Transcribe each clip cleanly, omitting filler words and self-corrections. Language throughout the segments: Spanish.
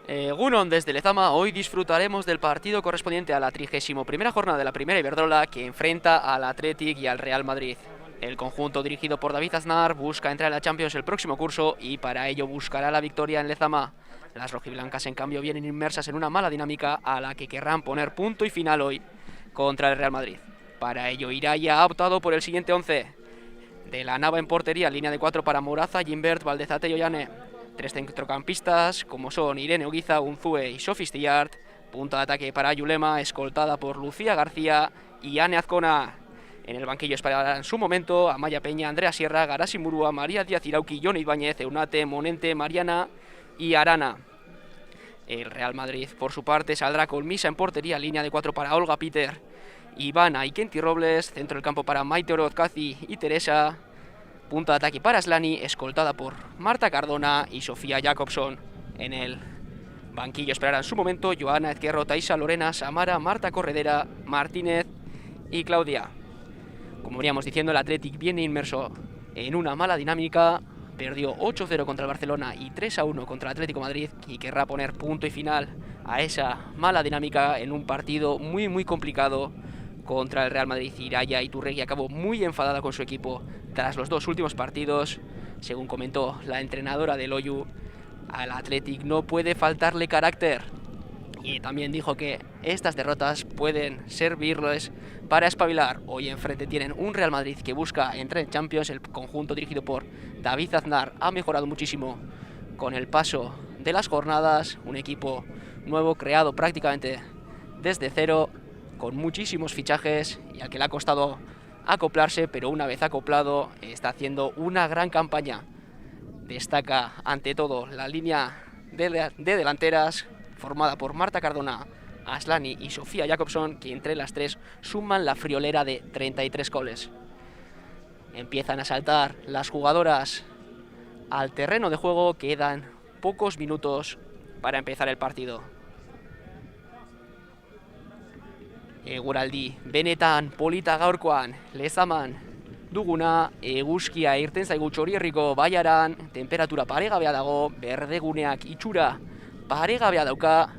Egunon desde Lezama, hoy disfrutaremos del partido correspondiente a la 31ª jornada de la Primera Iberdrola que enfrenta al Athletic y al Real Madrid. El conjunto dirigido por David Aznar busca entrar a la Champions el próximo curso y para ello buscará la victoria en Lezama. Las rojiblancas en cambio vienen inmersas en una mala dinámica a la que querrán poner punto y final hoy contra el Real Madrid. Para ello Iraya ha optado por el siguiente 11. De la Nava en portería, línea de 4 para Moraza, Gimbert, Valdezate y Ollane. 3 centrocampistas, como son Irene Oguiza, Unzue y Sofi Stillart. Punta de ataque para Yulema, escoltada por Lucía García y Ane Azcona. En el banquillo esperarán en su momento Amaya Peña, Andrea Sierra, Garasi Murúa, María Díaz Irauqui, Jon Ibáñez, Eunate, Monente, Mariana y Arana. El Real Madrid, por su parte, saldrá con Misa en portería, línea de 4 para Olga Peter, Ivana y Kenty Robles, centro del campo para Maite Oroz, Kazi y Teresa. Punta de ataque para Slani, escoltada por Marta Cardona y Sofía Jacobson. En el banquillo esperarán su momento Joana Ezquerro, Taisa Lorena, Samara, Marta Corredera, Martínez y Claudia. Como veníamos diciendo, el Athletic viene inmerso en una mala dinámica. Perdió 8-0 contra el Barcelona y 3-1 contra el Atlético de Madrid y querrá poner punto y final a esa mala dinámica en un partido muy complicado contra el Real Madrid. Iraya Iturregui acabó muy enfadada con su equipo tras los dos últimos partidos. Según comentó la entrenadora del Loyu, al Athletic no puede faltarle carácter. Y también dijo que estas derrotas pueden servirles para espabilar. Hoy enfrente tienen un Real Madrid que busca entrar en Champions. El conjunto dirigido por David Aznar ha mejorado muchísimo con el paso de las jornadas. Un equipo nuevo creado prácticamente desde cero, con muchísimos fichajes y al que le ha costado acoplarse, pero una vez acoplado está haciendo una gran campaña. Destaca ante todo la línea de delanteras formada por Marta Cardona, Aslani y Sofía Jacobson, que entre las tres suman la friolera de 33 goles. Empiezan a saltar las jugadoras al terreno de juego, quedan pocos minutos para empezar el partido. Eguraldi, benetan, polita gaurkoan, lezaman duguna, eguzkia irten zaigu Txorierriko baiaran, temperatura paregabea dago, berdeguneak itxura paregabea dauka,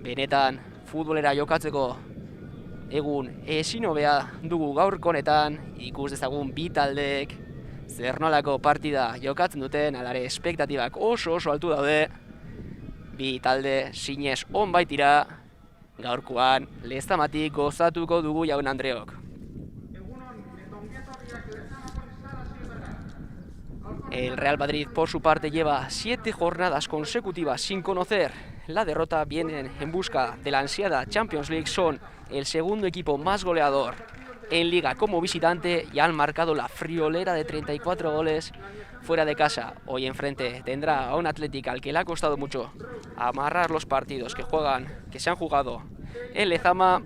benetan futbolera jokatzeko egun ezin hobea dugu gaurko honetan. Ikus dezagun bi taldeek zer nolako partida jokatzen duten, alare espektatibak oso altu daude. Bi talde zinez on baitira, gaurkoan Lezamatik gozatuko dugu jaun Andreok. El Real Madrid, por su parte, lleva 7 jornadas consecutivas sin conocer la derrota. Vienen en busca de la ansiada Champions League. Son el segundo equipo más goleador en Liga como visitante y han marcado la friolera de 34 goles fuera de casa. Hoy enfrente tendrá a un Athletic al que le ha costado mucho amarrar los partidos que se han jugado en Lezama.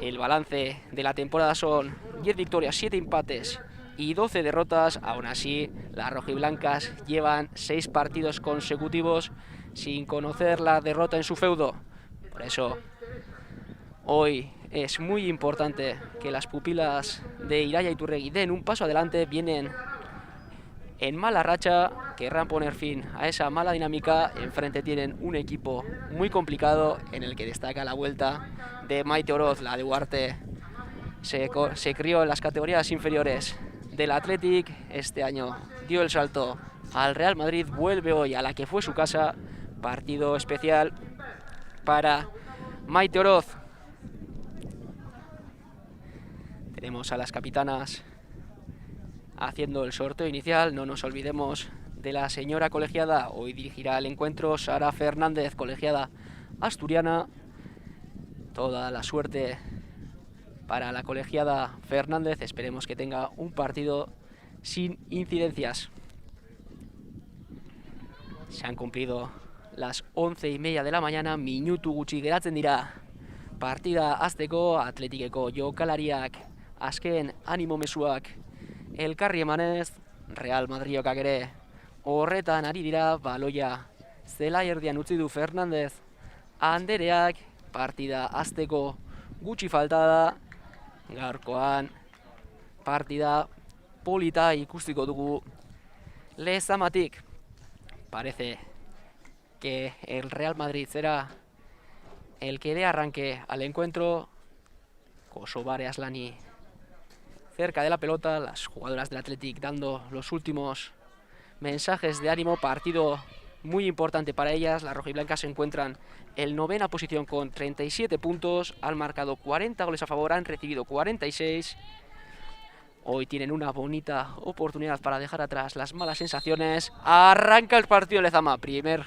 El balance de la temporada son 10 victorias, 7 empates y 12 derrotas. Aún así, las rojiblancas llevan 6 partidos consecutivos sin conocer la derrota en su feudo. Por eso, hoy es muy importante que las pupilas de Iraya Iturregui den un paso adelante. Vienen en mala racha, querrán poner fin a esa mala dinámica. Enfrente tienen un equipo muy complicado en el que destaca la vuelta de Maite Oroz. La de Huarte se crió en las categorías inferiores del Athletic. Este año dio el salto al Real Madrid, vuelve hoy a la que fue su casa. Partido especial para Maite Oroz. Tenemos a las capitanas haciendo el sorteo inicial. No nos olvidemos de la señora colegiada. Hoy dirigirá el encuentro Sara Fernández, colegiada asturiana. Toda la suerte para la colegiada Fernández. Esperemos que tenga un partido sin incidencias. Se han cumplido las 11:30 de la mañana. Minutu gutxi geratzen dira partida hasteko. Atletikeko jokalariak azken animo mezuak elkarri emanez. Real Madridokak ere horretan ari dira. Baloia zelai erdian utzi du Fernández andereak. Partida hasteko gutxi falta da. Gaurkoan partida polita ikustiko dugu Lezamatik. Parece que el Real Madrid será el que dé arranque al encuentro. Kosovare Asllani cerca de la pelota, las jugadoras del Athletic dando los últimos mensajes de ánimo. Partido muy importante para ellas. Las rojiblancas se encuentran en 9ª posición con 37 puntos, han marcado 40 goles a favor, han recibido 46. Hoy tienen una bonita oportunidad para dejar atrás las malas sensaciones. Arranca el partido Lezama. Primer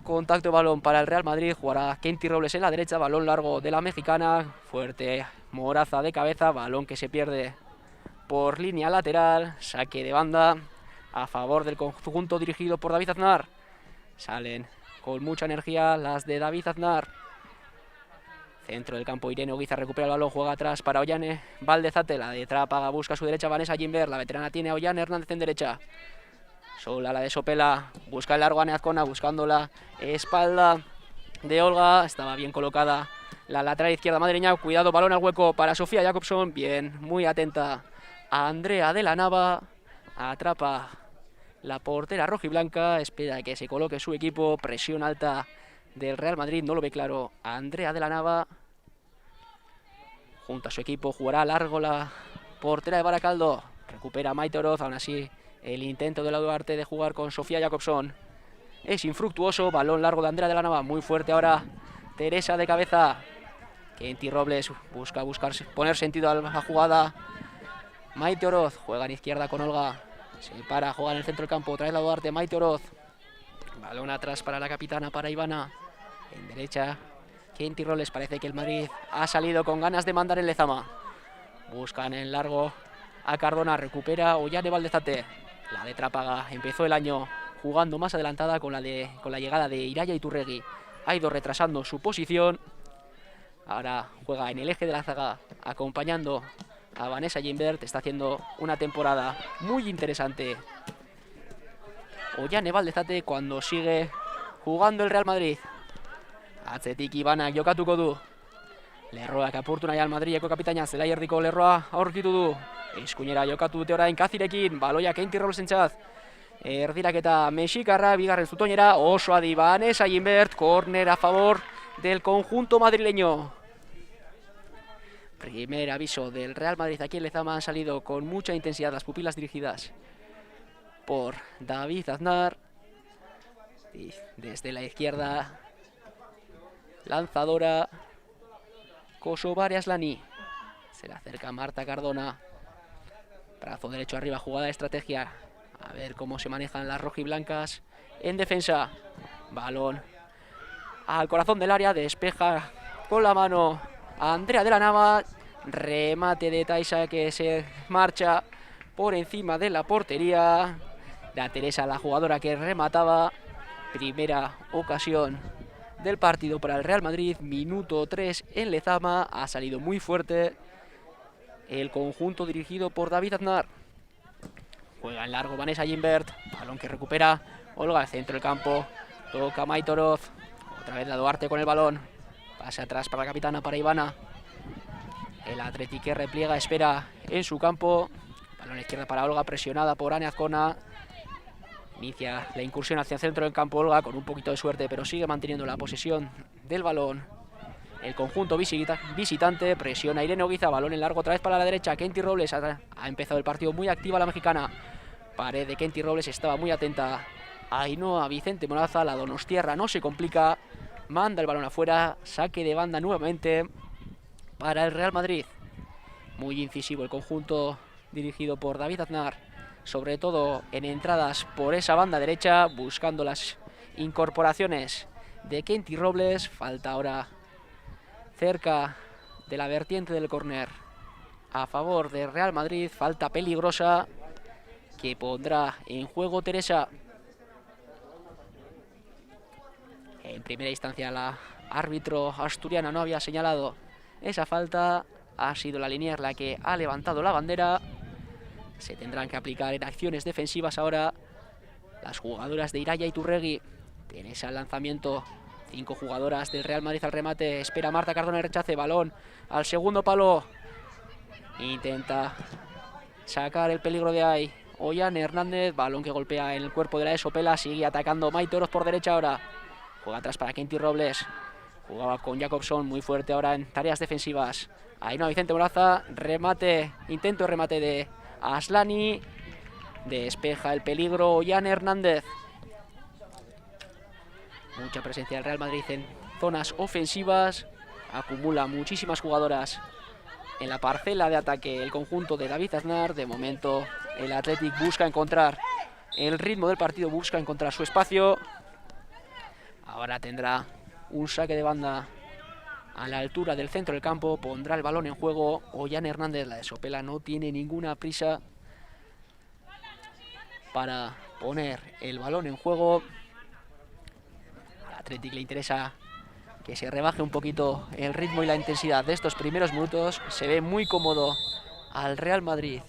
contacto de balón para el Real Madrid. Jugará Kenty Robles en la derecha. Balón largo de la mexicana. Fuerte Moraza de cabeza. Balón que se pierde por línea lateral. Saque de banda a favor del conjunto dirigido por David Aznar. Salen con mucha energía las de David Aznar. Centro del campo, Irene Oguiza recupera el balón, juega atrás para Ollane Valdezate, la de Trápaga busca a su derecha Vanessa Gimbert, la veterana tiene a Ollane Hernández en derecha. Sola la de Sopela, busca el largo a Neazcona, buscando la espalda de Olga, estaba bien colocada la lateral izquierda madrileña, cuidado, balón al hueco para Sofía Jacobson, bien, muy atenta a Andrea de la Nava, atrapa la portera rojiblanca, espera que se coloque su equipo, presión alta del Real Madrid, no lo ve claro Andrea de la Nava. Junto a su equipo jugará largo la portera de Baracaldo. Recupera Maite Oroz, aún así el intento de la Duarte de jugar con Sofía Jacobson es infructuoso. Balón largo de Andrea de la Nava, muy fuerte ahora Teresa de cabeza. Kenty Robles busca poner sentido a la jugada. Maite Oroz juega en izquierda con Olga. Se para, juega en el centro del campo, trae la Duarte, Maite Oroz. Balón atrás para la capitana, para Ivana. En derecha, Kenty Robles. Parece que el Madrid ha salido con ganas de mandar en Lezama. Buscan en largo a Cardona. Recupera Ollane Valdezate. La de Trápaga empezó el año jugando más adelantada con la llegada de Iraya Iturregui. Ha ido retrasando su posición. Ahora juega en el eje de la zaga, acompañando a Vanessa Gimbert. Está haciendo una temporada muy interesante Ollane Valdezate cuando sigue jugando el Real Madrid. Atzetik Ivana jokatuko du. Lerroak apurtu nahi al Madrileko kapitaina, zela erdiko lerroa aurkitu du. Eskuinera jokatu dute orain Kazirekin, baloia Kenty Roblesentzat. Erdiraketa mexikarra, bigarren zutoinera, oso adi Vanessa Gimbert, córner a favor del conjunto madrileño. Primer aviso del Real Madrid aquí en Lezama, han salido con mucha intensidad las pupilas dirigidas por David Aznar. Y desde la izquierda, lanzadora Kosovare Asllani. Se le acerca Marta Cardona. Brazo derecho arriba, jugada de estrategia. A ver cómo se manejan las rojiblancas en defensa. Balón al corazón del área, despeja con la mano a Andrea de la Nava. Remate de Taisa que se marcha por encima de la portería. La Teresa, la jugadora que remataba. Primera ocasión del partido para el Real Madrid. Minuto 3 en Lezama. Ha salido muy fuerte el conjunto dirigido por David Aznar. Juega en largo Vanessa Gimbert. Balón que recupera Olga al centro del campo. Toca Maite Oroz. Otra vez la Duarte con el balón. Pase atrás para la capitana, para Ivana. El Athletic que repliega, espera en su campo. Balón a la izquierda para Olga, presionada por Ane Azcona. Inicia la incursión hacia el centro del campo Olga con un poquito de suerte, pero sigue manteniendo la posesión del balón. El conjunto visitante presiona a Irene Oguiza, balón en largo otra vez para la derecha. Kenty Robles ha empezado el partido muy activa la mexicana. Pared de Kenty Robles, estaba muy atenta Ainhoa Vicente Moraza, la donostiarra no se complica. Manda el balón afuera, saque de banda nuevamente para el Real Madrid. Muy incisivo el conjunto dirigido por David Aznar, sobre todo en entradas por esa banda derecha, buscando las incorporaciones de Kenty Robles. Falta ahora cerca de la vertiente del córner a favor de Real Madrid. Falta peligrosa que pondrá en juego Teresa. En primera instancia la árbitro asturiana no había señalado esa falta. Ha sido la linier la que ha levantado la bandera. Se tendrán que aplicar en acciones defensivas ahora las jugadoras de Iraya Iturregui. Teresa al lanzamiento. 5 jugadoras del Real Madrid al remate. Espera Marta Cardona y rechace. Balón al segundo palo. Intenta sacar el peligro de ahí Ollane Hernández, balón que golpea en el cuerpo de la Esopela, sigue atacando Maite Oroz por derecha ahora. Juega atrás para Kenty Robles. Jugaba con Jacobson, muy fuerte ahora en tareas defensivas. Ainhoa Vicente Moraza, remate, intento de remate de Aslani. Despeja el peligro Ollane Hernández. Mucha presencia del Real Madrid en zonas ofensivas. Acumula muchísimas jugadoras en la parcela de ataque el conjunto de David Aznar. De momento el Athletic busca encontrar el ritmo del partido, busca encontrar su espacio. Ahora tendrá un saque de banda a la altura del centro del campo. Pondrá el balón en juego Ollane Hernández. La Esopela no tiene ninguna prisa para poner el balón en juego. Al Athletic le interesa que se rebaje un poquito el ritmo y la intensidad de estos primeros minutos. Se ve muy cómodo al Real Madrid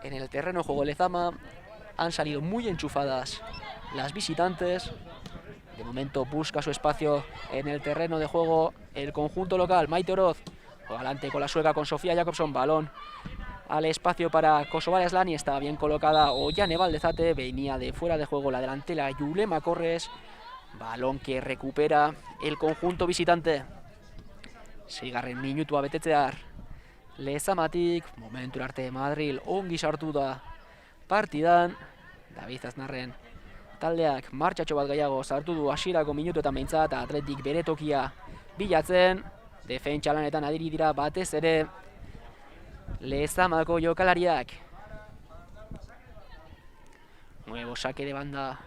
en el terreno de juego Lezama. Han salido muy enchufadas las visitantes. De momento busca su espacio en el terreno de juego el conjunto local. Maite Oroz juega adelante con la sueca, con Sofía Jacobson. Balón al espacio para Kosovar Aslani. Estaba bien colocada Ollane Baldezate. Venía de fuera de juego la delantera Yulema Corres. Balón que recupera el conjunto visitante. Seigarren minutua betetzear Lezamatik. Momentu arte Madril ongi sartu da partidan. David Aznarren taldeak martxatxo bat gehiago sartu du hasierako minutuetan behintzat. Athletic bere tokia bilatzen. Defentsa lanetan adiri dira batez ere Lezamako jokalariak. Nuevo saque de banda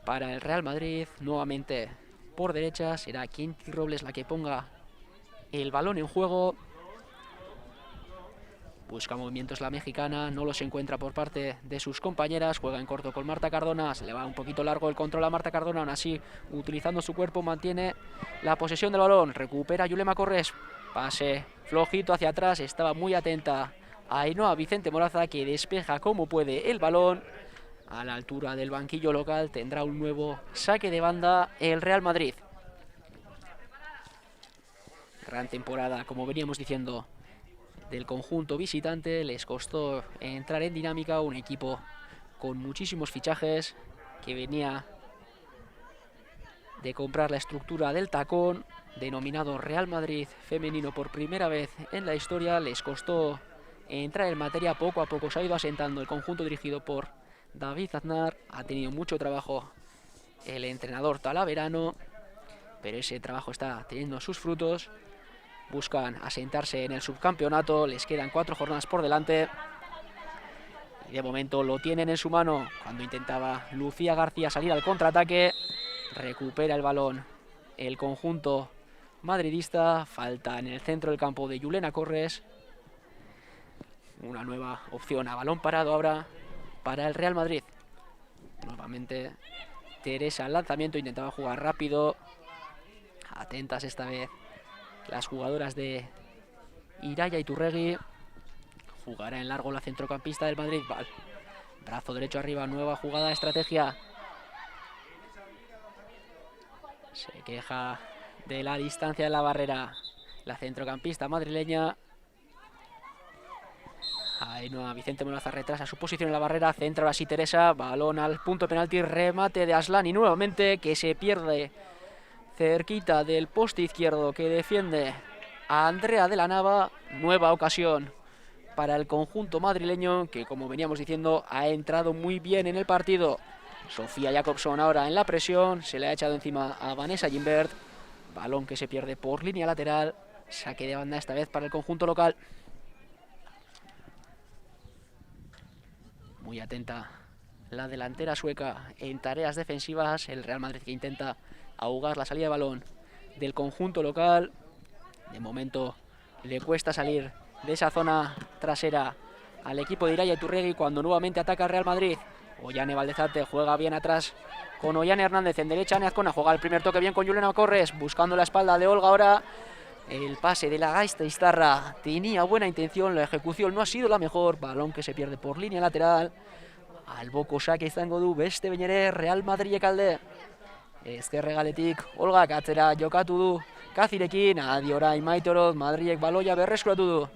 para el Real Madrid. Nuevamente por derecha será Kenty Robles la que ponga el balón en juego. Busca movimientos la mexicana, no los encuentra por parte de sus compañeras. Juega en corto con Marta Cardona, se le va un poquito largo el control a Marta Cardona. Aún así, utilizando su cuerpo, mantiene la posesión del balón. Recupera Yulema Corres, pase flojito hacia atrás. Estaba muy atenta Ainhoa Vicente Moraza, que despeja como puede el balón. A la altura del banquillo local tendrá un nuevo saque de banda el Real Madrid. Gran temporada, como veníamos diciendo, del conjunto visitante. Les costó entrar en dinámica, un equipo con muchísimos fichajes que venía de comprar la estructura del tacón, denominado Real Madrid femenino por primera vez en la historia. Les costó entrar en materia, poco a poco se ha ido asentando el conjunto dirigido por David Aznar. Ha tenido mucho trabajo el entrenador Talaverano, pero ese trabajo está teniendo sus frutos. Buscan asentarse en el subcampeonato, les quedan 4 jornadas por delante y de momento lo tienen en su mano. Cuando intentaba Lucía García salir al contraataque, recupera el balón el conjunto madridista. Falta en el centro del campo de Yulena Corres. Una nueva opción a balón parado ahora para el Real Madrid. Nuevamente Teresa al lanzamiento, intentaba jugar rápido. Atentas esta vez las jugadoras de Iraya Iturregui. Jugará en largo la centrocampista del Madrid. Vale. Brazo derecho arriba, nueva jugada de estrategia. Se queja de la distancia de la barrera la centrocampista madrileña. Ainhoa Vicente Moraza retrasa su posición en la barrera. Centra ahora sí Teresa. Balón al punto de penalti. Remate de Aslani nuevamente, que se pierde cerquita del poste izquierdo que defiende a Andrea de la Nava. Nueva ocasión para el conjunto madrileño, que como veníamos diciendo ha entrado muy bien en el partido. Sofía Jacobson ahora en la presión, se le ha echado encima a Vanessa Gimbert. Balón que se pierde por línea lateral. Saque de banda esta vez para el conjunto local. Muy atenta la delantera sueca en tareas defensivas. El Real Madrid que intenta ahogar la salida de balón del conjunto local. De momento le cuesta salir de esa zona trasera al equipo de Iraya Iturregui cuando nuevamente ataca el Real Madrid. Ollane Baldezate juega bien atrás con Ollane Hernández en derecha. Neazcona juega el primer toque bien con Yulena Corres, buscando la espalda de Olga ahora. El pase de la Gasteiztarra tenía buena intención, la ejecución no ha sido la mejor. Balón que se pierde por línea lateral. Alboko saque izango du beste behin ere Real Madrilek alde. Ezkerre galetik Olgak atzera jokatu du Kazirekin. Adi orain Maite Oroz, Madrilek baloia berreskuratu du.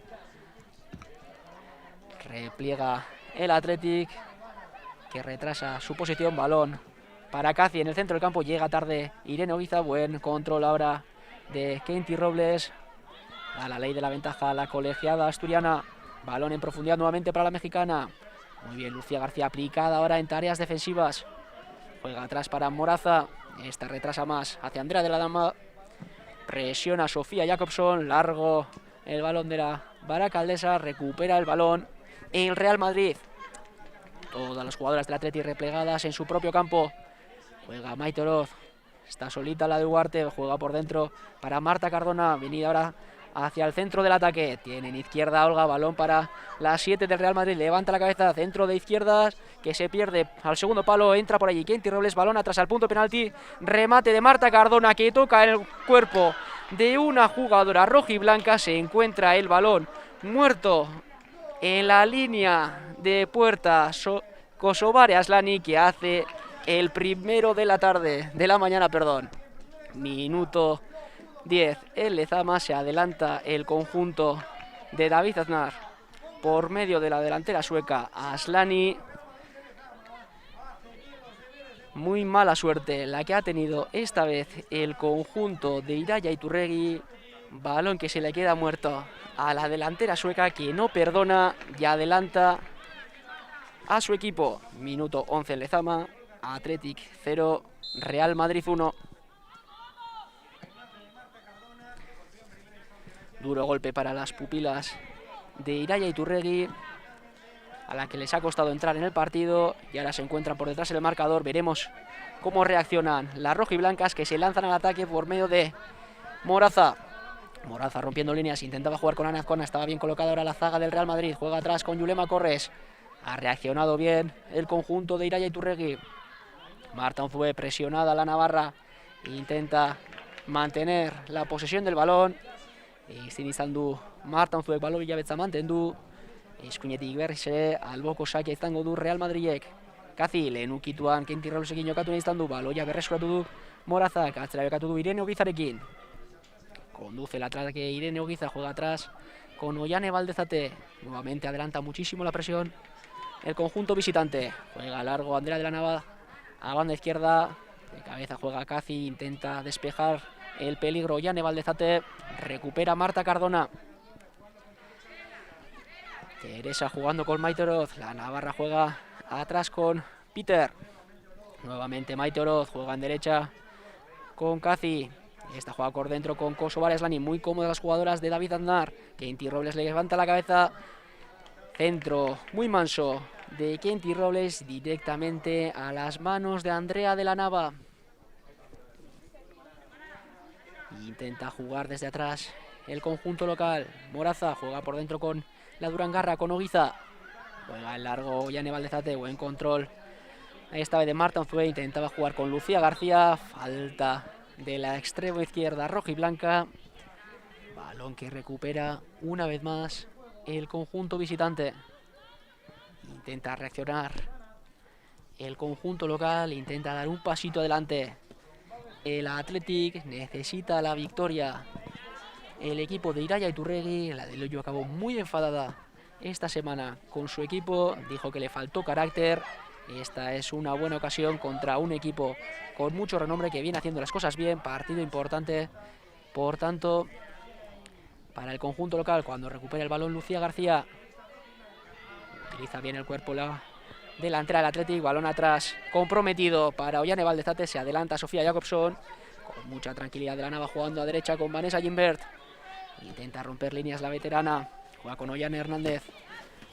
Repliega el Athletic, que retrasa su posición. Balón para Casi en el centro del campo. Llega tarde Irene Oguiza. Buen control ahora de Katie Robles. A la ley de la ventaja la colegiada asturiana. Balón en profundidad nuevamente para la mexicana. Muy bien, Lucía García aplicada ahora en tareas defensivas. Juega atrás para Moraza. Esta retrasa más hacia Andrea de la Dama. Presiona Sofía Jacobson. Largo el balón de la Baracaldesa. Recupera el balón el Real Madrid. Todas las jugadoras del Athletic replegadas en su propio campo. Juega Maite Oroz. Está solita la de Duarte. Juega por dentro para Marta Cardona. Venida ahora hacia el centro del ataque. Tiene en izquierda Olga. Balón para las 7 del Real Madrid. Levanta la cabeza. Centro de izquierdas que se pierde al segundo palo. Entra por allí Katie Robles. Balón atrás al punto penalti. Remate de Marta Cardona que toca en el cuerpo de una jugadora rojiblanca. Se encuentra el balón muerto en la línea de puerta. Kosovare Aslani, que hace el primero de la mañana. Minuto 10. El Lezama. Se adelanta el conjunto de David Aznar por medio de la delantera sueca Aslani. Muy mala suerte la que ha tenido esta vez el conjunto de Iraya Iturregui. Balón que se le queda muerto a la delantera sueca, que no perdona y adelanta a su equipo. Minuto 11 Lezama. Athletic 0, Real Madrid 1. Duro golpe para las pupilas de Iraya Iturregui, a la que les ha costado entrar en el partido y ahora se encuentran por detrás del marcador. Veremos cómo reaccionan las rojiblancas, que se lanzan al ataque por medio de Moraza. Moraza rompiendo líneas, intentaba jugar con Ana Azcona, estaba bien colocada ahora la zaga del Real Madrid. Juega atrás con Yulema Corres. Ha reaccionado bien el conjunto de Iraya Iturregui. Marta Unzué presionada, la navarra intenta mantener la posesión del balón. Ezin izan du Marta Unzuek balobila betza mantendu. Eskuinetik berrize alboko sakia izango du Real Madridek. Kazi lehen ukituan Katie Roblesekin jokatu nahi izan du. Baloia berreskuratu du Morazak. Atzera jokatu du Irene Ogizarekin. Conduce el ataque Irene Oguiza. Juega atrás con Ollane Valdezate. Nuevamente adelanta muchísimo la presión el conjunto visitante. Juega largo Andrea de la Nava a banda izquierda. De cabeza juega Kazi. Intenta despejar el peligro Ollane Valdezate. Recupera Marta Cardona. Teresa jugando con Maite Oroz. La navarra juega atrás con Peter. Nuevamente Maite Oroz juega en derecha con Kazi. Esta juega por dentro con Kosovare Aslani. Muy cómodas las jugadoras de David Aznar. Katie Robles le levanta la cabeza. Centro muy manso de Katie Robles directamente a las manos de Andrea de la Nava. Intenta jugar desde atrás el conjunto local. Moraza juega por dentro con la Durangarra, con Oguiza. Juega en largo Ollane Valdezate. Buen control esta vez de Marta Unzué. Intentaba jugar con Lucía García. Falta de la extrema izquierda roja y blanca. Balón que recupera una vez más el conjunto visitante. Intenta reaccionar el conjunto local. Intenta dar un pasito adelante. El Athletic necesita la victoria. El equipo de Iraya Iturregui, la de Loyo, acabó muy enfadada esta semana con su equipo. Dijo que le faltó carácter. Esta es una buena ocasión contra un equipo con mucho renombre que viene haciendo las cosas bien. Partido importante, por tanto, para el conjunto local. Cuando recupera el balón Lucía García, utiliza bien el cuerpo la delantera del Athletic. Balón atrás comprometido para Ollane Valdezate. Se adelanta Sofía Jacobson con mucha tranquilidad de la Nava, jugando a derecha con Vanessa Gimbert. Intenta romper líneas la veterana. Juega con Ollane Hernández.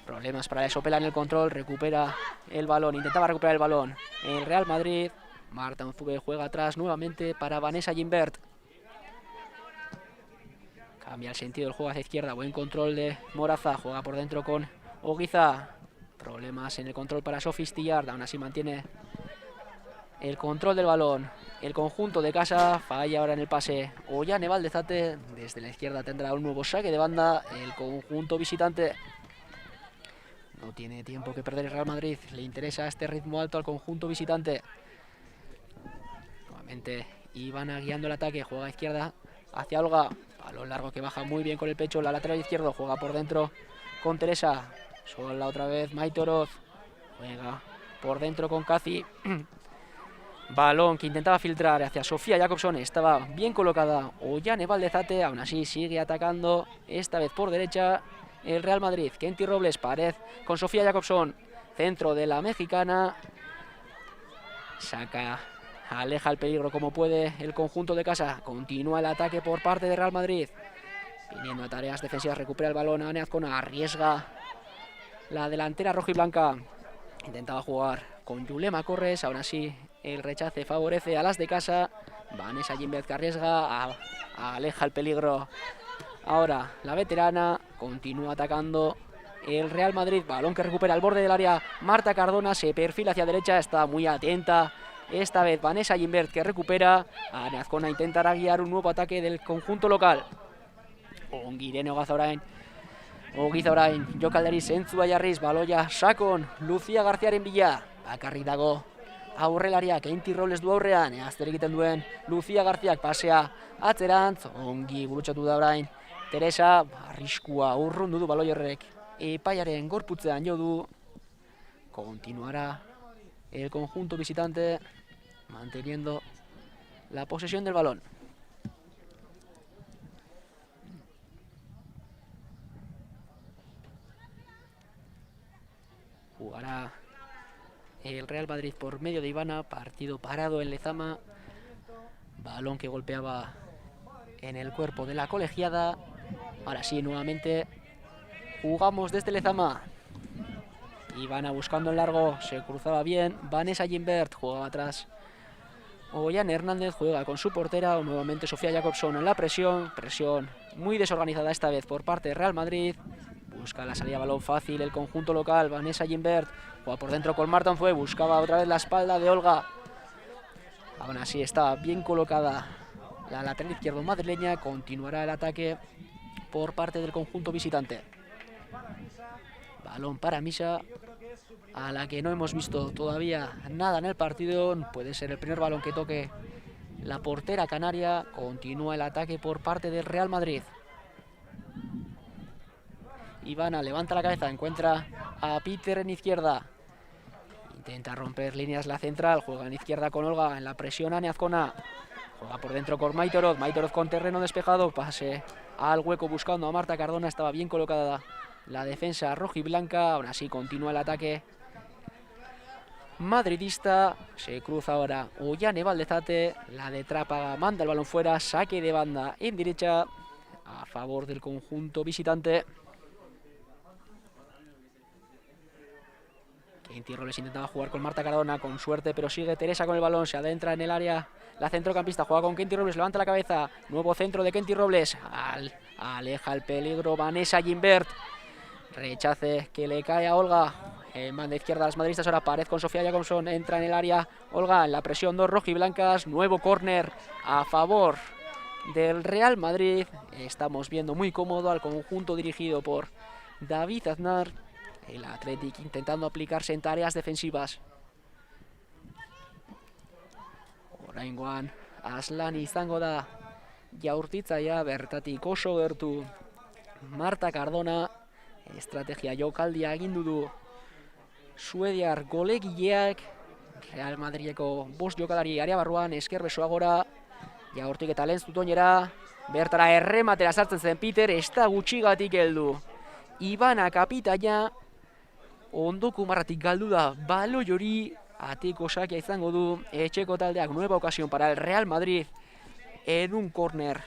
Problemas para Esopela en el control. Recupera el balón. Intentaba recuperar el balón el Real Madrid. Marta Unzué juega atrás nuevamente para Vanessa Gimbert. Cambia el sentido del juego hacia izquierda. Buen control de Moraza. Juega por dentro con Oguiza. Problemas en el control para Sophie Stillard. Aún así mantiene el control del balón el conjunto de casa. Falla ahora en el pase Ollane Valdezate. Desde la izquierda tendrá un nuevo saque de banda el conjunto visitante. No tiene tiempo que perder el Real Madrid. Le interesa este ritmo alto al conjunto visitante. Nuevamente Ivana guiando el ataque. Juega a izquierda hacia Olga. Balón largo que baja muy bien con el pecho. La lateral izquierdo juega por dentro con Teresa. Sola otra vez Maitoroz. Juega por dentro con Kazi. Balón que intentaba filtrar hacia Sofía Jakobsson. Estaba bien colocada Ollane Baldezate. Aún así sigue atacando. Esta vez por derecha el Real Madrid. Kenty Robles, pared con Sofía Jakobsson. Centro de la mexicana. Saca, aleja el peligro como puede el conjunto de casa. Continúa el ataque por parte de Real Madrid. Viniendo a tareas defensivas, recupera el balón. Ane Azcona arriesga la delantera rojiblanca. Intentaba jugar con Yulema Corres. Aún así el rechace favorece a las de casa. Vanessa Gimbert que arriesga, aleja el peligro. Ahora la veterana continúa atacando el Real Madrid. Balón que recupera al borde del área. Marta Cardona se perfila hacia derecha. Está muy atenta. Esta vez Vanessa Gimbert que recupera. Ane Azcona intentará guiar un nuevo ataque del conjunto local. Ongirene Ogizaurain, Jokaldari Zentzu Jarriz, baloia sakon, Lucia Garziaren bila. Bakarrik dago aurrelariak, Kenty Robles du aurrean, azter egiten duen Lucia Garziak pasea atzerantz, ongi gurutxatu da orain. Teresa, arriskua urrundu du baloi horrek, epaiaren gorputzean jo du. Continuará el conjunto visitante manteniendo la posesión del balón. Jugará el Real Madrid por medio de Ivana, partido parado en Lezama. Balón que golpeaba en el cuerpo de la colegiada. Ahora sí, nuevamente jugamos desde Lezama. Ivana buscando el largo, se cruzaba bien. Vanessa Gimbert jugaba atrás. Ollane Hernández juega con su portera. Nuevamente Sofía Jakobsson en la presión. Presión muy desorganizada esta vez por parte de Real Madrid. Busca la salida balón fácil el conjunto local. Vanessa Gimbert juega por dentro con Marta Onfue. Buscaba otra vez la espalda de Olga. Aún así está bien colocada la lateral izquierdo madrileña. Continuará el ataque por parte del conjunto visitante. Balón para Misa, a la que no hemos visto todavía nada en el partido. Puede ser el primer balón que toque la portera canaria. Continúa el ataque por parte del Real Madrid. Ivana levanta la cabeza, encuentra a Peter en izquierda. Intenta romper líneas la central, juega en izquierda con Olga, en la presión Ane Azcona. Juega por dentro con Maitoroz, Maitoroz con terreno despejado, pase al hueco buscando a Marta Cardona, estaba bien colocada la defensa rojiblanca. Aún así continúa el ataque madridista. Se cruza ahora Ollane Baldezate, la de Trápaga manda el balón fuera, saque de banda en derecha a favor del conjunto visitante. Kenty Robles intentaba jugar con Marta Cardona, con suerte, pero sigue Teresa con el balón, se adentra en el área la centrocampista, juega con Kenty Robles, levanta la cabeza, nuevo centro de Kenty Robles, aleja el peligro Vanessa Gimbert, rechace que le cae a Olga, manda izquierda a las madridistas, ahora pared con Sofía Jakobsson, entra en el área Olga, en la presión dos rojiblancas, nuevo córner a favor del Real Madrid. Estamos viendo muy cómodo al conjunto dirigido por David Aznar. El Athletic intentando aplicarse en tareas defensivas. Oraingoan Aslan izango da jaurtitzaia, bertatik oso gertu Marta Cardona. Estrategia jokaldia agindu du suediar golegileak. Real Madrideko 5 jokalari area barruan, esker besoa gora. Jaurtik eta lehen zutoinera. Bertara errematera sartzen zen Peter, ez da gutxigatik heldu. Ivana kapitaina. Ondoko marratik galdu da baloi hori, ateko sakia izango du etxeko taldeak. Nueva ocasión para el Real Madrid en un córner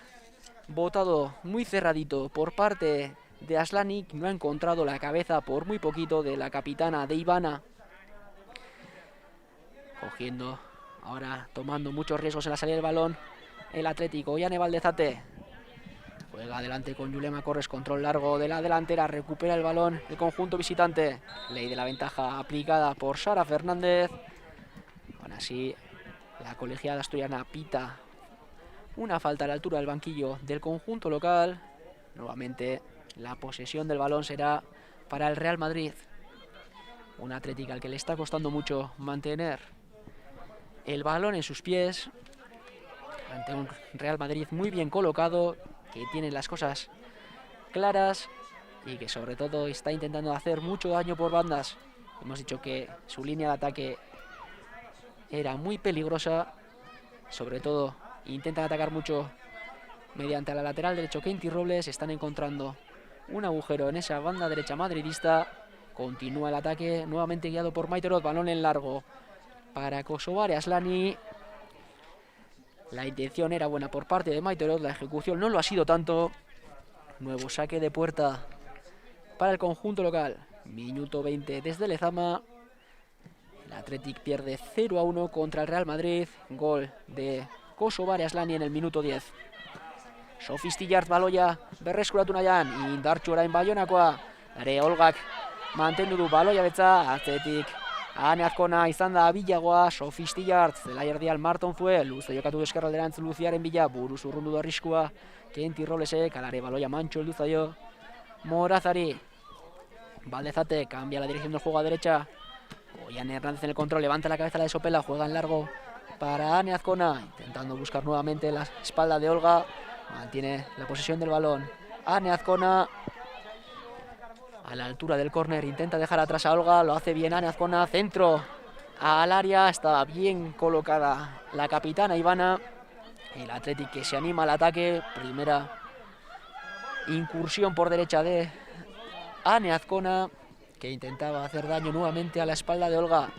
botado muy cerradito por parte de Aslanik. No ha encontrado la cabeza por muy poquito de la capitana de Ivana. Cogiendo, ahora tomando muchos riesgos en la salida del balón el Atlético. Ollane Baldezate juega adelante con Yulema Corres, control largo de la delantera, recupera el balón el conjunto visitante. Ley de la ventaja aplicada por Sara Fernández. Aún así, la colegiada asturiana pita una falta a la altura del banquillo del conjunto local. Nuevamente, la posesión del balón será para el Real Madrid. Un Atlético al que le está costando mucho mantener el balón en sus pies, ante un Real Madrid muy bien colocado, que tiene las cosas claras y que sobre todo está intentando hacer mucho daño por bandas. Hemos dicho que su línea de ataque era muy peligrosa, sobre todo intentan atacar mucho mediante la lateral derecho. Kenty Robles están encontrando un agujero en esa banda derecha madridista. Continúa el ataque, nuevamente guiado por Maite-Oroz, balón en largo para Kosovar Aslani. La intención era buena por parte de Maite-Oroz, la ejecución no lo ha sido tanto. Nuevo saque de puerta para el conjunto local. Minuto 20 desde Lezama. El Athletic pierde 0-1 contra el Real Madrid. Gol de Kosovar Aslani en el minuto 10. Sofistillart baloia berreskuratu nahian, indartsu orain Baionakoa. Are Olgak mantendu du baloia betza, atzetik Ane Azkona izan da bilagoa. Sofistillart zela erdial Marton fue, luze jokatu eskerralderantz Luziaren bila, buruz urrundu du arriskua. Kenty Roblesek, alare baloia mantxo heldu zaio Morazari. Valdezate cambia la dirección del juego a derecha. Oian Hernández en el control, levanta la cabeza la de Sopela, juega en largo para Ane Azkona, intentando buscar nuevamente la espalda de Olga. Mantiene la posesión del balón Ane Azkona a la altura del córner, intenta dejar atrás a Olga, lo hace bien Ane Azkona, centro al área, está bien colocada la capitana Ivana. El Athletic que se anima al ataque, primera incursión por derecha de Ane Azkona, que intentaba hacer daño nuevamente a la espalda de Olga.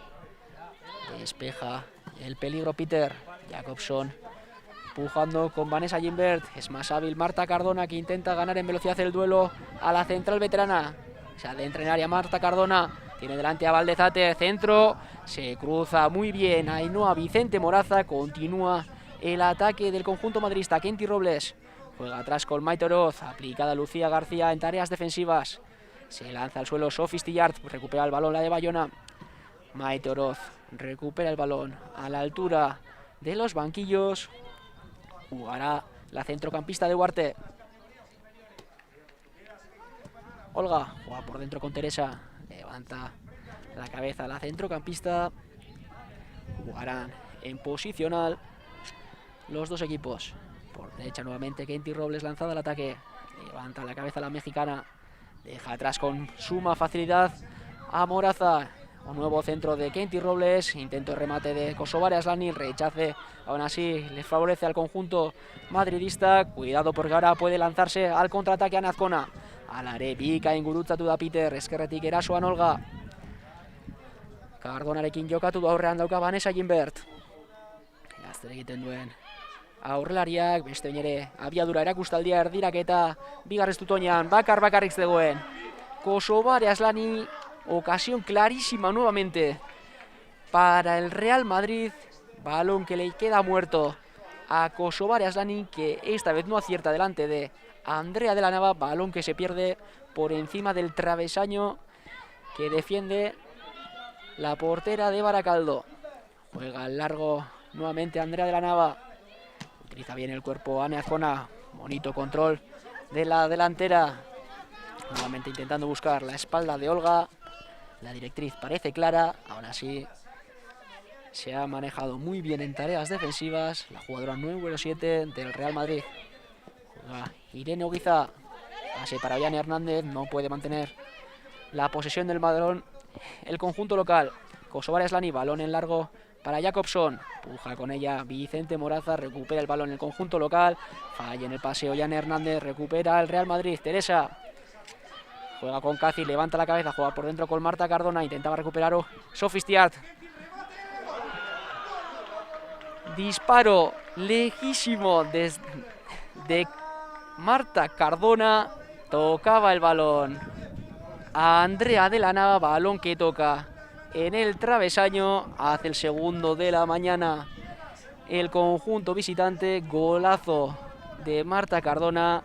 Despeja el peligro Peter Jakobsson, empujando con Vanessa Gimbert. Es más hábil Marta Cardona, que intenta ganar en velocidad el duelo a la central veterana. Se adentra en área Marta Cardona, tiene delante a Valdezate, centro, se cruza muy bien Ainhoa Vicente Moraza. Continúa el ataque del conjunto madridista. Kenty Robles juega atrás con Maite-Oroz, aplicada Lucía García en tareas defensivas. Se lanza al suelo Sofistillart, recupera el balón la de Bayona. Maite-Oroz recupera el balón a la altura de los banquillos. Jugará la centrocampista de Huarte. Olga juega por dentro con Teresa, levanta la cabeza la centrocampista. Jugarán en posicional los dos equipos. Por derecha nuevamente Kenty Robles, lanzada al ataque, levanta la cabeza la mexicana, deja atrás con suma facilidad a Moraza. Un nuevo centro de Kenty Robles, intento de remate de Kosovar Aslani, rechace, aún así les favorece al conjunto madridista. Cuidado porque ahora puede lanzarse al contraataque Ane Azkona. Alare bika ingurutzatu da Peter, eskerretik erasoan Olga. Cardonarekin jokatu du, aurrean dauka Vanessa Gimbert. Gazter egiten duen aurrelariak, beste bain ere abiadura erakustaldia erdiraketa bigarrez tutoian, bakarrik zegoen Kosovar Aslani. Ocasión clarísima nuevamente para el Real Madrid. Balón que le queda muerto a Kosovar Aslani, que esta vez no acierta delante de Andrea de la Nava. Balón que se pierde por encima del travesaño que defiende la portera de Baracaldo. Juega al largo nuevamente Andrea de la Nava. Utiliza bien el cuerpo Ane Azkona. Bonito control de la delantera. Nuevamente intentando buscar la espalda de Olga. La directriz parece clara, aún así se ha manejado muy bien en tareas defensivas la jugadora número 7 del Real Madrid. Juega Irene Oguiza, pase para Oian Hernández, no puede mantener la posesión del balón el conjunto local. Kosovar Aslani, balón en largo para Jakobsson, empuja con ella Vicente Moraza, recupera el balón el conjunto local, falla en el pase Oian Hernández, recupera el Real Madrid. Teresa juega con Casi, levanta la cabeza, juega por dentro con Marta Cardona, intentaba recuperar Sofistillart. Disparo lejísimo de Marta Cardona, tocaba el balón a Andrea de la Nava, balón que toca en el travesaño, hace el segundo de la mañana el conjunto visitante. Golazo de Marta Cardona.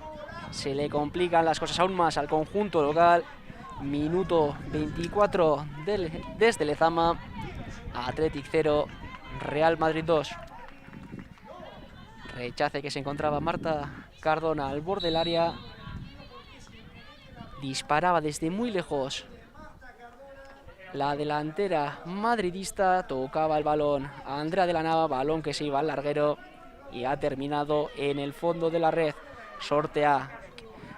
Se le complican las cosas aún más al conjunto local. Minuto 24 desde Lezama. Athletic 0, Real Madrid 2. Rechace que se encontraba Marta Cardona al borde del área. Disparaba desde muy lejos la delantera madridista, tocaba el balón a Andrea de la Nava, balón que se iba al larguero y ha terminado en el fondo de la red. Sortea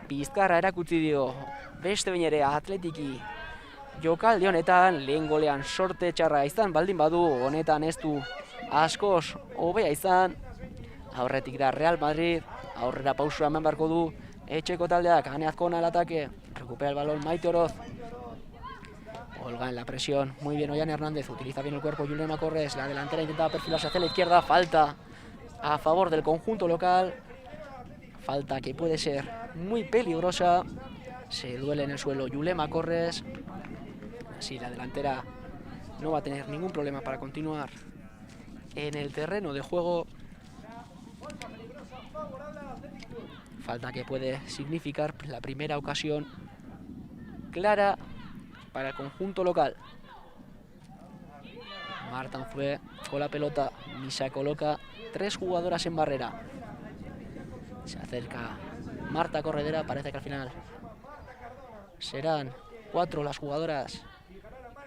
Bizkarra erakutsi dio beste behin ere Atletiki jokaldi honetan lehen golean sorte txarra izan baldin badu, honetan ez du askoz hobea izan. Aurretik da Real Madrid, aurrera pausua eman beharko du etxeko taldeak. Ane Azkona al ataque, recupera el balón Maite Oroz. Olga en la presión, muy bien Ollane Hernández, utiliza bien el cuerpo Yulema Corres, la delantera intentaba perfilarse hacia la izquierda, falta a favor del conjunto local, falta que puede ser muy peligrosa, se duele en el suelo Yulema Corres, así la delantera no va a tener ningún problema para continuar en el terreno de juego. Falta que puede significar la primera ocasión clara para el conjunto local. Marta fue con la pelota, Misa coloca 3 jugadoras en barrera. Se acerca Marta Corredera, parece que al final serán 4 las jugadoras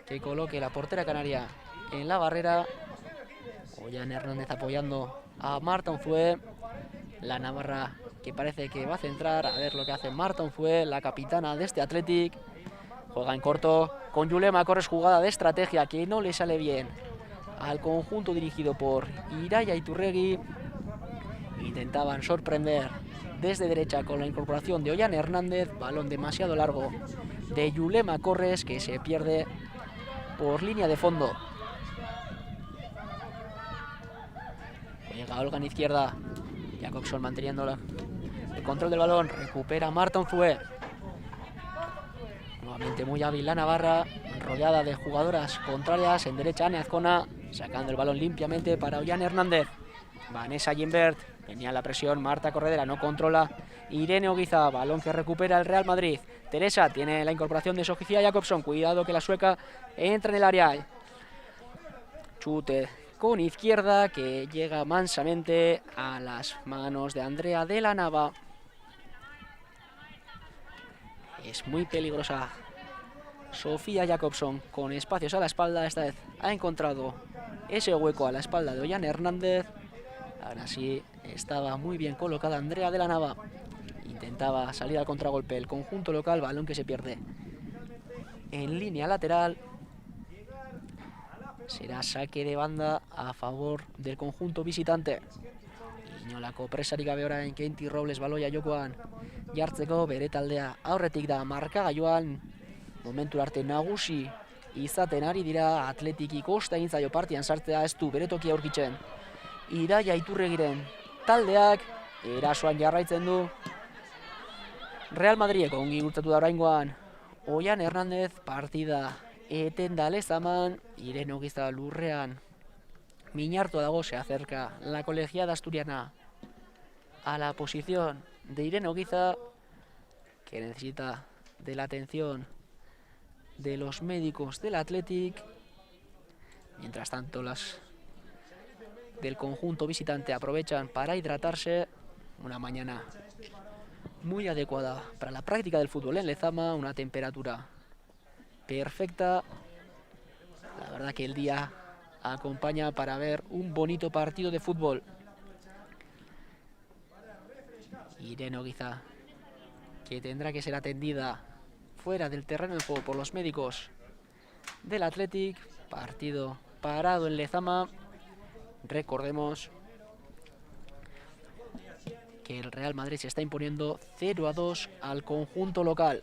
que coloque la portera canaria en la barrera. Ollane Hernández apoyando a Marta Unzué, la navarra que parece que va a centrar, a ver lo que hace Marta Unzué, la capitana de este Athletic. Juega en corto con Yulema Corres, jugada de estrategia que no le sale bien al conjunto dirigido por Irai Iturregui. Intentaban sorprender desde derecha con la incorporación de Ollane Hernández, balón demasiado largo de Yulema Corres que se pierde por línea de fondo. Llega Olga en izquierda, Jacobson manteniendo el control del balón, recupera Marta Unzué. Nuevamente muy hábil la navarra, rodeada de jugadoras contrarias. En derecha Ane Azcona, sacando el balón limpiamente para Ollane Hernández. Vanessa Gimbert, venía la presión, Marta Corredera no controla. Irene Oguiza, balón que recupera el Real Madrid. Teresa tiene la incorporación de Sofía Jacobson, cuidado que la sueca entra en el área. Chute con izquierda que llega mansamente a las manos de Andrea de la Nava. Es muy peligrosa Sofía Jacobson con espacios a la espalda. Esta vez ha encontrado ese hueco a la espalda de Ollane Hernández. Ahora sí estaba muy bien colocada Andrea de la Nava. Intentaba salir al contragolpe el conjunto local, balón que se pierde en línea lateral. Será saque de banda a favor del conjunto visitante. Inolako presarik gabe orain Kenti Robles baloia jokoan jartzeko bere taldea aurretik da markagailuan. Momentu arte nagusi izaten ari dira, Atletiki kosta egin zaio partian sartzea, ez du bere tokia aurkitzen. Irai Iturregiren taldeak erasoan jarraitzen du. Real Madrideko ongi gurtatu da oraingoan. Ollane Hernández partida eten da Lezaman, Irene Oguiza lurrean minartu dago, se acerca la colegiada asturiana a la posición de Irene Oguiza, que necesita de la atención de los médicos del Athletic. Mientras tanto, las del conjunto visitante aprovechan para hidratarse. Una mañana muy adecuada para la práctica del fútbol en Lezama, una temperatura perfecta. La verdad que el día acompaña para ver un bonito partido de fútbol. Irene Oguiza, que tendrá que ser atendida fuera del terreno de juego por los médicos del Athletic. Partido parado en Lezama. Recordemos que el Real Madrid se está imponiendo 0-2 al conjunto local.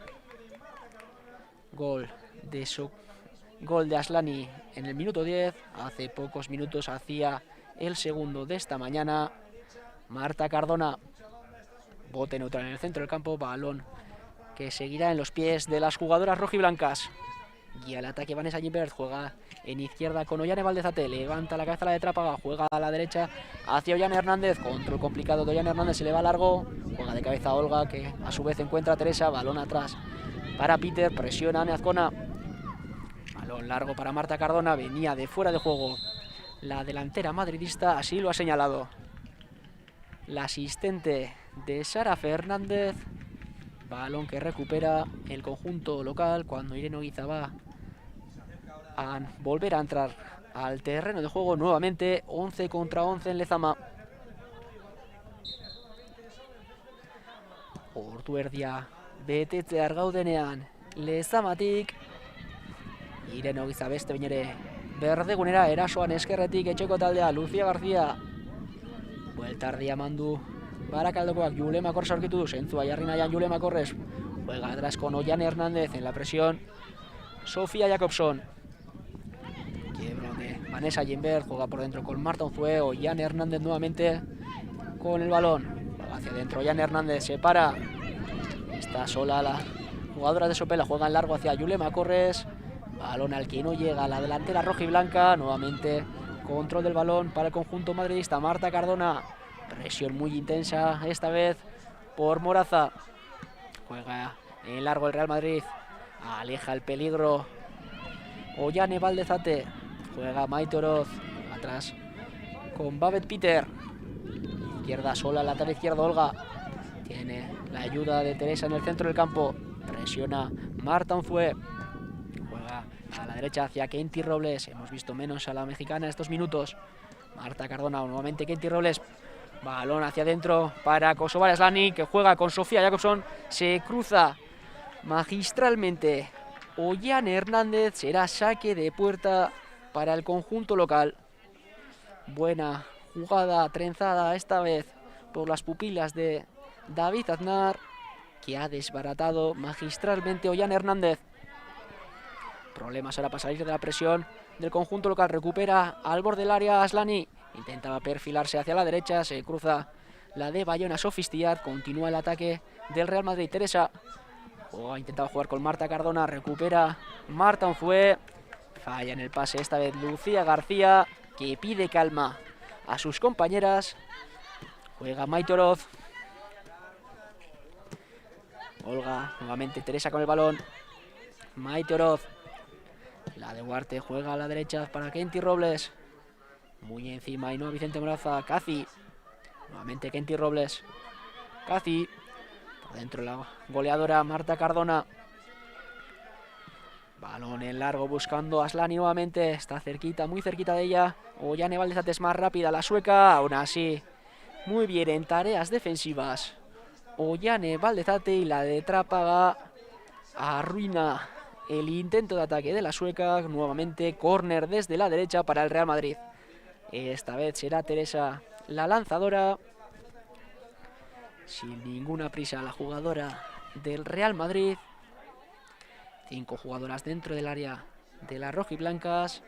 Gol de Aslani en el minuto 10. Hace pocos minutos hacía el segundo de esta mañana Marta Cardona. Bote neutral en el centro del campo, balón que seguirá en los pies de las jugadoras rojiblancas. Y al ataque Vanessa Gimbert, juega en izquierda con Ollane Valdezate, levanta la cabeza la de Trápaga, juega a la derecha hacia Ollane Hernández, control complicado de Ollane Hernández, se le va largo, juega de cabeza a Olga, que a su vez encuentra a Teresa, balón atrás para Peter, presiona a Ane Azcona, balón largo para Marta Cardona, venía de fuera de juego la delantera madridista, así lo ha señalado la asistente de Sara Fernández. Balón que recupera el conjunto local cuando Irene Oguiza va a volver a entrar al terreno de juego nuevamente. 11 contra 11 en Lezama. Ortuerdia betetzear gaudenean Lezamatik. Irene Ogiza beste bain ere berdegunera erasoan eskerretik etxeko taldea Lucia García. Bueltardia mandu Barakaldokoak. Julema Corres aurkitu du, zentzua jarri nahian Julema Corres. Juega atrás con Ollane Hernández en la presión. Sofía Jacobson. Quiebro de Vanessa Gimbert, juega por dentro con Marta Unzué. Ollane Hernández nuevamente con el balón. Juega hacia adentro, Ollane Hernández se para. Está sola la jugadora de Sopela, juega en largo hacia Julema Corres. Balón al que no llega la delantera roja y blanca. Nuevamente control del balón para el conjunto madridista. Marta Cardona. Presión muy intensa esta vez por Moraza. Juega en largo el Real Madrid. Aleja el peligro Ollane Valdezate. Juega Maite Oroz. Atrás con Babette Peter. Izquierda sola, lateral izquierdo Olga. Tiene la ayuda de Teresa en el centro del campo. Presiona Marta Unzué. Juega a la derecha hacia Kenty Robles. Hemos visto menos a la mexicana estos minutos. Marta Cardona, nuevamente Kenty Robles. Balón hacia adentro para Kosovare Asllani, que juega con Sofía Jacobson. Se cruza magistralmente Ollane Hernández. Será saque de puerta para el conjunto local. Buena jugada trenzada esta vez por las pupilas de David Aznar, que ha desbaratado magistralmente Ollane Hernández. Problemas ahora para salir de la presión del conjunto local. Recupera al borde del área Asllani. Intentaba perfilarse hacia la derecha, se cruza la de Bayona Sofistiat. Continúa el ataque del Real Madrid. Teresa ha intentado jugar con Marta Cardona, recupera Marta Unzué. Falla en el pase esta vez Lucia García, que pide calma a sus compañeras. Juega Maite Oroz. Olga, nuevamente Teresa con el balón. Maite Oroz. La de Huarte juega a la derecha para Kenty Robles. Muy encima y no Vicente Moraza. Caci. Nuevamente Kenty Robles. Caci. Por dentro la goleadora Marta Cardona. Balón en largo buscando a Asllani nuevamente. Está cerquita, muy cerquita de ella. Ollane Valdezate es más rápida la sueca. Aún así, muy bien en tareas defensivas Ollane Valdezate, y la de Trápaga arruina el intento de ataque de la sueca. Nuevamente córner desde la derecha para el Real Madrid. Esta vez será Teresa la lanzadora. Sin ninguna prisa la jugadora del Real Madrid. 5 jugadoras dentro del área de las rojiblancas.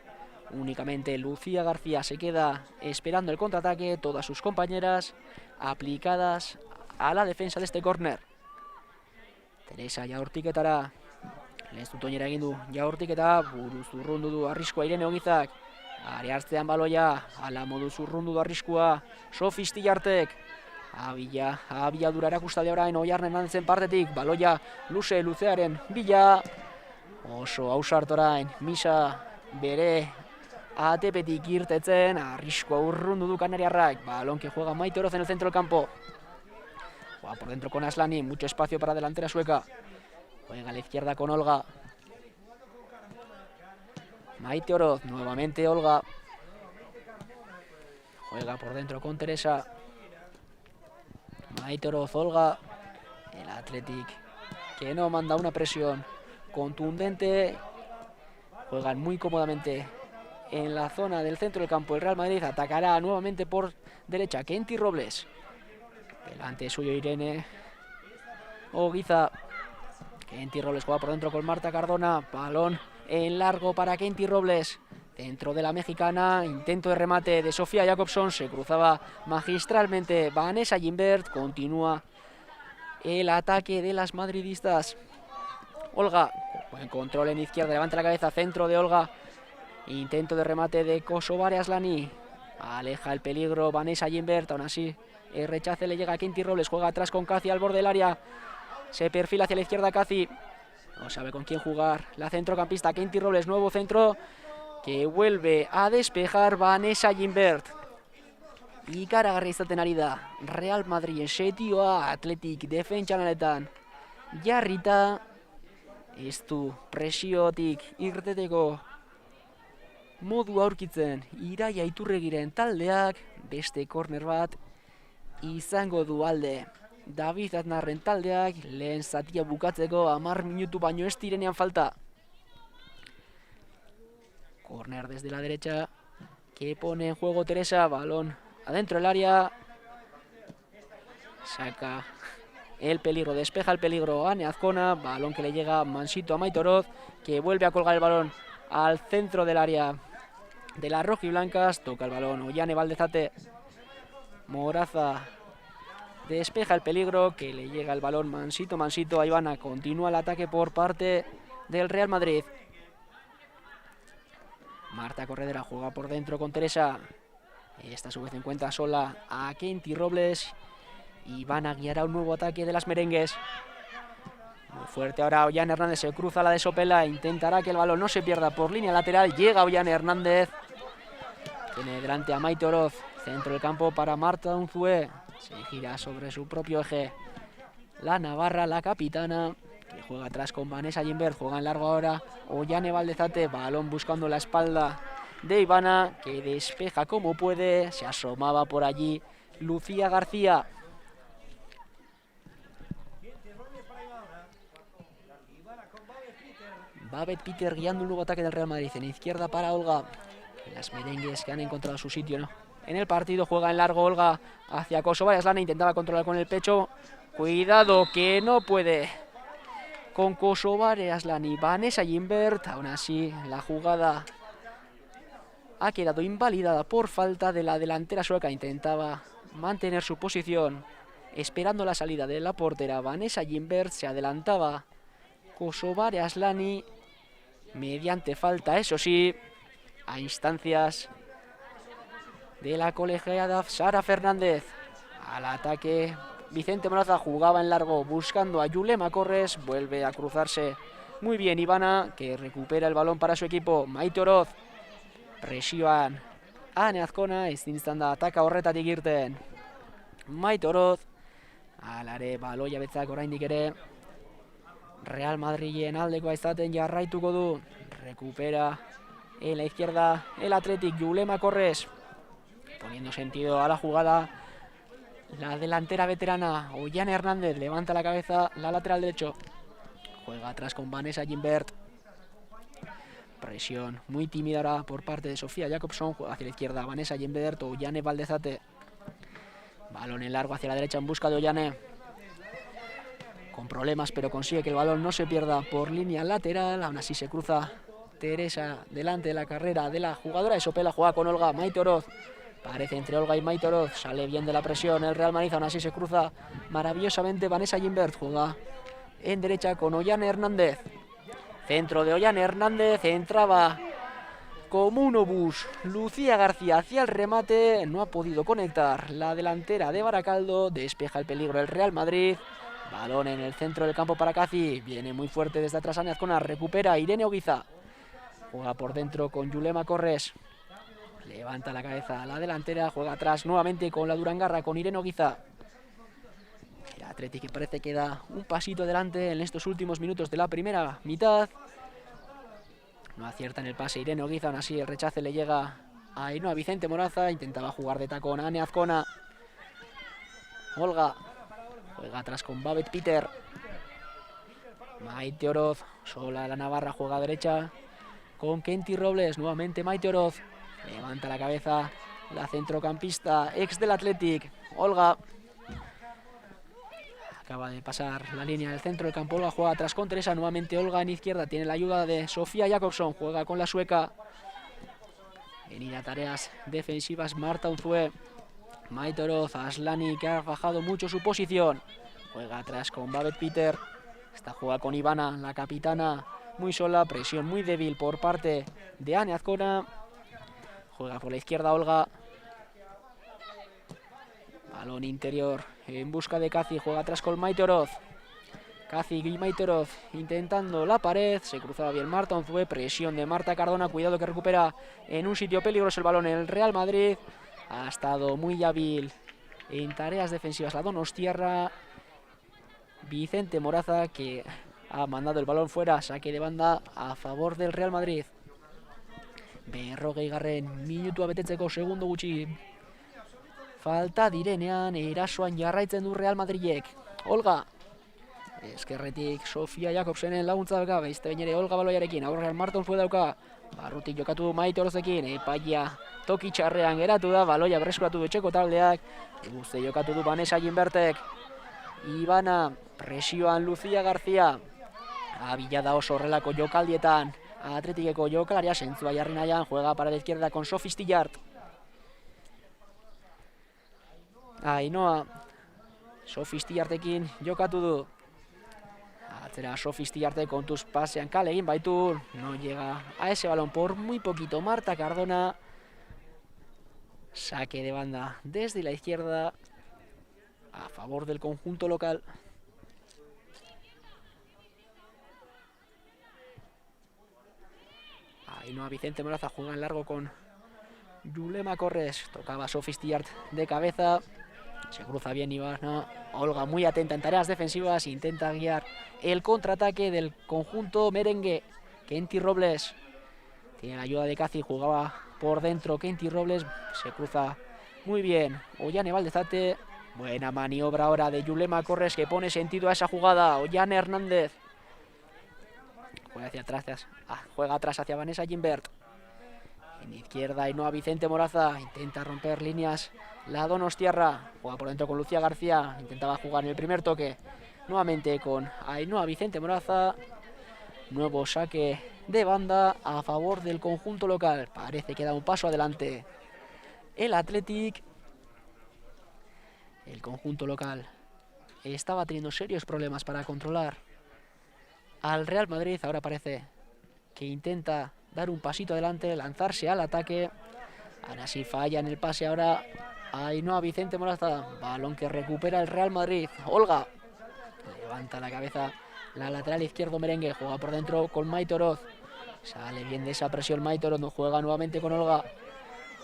Únicamente Lucia García se queda esperando el contraataque. Todas sus compañeras aplicadas a la defensa de este córner. Teresa jaurtiketara. Lehen zutoinera egin du jaurtiketa. Buruz urrundu du arriskua Irene Ogizak. Are hartzean baloia, ala modu zurrundu du arriskua Sofistiartek. Abiadura erakustaldi orain Ollane Hernandezen partetik. Baloia luzearen bila. Oso ausart orain Misa bere atepetik irtetzen. Arriskua urrundu du kanariarrak. Balón que juega Maite Oroz en el centro del campo. Juega por dentro con Asllani, mucho espacio para delantera sueca. Juega a la izquierda con Olga. Maite Oroz, nuevamente Olga. Juega por dentro con Teresa. Maite Oroz, Olga. El Athletic que no manda una presión contundente. Juegan muy cómodamente en la zona del centro del campo. El Real Madrid atacará nuevamente por derecha Kenty Robles. Delante suyo Irene Ogiza. Kenty Robles juega por dentro con Marta Cardona. Balón en largo para Kenty Robles. Dentro de la mexicana, intento de remate de Sofía Jacobson. Se cruzaba magistralmente Vanessa Gimbert. Continúa el ataque de las madridistas. Olga, buen control en izquierda, levanta la cabeza, centro de Olga. Intento de remate de Kosovare Asllani. Aleja el peligro Vanessa Gimbert, aún así el rechace le llega a Kenty Robles. Juega atrás con Caci al borde del área. Se perfila hacia la izquierda Caci. No sabe con quién jugar. La centrocampista Kenty Robles, nuevo centro que vuelve a despejar Vanessa Gimbert. Ikaragarri izaten ari da Real Madrid setioa Athletic defentsan honetan jarrita. Ez du presiotik irteteko modu aurkitzen Iraia Iturregiren taldeak. Beste korner bat izango du alde David Aznarren taldeak, lehen zatia bukatzeko 10 minutu baino ez direnean falta. Corner desde la derecha, que pone en juego Teresa, balón adentro del área. Saca el peligro, despeja el peligro Ane Azcona, balón que le llega mansito a Maitoroz, que vuelve a colgar el balón al centro del área de las rojiblancas. Toca el balón Ollane Valdezate, Moraza despeja el peligro, que le llega el balón mansito a Ivana. Continúa el ataque por parte del Real Madrid. Marta Corredera juega por dentro con Teresa. Esta a su vez encuentra sola a Kenty Robles. Ivana guiará un nuevo ataque de las merengues. Muy fuerte ahora Ollane Hernández, se cruza la de Sopela. Intentará que el balón no se pierda por línea lateral. Llega Ollane Hernández. Tiene delante a Maite Oroz. Centro del campo para Marta Unzué. Se gira sobre su propio eje la navarra, la capitana, que juega atrás con Vanessa Gimbert. Juega en largo ahora Ollane Valdezate. Balón buscando la espalda de Ivana, que despeja como puede. Se asomaba por allí Lucía García. Babet Peter guiando un nuevo ataque del Real Madrid. En izquierda para Olga. Las merengues que han encontrado su sitio, ¿no?, en el partido. Juega en largo Olga hacia Kosovare Asllani. Intentaba controlar con el pecho. Cuidado que no puede con Kosovare Asllani. Vanessa Gimbert. Aún así la jugada ha quedado invalidada por falta de la delantera sueca. Intentaba mantener su posición esperando la salida de la portera Vanessa Gimbert. Se adelantaba Kosovare Asllani mediante falta, eso sí, a instancias de la colegiada Sara Fernández. Al ataque Vicente Moraza, jugaba en largo buscando a Yulema Corres. Vuelve a cruzarse muy bien Ivana, que recupera el balón para su equipo. Maite Oroz, presioan Ane Azcona, ezin da ataka horretatik irten. Maite Oroz, alare baloia betzak oraindik ere Real Madrilen aldekoa izaten jarraituko du. Recupera en la izquierda el Athletic, Yulema Corres, poniendo sentido a la jugada la delantera veterana Ollane Hernández. Levanta la cabeza la lateral derecho, juega atrás con Vanessa Gimbert. Presión muy tímida ahora por parte de Sofía Jakobsson. Juega hacia la izquierda Vanessa Gimbert, Ollane Valdezate. Balón en largo hacia la derecha en busca de Ollane. Con problemas, pero consigue que el balón no se pierda por línea lateral. Aún así se cruza Teresa delante de la carrera de la jugadora de Sopela. Juega con Olga, Maite Oroz. Parece entre Olga y Maite Oroz. Sale bien de la presión el Real Madrid. Aún así se cruza maravillosamente Vanessa Gimbert. Juega en derecha con Ollane Hernández. Centro de Ollane Hernández. Entraba como un obús Lucía García hacia el remate. No ha podido conectar la delantera de Baracaldo. Despeja el peligro el Real Madrid. Balón en el centro del campo para Casi. Viene muy fuerte desde atrás Ane Azcona. Recupera Irene Oguiza. Juega por dentro con Yulema Corres. Levanta la cabeza a la delantera. Juega atrás nuevamente con la Durangarra, con Irene Oguiza. El Athletic, que parece que da un pasito adelante en estos últimos minutos de la primera mitad. No acierta en el pase Irene Oguiza. Aún así el rechace le llega a Ainhoa Vicente Moraza. Intentaba jugar de tacón Ane Azcona. Olga. Juega atrás con Babet Peter. Maite Oroz. Sola la navarra. Juega a derecha con Kenty Robles. Nuevamente Maite Oroz. Levanta la cabeza la centrocampista ex del Athletic, Olga. Acaba de pasar la línea del centro del campo. Olga juega atrás con Teresa. Nuevamente Olga en izquierda. Tiene la ayuda de Sofía Jakobsson. Juega con la sueca. En ir a tareas defensivas Marta Unzué. Maite Oroz, Asllani, que ha bajado mucho su posición. Juega atrás con Babet Peter. Esta juega con Ivana, la capitana, muy sola. Presión muy débil por parte de Ane Azcona. Juega por la izquierda Olga. Balón interior en busca de Casi. Juega atrás con Maite Oroz. Casi y Maite Oroz intentando la pared. Se cruzaba bien Marta Unzué. Presión de Marta Cardona. Cuidado que recupera en un sitio peligroso el balón el Real Madrid. Ha estado muy hábil en tareas defensivas la donostiarra. Vicente Moraza, que ha mandado el balón fuera. Saque de banda a favor del Real Madrid. Berrogei garren minutua betetzeko, segundo gutxi falta direnean erasoan jarraitzen du Real Madridek. Olga. Eskerretik Sofia Jakobsenen laguntza dauka, beste bain ere Olga baloiarekin, aurrean Marton Fue dauka, barrutik jokatu du Maite Orozekin, epaia toki txarrean geratu da, baloia berreskuratu du etxeko taldeak, guzti jokatu du Vanessa Ginbertek, Ivana, presioan Lucia García, abila da oso horrelako jokaldietan, Atletikeko jokalaria, sentzua jarri nahian, juega para la izquierda con Sofi Stillart. Ainhoa, Sofi Stillartekin jokatu du. Atzera Sofi Stillarte kontuz pasean kale egin baitu, no llega a ese balón por muy poquito. Marta Cardona, saque de banda desde la izquierda a favor del conjunto local. Ainhoa Vicente Moraza juega en largo con Yulema Corres, tocaba Sofi Stillart de cabeza, se cruza bien Ivana. Olga muy atenta en tareas defensivas, intenta guiar el contraataque del conjunto merengue. Kenty Robles tiene la ayuda de Casi, jugaba por dentro Kenty Robles, se cruza muy bien Ollane Valdezate. Buena maniobra ahora de Yulema Corres que pone sentido a esa jugada. Ollane Hernández juega hacia atrás, juega atrás hacia Vanessa Ginbert. En izquierda Ainhoa Vicente Moraza, intenta romper líneas la donostiarra, juega por dentro con Lucia García, intentaba jugar en el primer toque, nuevamente con Ainhoa Vicente Moraza, nuevo saque de banda a favor del conjunto local, parece que da un paso adelante el Athletic. El conjunto local estaba teniendo serios problemas para controlar al Real Madrid, ahora parece que intenta dar un pasito adelante, lanzarse al ataque. Ahora sí falla en el pase ahora Ainhoa Vicente Moraza, balón que recupera el Real Madrid. Olga levanta la cabeza, la lateral izquierdo merengue, juega por dentro con Maite Oroz, sale bien de esa presión Maite Oroz, no juega nuevamente con Olga.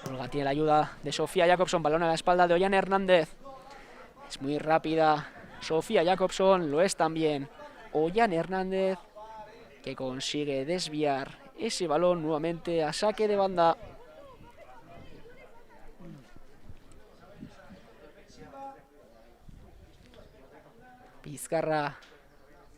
Olga tiene la ayuda de Sofia Jakobsson, balón a la espalda de Ollane Hernández, es muy rápida Sofia Jakobsson, lo es también Ollane Hernández, que consigue desviar ese balón nuevamente a saque de banda. Pizkarra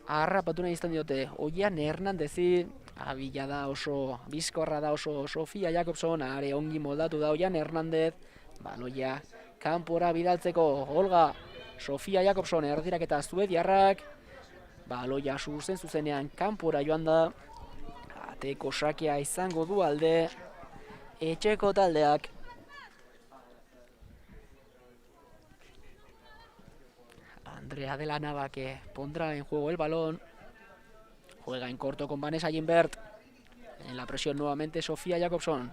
harrapatu nahi izan diote Ollane Hernándezi, abila da oso, bizkorra da oso Sofia Jakobsson, are ongi moldatu da Ollane Hernández, baloia kanpora bidaltzeko Olga, Sofia Jakobsson erdiraketa suediarrak, baloia zuzenean kanpora joan da, ateko sakea izango du alde etxeko taldeak. Andrea de la Nava que pondrá en juego el balón, juega en corto con Vanessa Ginbert, en la presión nuevamente Sofia Jakobsson,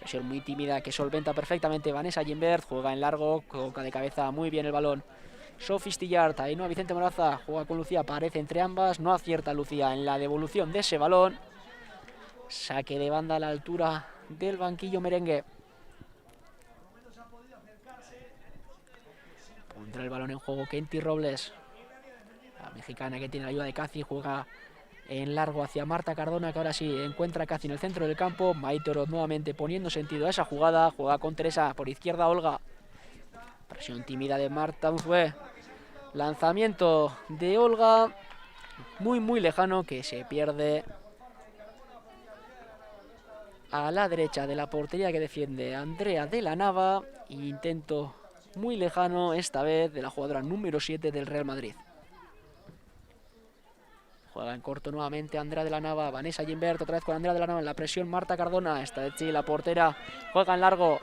presión muy tímida que solventa perfectamente Vanessa Ginbert, juega en largo, coloca de cabeza muy bien el balón Sofi Stillart, Ainhoa Vicente Moraza, juega con Lucía, aparece entre ambas, no acierta Lucía en la devolución de ese balón, saque de banda a la altura del banquillo merengue. Pondrá el balón en juego Kenty Robles, la mexicana que tiene la ayuda de Casi, juega en largo hacia Marta Cardona, que ahora sí encuentra a Casi en el centro del campo. Maite Oroz nuevamente poniendo sentido a esa jugada, juega con Teresa, por izquierda Olga, presión tímida de Marta Unzué, lanzamiento de Olga muy lejano que se pierde a la derecha de la portería que defiende Andrea de la Nava. Intento muy lejano esta vez de la jugadora número 7 del Real Madrid. Juega en corto nuevamente Andrea de la Nava, Vanessa Ginbert otra vez con Andrea de la Nava en la presión Marta Cardona, esta vez sí la portera juega en largo.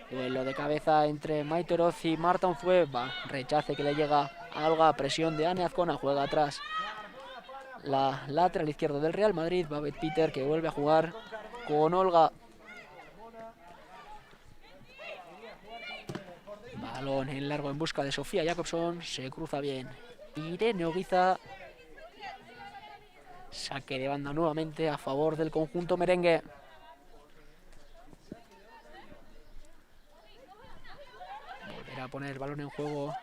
Duelo de cabeza entre Maite Oroz y Marta Unzué, rechace que le llega a Olga, presión de Ane Azcona, juega atrás la lateral izquierdo del Real Madrid, Babette Peter, que vuelve a jugar con Olga. Balón en largo en busca de Sofia Jakobsson, se cruza bien Irene Oguiza, saque de banda nuevamente a favor del conjunto merengue. Volverá a poner el balón en juego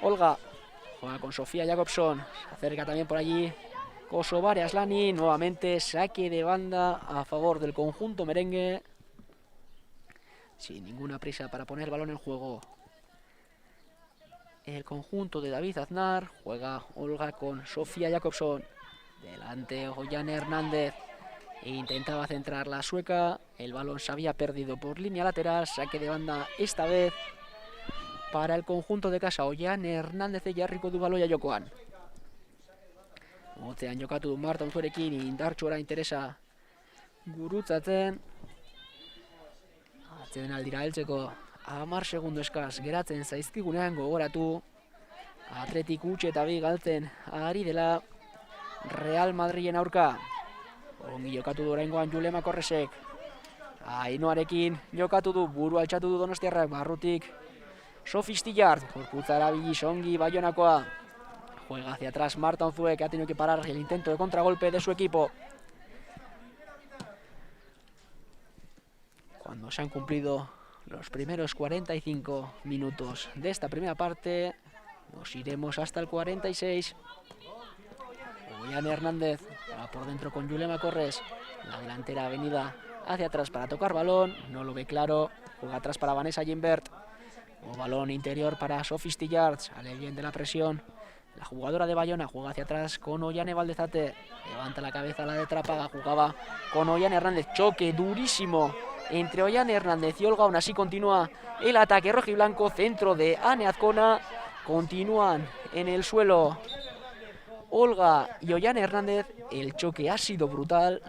Olga, juega con Sofia Jakobsson, se acerca también por allí Kosovare Aslani, nuevamente saque de banda a favor del conjunto merengue. sin ninguna prisa para poner el balón en juego. El conjunto de David Aznar, juega Olga con Sofía Jakobsson. Delante Ollane Hernández. Intentaba centrar la sueca, el balón se había perdido por línea lateral, saque de banda esta vez para el conjunto de casa. Ollane Hernández jarriko du baloia jokoan. Hotzean jokatu du Marta Unzurekin, indartsuara interesa gurutzatzen. Atzeden aldira heltzeko 10 segundo eskaz geratzen zaizkigunean, gogoratu Atletik utxe eta bi galtzen ari dela Real Madrilen aurka. Ongi jokatu du oraingoan Julema Korresek. Ainoarekin jokatu du, buru altxatu du donostiarrak, barrutik Sofi Stillard, gorputza erabiliz ongi Baionakoa. Juega hacia atrás Marta Unzué, que ha tenido que parar el intento de contragolpe de su equipo. Cuando se han cumplido los primeros 45 minutos de esta primera parte, nos iremos hasta el 46. Ollane Hernández va por dentro con Julema Corres. La delantera venida hacia atrás para tocar balón. No lo ve claro. Juega atrás para Vanessa Gimbert. O balón interior para Sofi Stillard. Sale bien de la presión. La jugadora de Bayona juega hacia atrás con Ollane Valdezate. Levanta la cabeza la de Trápaga. Jugaba con Ollane Hernández. Choque durísimo entre Ollane Hernández y Olga. Aún así continúa el ataque rojiblanco. Centro de Ane Azcona. Continúan en el suelo Olga y Ollane Hernández. El choque ha sido brutal.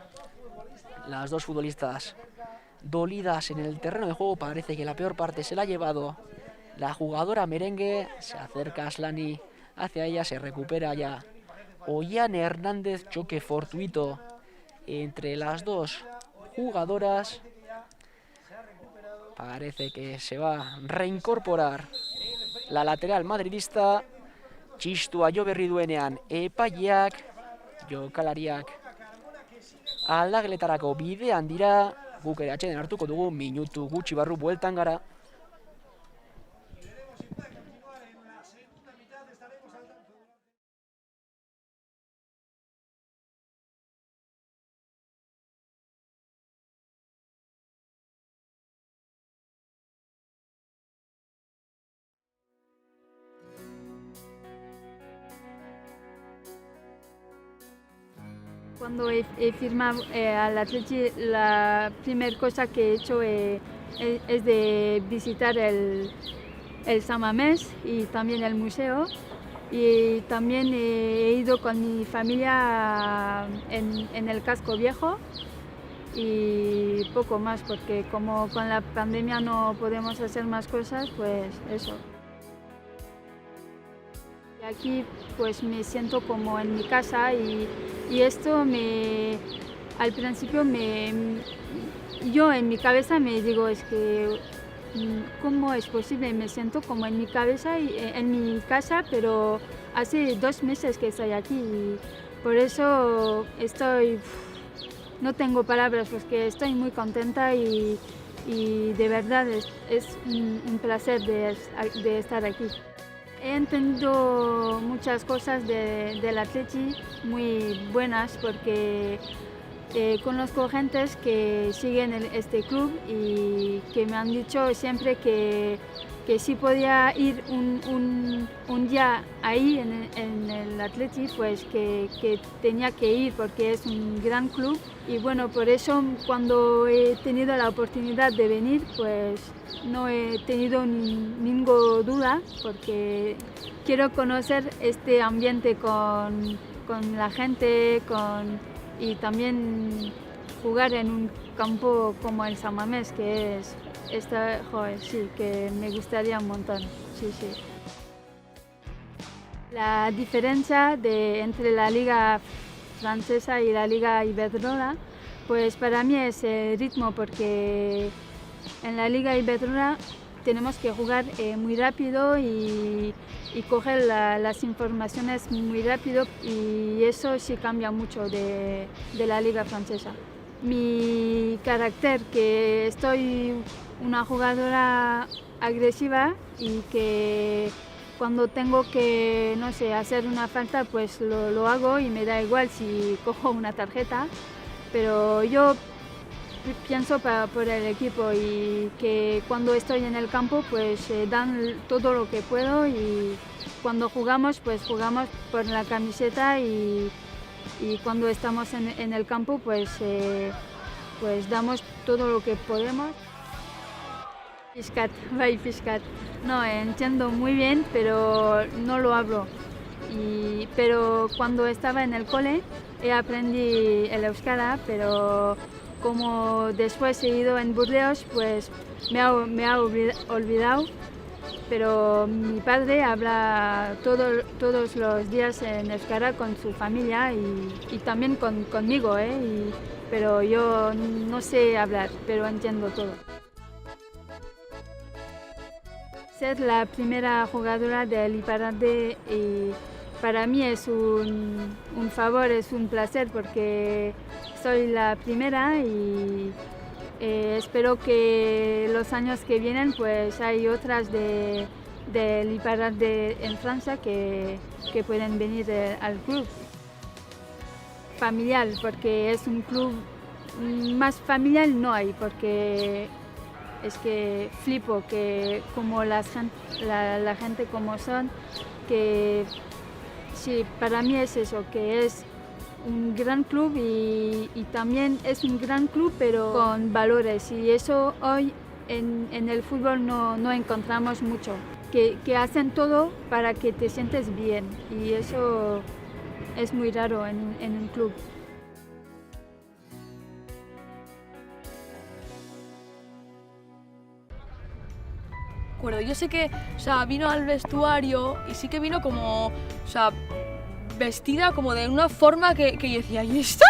Las dos futbolistas dolidas en el terreno de juego. Parece que la peor parte se la ha llevado la jugadora merengue. Se acerca Aslani hacia ella, se recupera ya Ollane Hernández. Choque fortuito entre las dos jugadoras. Parece que se va a reincorporar la lateral madridista. Txistua jo berri duenean epaileak, jokalariak aldageletarako bidean dira. Guk ere atxeden hartuko dugu, minutu gutxi barru bueltan gara. Cuando he firmado al Atleti, la primera cosa que he hecho es de visitar el San Mamés y también el museo. Y también he ido con mi familia en el casco viejo y poco más, porque como con la pandemia no podemos hacer más cosas, pues eso. Aquí pues me siento como en mi casa y esto al principio yo en mi cabeza me digo, es que ¿cómo es posible? Me siento como en mi cabeza y en mi casa, pero hace 2 meses que estoy aquí y por eso no tengo palabras, porque estoy muy contenta y de verdad es un placer de estar aquí. He entendido muchas cosas del Atleti muy buenas, porque conozco gentes que siguen este club y que me han dicho siempre que si podía ir un día ahí en el Atleti, pues que tenía que ir, porque es un gran club. Y bueno, por eso cuando he tenido la oportunidad de venir, pues no he tenido ninguna duda, porque quiero conocer este ambiente con la gente y también jugar en un campo como el San Mamés, que sí, que me gustaría un montón. Sí. La diferencia entre la liga francesa y la liga iberdrola, pues para mí es el ritmo, porque en la liga iberdrola tenemos que jugar muy rápido y coger las informaciones muy rápido, y eso sí cambia mucho de la liga francesa. Mi carácter, que estoy una jugadora agresiva y que cuando tengo que, no sé, hacer una falta, pues lo hago y me da igual si cojo una tarjeta, pero yo pienso por el equipo y que cuando estoy en el campo pues dan todo lo que puedo y cuando jugamos pues jugamos por la camiseta y cuando estamos en el campo pues damos todo lo que podemos. Piscat, vai piscat. No, entiendo muy bien, pero no lo hablo. Pero cuando estaba en el cole aprendí el euskara, pero como después he ido en Burdeos, pues me ha olvidado. Pero mi padre habla todos los días en euskara con su familia y también conmigo, pero yo no sé hablar, pero entiendo todo. Ser la primera jugadora del Iparralde y para mí es un favor, es un placer porque soy la primera y espero que los años que vienen pues hay otras del Iparralde en Francia que pueden venir al club. Familiar, porque es un club más familiar no hay, porque es que flipo que como la gente como son, que sí, para mí es eso, que es un gran club y también es un gran club pero con valores y eso hoy en el fútbol no encontramos mucho, que hacen todo para que te sientes bien y eso es muy raro en un club. Acuerdo, yo sé que, o sea, vino al vestuario y sí que vino como, o sea, vestida como de una forma que yo decía, ¿y esta?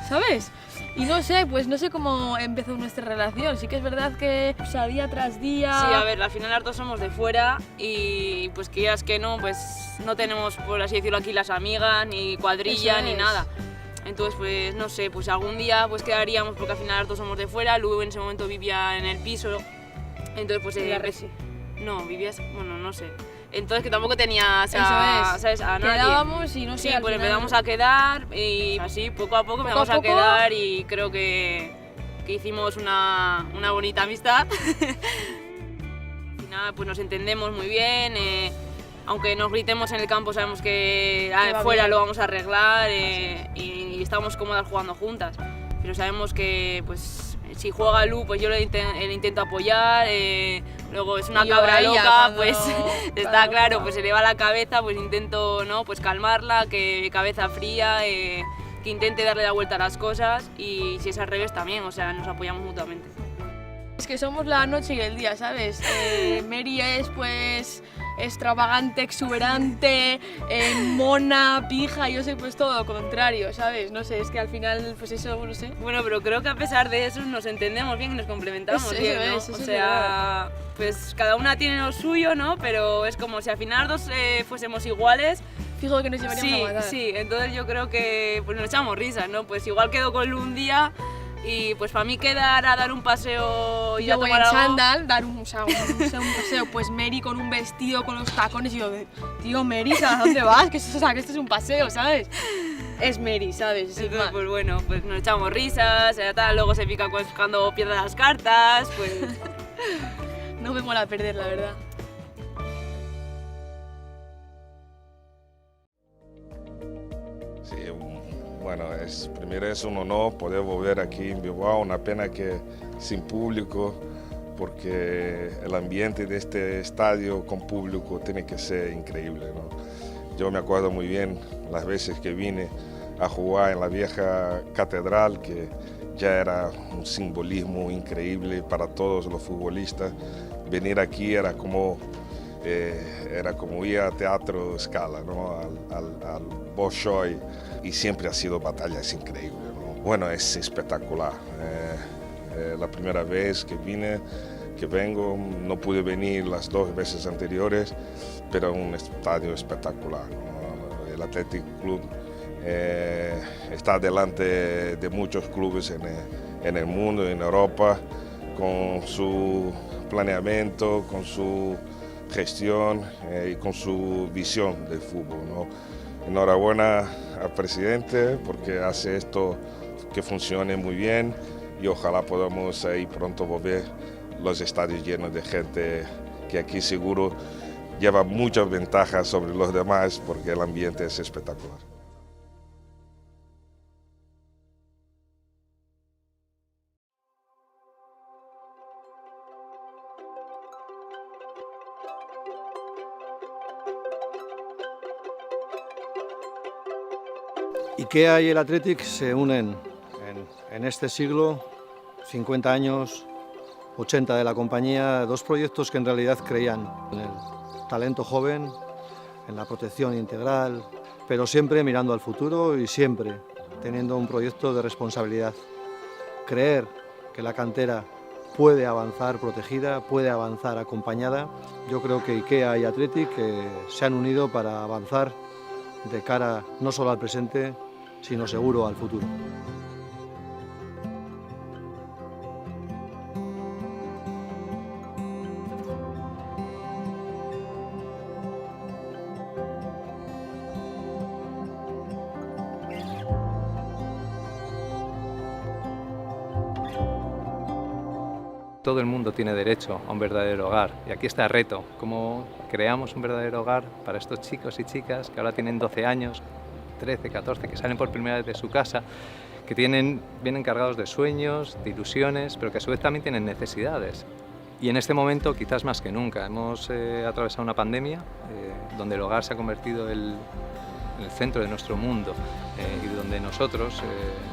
¿Sabes? Y no sé, pues no sé cómo empezó nuestra relación. Sí que es verdad que, o sea, día tras día... Sí, a ver, al final las dos somos de fuera y pues quieras que no, pues no tenemos, por así decirlo, aquí las amigas, ni cuadrilla, ni nada. Entonces, pues no sé, pues algún día pues quedaríamos porque al final las dos somos de fuera. Luego en ese momento vivía en el piso, entonces pues... No, vivías, bueno, no sé. Entonces que tampoco tenía, o sea, ¿sabes? A nadie. Quedábamos y no sé, sí, pues empezamos a quedar y así poco a poco empezamos a quedar y creo que hicimos una bonita amistad. Al final pues nos entendemos muy bien, aunque nos gritemos en el campo sabemos que fuera lo vamos a arreglar y estamos cómodas jugando juntas. Pero sabemos que pues si juega Lu pues yo le intento apoyar, luego es una cabra loca, pues está claro, pues se le va la cabeza, pues intento, ¿no?, pues calmarla, que cabeza fría, que intente darle la vuelta a las cosas y si es al revés también, o sea, nos apoyamos mutuamente. Es que somos la noche y el día, ¿sabes? Mary es pues extravagante, exuberante, mona, pija, yo soy pues todo lo contrario, ¿sabes? No sé, es que al final pues eso, no sé. Bueno, pero creo que a pesar de eso nos entendemos bien y nos complementamos bien, ¿no? O sea, pues cada una tiene lo suyo, ¿no? Pero es como si al final dos fuésemos iguales. Fijo que nos llevaríamos a matar. Sí, entonces yo creo que pues nos echamos risas, ¿no? Pues igual quedo con Lu un día y pues para mí quedar a dar un paseo y yo a voy tomar en algo. chándal, dar un paseo, pues Mary con un vestido, con los tacones y yo, tío Mary, ¿a dónde vas? Que esto es un paseo, ¿sabes? Es Mary, ¿sabes? Entonces, pues bueno, pues nos echamos risas, tal, luego se pica cuando pierde las cartas, pues... No me mola perder, la verdad. Sí, bueno, primero es un honor poder volver aquí en Bilbao, una pena que sin público, porque el ambiente de este estadio con público tiene que ser increíble, ¿no? Yo me acuerdo muy bien las veces que vine a jugar en la vieja catedral, que ya era un simbolismo increíble para todos los futbolistas. Venir aquí era como ir a Teatro Scala, ¿no?, al Bolshoi, y siempre ha sido batallas increíbles, ¿no? Bueno, es espectacular. La primera vez que vengo, no pude venir las 2 veces anteriores, pero un estadio espectacular, ¿no? El Athletic Club está delante de muchos clubes en el mundo, en Europa, con su planeamiento, con su gestión y con su visión del fútbol, ¿no? Enhorabuena al presidente porque hace esto que funcione muy bien y ojalá podamos ahí pronto volver los estadios llenos de gente, que aquí seguro lleva muchas ventajas sobre los demás porque el ambiente es espectacular. IKEA y el Athletic se unen en este siglo, 50 años, 80 de la compañía, dos proyectos que en realidad creían en el talento joven, en la protección integral, pero siempre mirando al futuro y siempre teniendo un proyecto de responsabilidad. Creer que la cantera puede avanzar protegida, puede avanzar acompañada. Yo creo que IKEA y Athletic se han unido para avanzar de cara no solo al presente, sino seguro al futuro. Todo el mundo tiene derecho a un verdadero hogar y aquí está el reto, cómo creamos un verdadero hogar para estos chicos y chicas que ahora tienen 12 años, 13, 14, que salen por primera vez de su casa, que vienen cargados de sueños, de ilusiones, pero que a su vez también tienen necesidades. Y en este momento, quizás más que nunca, hemos atravesado una pandemia donde el hogar se ha convertido en el centro de nuestro mundo y donde nosotros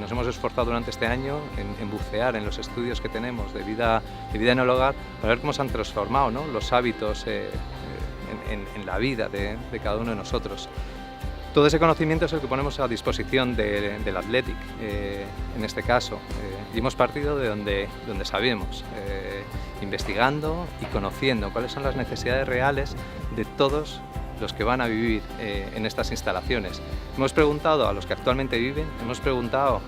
nos hemos esforzado durante este año en bucear en los estudios que tenemos de vida en el hogar para ver cómo se han transformado, ¿no?, los hábitos en la vida de cada uno de nosotros. Todo ese conocimiento es el que ponemos a disposición del Athletic, en este caso, y hemos partido de donde sabemos, investigando y conociendo cuáles son las necesidades reales de todos los que van a vivir en estas instalaciones. Hemos preguntado a los que actualmente viven, hemos preguntado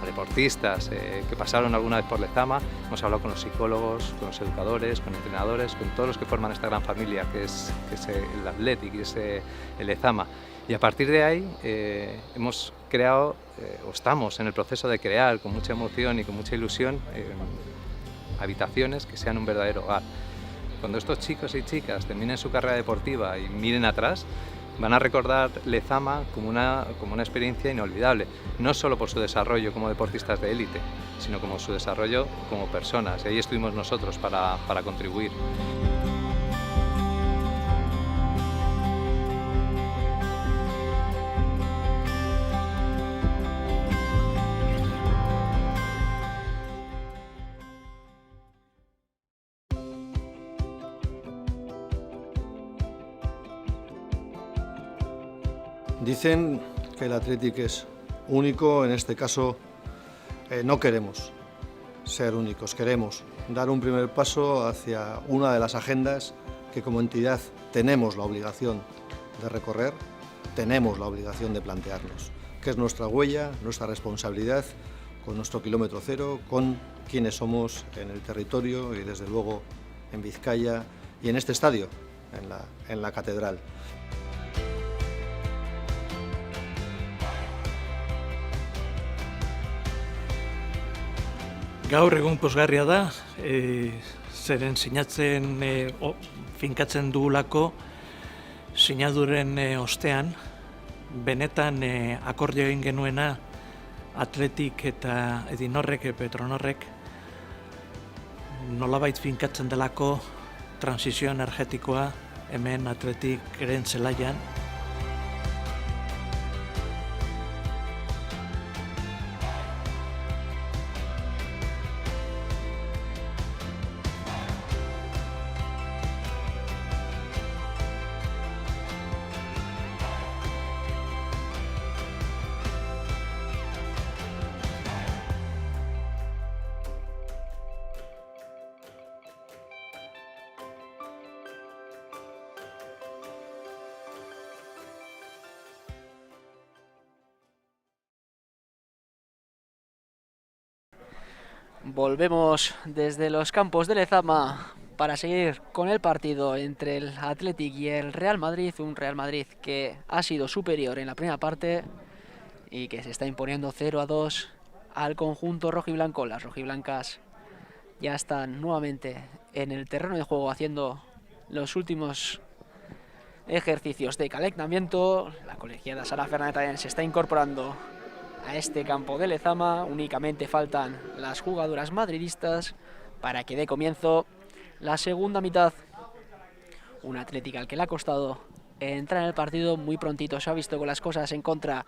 a deportistas que pasaron alguna vez por Lezama, hemos hablado con los psicólogos, con los educadores, con entrenadores, con todos los que forman esta gran familia que es el Athletic y es el Lezama. Y a partir de ahí hemos creado, o estamos en el proceso de crear con mucha emoción y con mucha ilusión, habitaciones que sean un verdadero hogar. Cuando estos chicos y chicas terminen su carrera deportiva y miren atrás, van a recordar Lezama como una experiencia inolvidable, no solo por su desarrollo como deportistas de élite, sino como su desarrollo como personas. Y ahí estuvimos nosotros para contribuir. Dicen que el Athletic es único, en este caso no queremos ser únicos, queremos dar un primer paso hacia una de las agendas que como entidad tenemos la obligación de recorrer, tenemos la obligación de plantearnos, que es nuestra huella, nuestra responsabilidad con nuestro kilómetro cero, con quienes somos en el territorio y desde luego en Vizcaya y en este estadio, en la catedral. Gaur egun pozgarria da, zeren sinatzen, finkatzen dugulako sinaduren ostean, benetan akordio egin genuena Athletic eta Edinorrek, Petronorrek, nolabait finkatzen delako transizio energetikoa hemen Athleticren zelaian. Volvemos desde los campos de Lezama para seguir con el partido entre el Athletic y el Real Madrid, un Real Madrid que ha sido superior en la primera parte y que se está imponiendo 0-2 al conjunto rojiblanco. Las rojiblancas ya están nuevamente en el terreno de juego haciendo los últimos ejercicios de calentamiento. La colegiada Sara Fernández también se está incorporando a este campo de Lezama. Únicamente faltan las jugadoras madridistas para que dé comienzo la segunda mitad. Un Atlético al que le ha costado entrar en el partido muy prontito. Se ha visto con las cosas en contra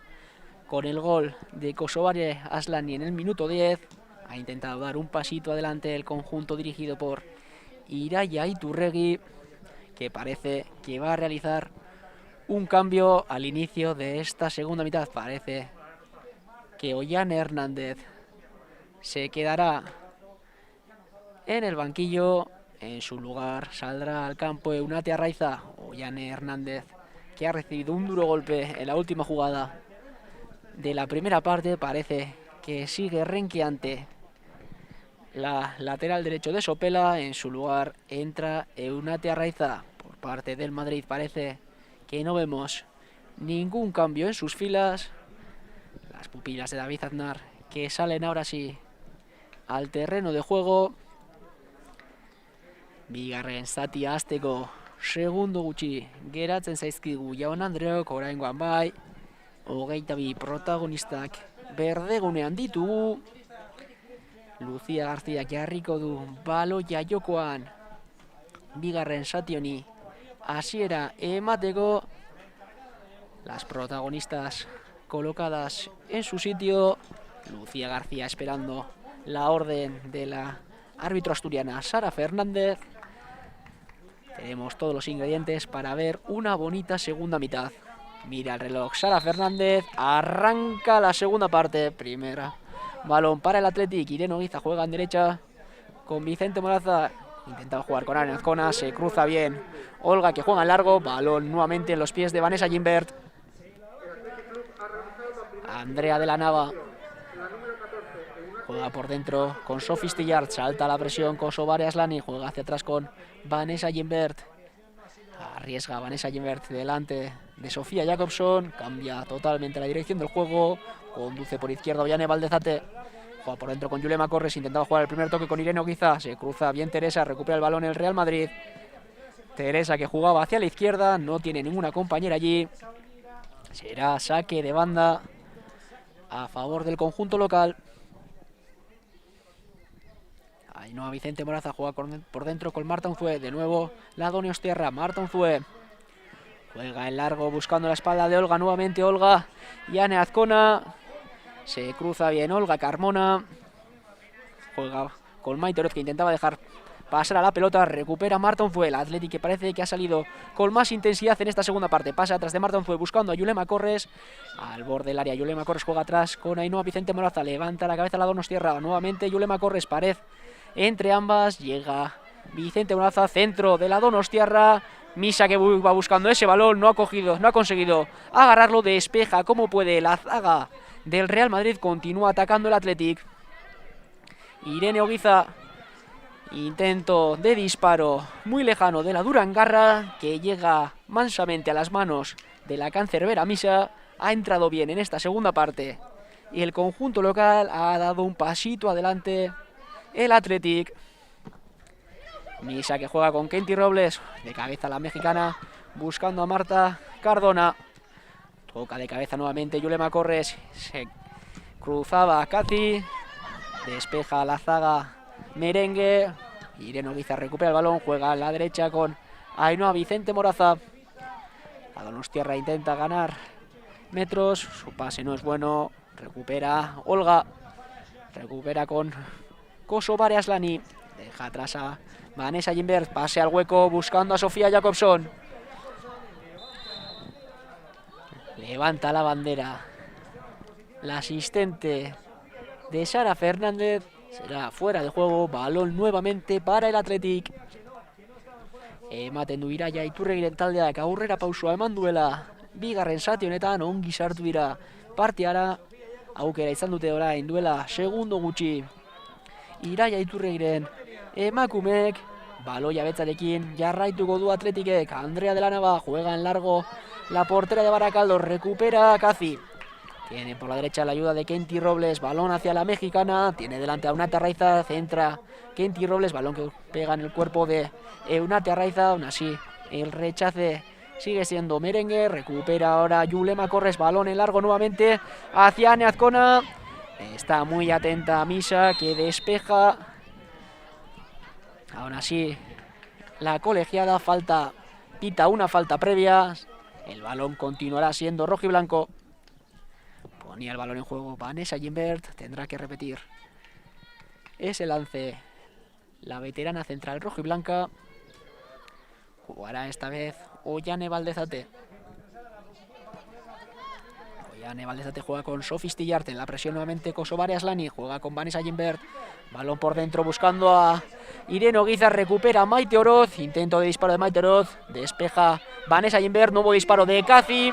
con el gol de Kosovare Aslani en el minuto 10. Ha intentado dar un pasito adelante el conjunto dirigido por Iraya Iturregui, que parece que va a realizar un cambio al inicio de esta segunda mitad. Parece que Ollane Hernández se quedará en el banquillo. En su lugar saldrá al campo Eunate Arraiza. Ollane Hernández, que ha recibido un duro golpe en la última jugada de la primera parte, parece que sigue renqueante. La lateral derecho de Sopela. En su lugar entra Eunate Arraiza. Por parte del Madrid parece que no vemos ningún cambio en sus filas. Las pupilas de David Aznar, que salen ahora sí al terreno de juego. Bigarren zatia hasteko segundo gutxi geratzen zaizkigu Jaun Andreok. Oraingoan bai, 22 protagonistak berdegunean ditugu. Lucia García jarriko du baloia jokoan bigarren zati honi hasiera emateko. Las protagonistas colocadas en su sitio. Lucia García esperando la orden de la árbitro asturiana Sara Fernández. Tenemos todos los ingredientes para ver una bonita segunda mitad. Mira el reloj Sara Fernández, arranca la segunda parte. Primera balón para el Athletic. Irene Oguiza juega en derecha con Vicente Moraza. Intenta jugar con Ane Azcona, se cruza bien Olga, que juega en largo. Balón nuevamente en los pies de Vanessa Gimbert. Andrea de la Nava juega por dentro con Sophie Stillard. Salta la presión Kosovare Aslani. Juega hacia atrás con Vanessa Gimbert. Arriesga Vanessa Gimbert delante de Sofía Jacobson. Cambia totalmente la dirección del juego. Conduce por izquierda Ollane Valdezate. Juega por dentro con Yulema Corres. Intentaba jugar el primer toque con Irene Oguiza. Se cruza bien Teresa. Recupera el balón el Real Madrid. Teresa, que jugaba hacia la izquierda. No tiene ninguna compañera allí. Será saque de banda a favor del conjunto local. Ainhoa Vicente Moraza juega por dentro con Marta Unzué. De nuevo la Donostiarra. Marta Unzué juega en largo buscando la espalda de Olga. Nuevamente Olga y Ane Azcona. Se cruza bien Olga Carmona. Juega con Maite Oroz, que intentaba dejar pasar a la pelota. Recupera Marta Unzué. La Athletic, que parece que ha salido con más intensidad en esta segunda parte. Pasa atrás de Marta Unzué buscando a Yulema Corres. Al borde del área Yulema Corres juega atrás con Ainhoa Vicente Moraza. Levanta la cabeza a la Donostiarra. Nuevamente Yulema Corres. Pared entre ambas. Llega Vicente Moraza. Centro de la Donostiarra. Misa, que va buscando ese balón. No ha conseguido agarrarlo. Despeja como puede la zaga del Real Madrid. Continúa atacando el Athletic. Irene Oguiza. Intento de disparo muy lejano de la Durangarra, que llega mansamente a las manos de la cancerbera Misa. Ha entrado bien en esta segunda parte y el conjunto local ha dado un pasito adelante. El Athletic. Misa, que juega con Kenty Robles. De cabeza la mexicana buscando a Marta Cardona. Toca de cabeza nuevamente Yulema Corres. Se cruzaba Katy. Despeja la zaga merengue. Irene Oguiza recupera el balón. Juega a la derecha con Ainhoa Vicente Moraza. La Donostiarra intenta ganar metros. Su pase no es bueno. Recupera Olga. Recupera con Kosovare Aslani. Deja atrás a Vanessa Gimbert. Pase al hueco buscando a Sofía Jacobson. Levanta la bandera la asistente de Sara Fernández. Será fuera de juego. Balón nuevamente para el Athletic. Ematen du Iraya Iturregiren taldeak aurrera pausua eman duela bigarren zati honetan. Ongi sartu dira parteara. Aukera izan dute orain duela segundo gutxi Iraya Iturregiren emakumeek. Baloia betzarekin jarraituko du Athleticek. Andrea de la Nava juega en largo la portera de Barakaldo. Recupera Kazi. Tiene por la derecha la ayuda de Kenty Robles, balón hacia la mexicana, tiene delante a Eunate Arraiza, centra Kenty Robles, balón que pega en el cuerpo de Eunate Arraiza, aún así el rechace sigue siendo merengue, recupera ahora Yulema Corres, balón en largo nuevamente hacia Ane Azcona, está muy atenta Misa que despeja, aún así la colegiada pita una falta previa, el balón continuará siendo rojiblanco. Ponía el balón en juego Vanessa Gimbert, tendrá que repetir ese lance la veterana central rojo y blanca. Jugará esta vez Ollane Valdezate. Ollane Valdezate juega con Sophie Stillart, en la presión nuevamente Kosovare Aslani, juega con Vanessa Gimbert, balón por dentro buscando a Irene Oguizar, recupera Maite Oroz, intento de disparo de Maite Oroz, despeja Vanessa Gimbert, nuevo disparo de Cathy.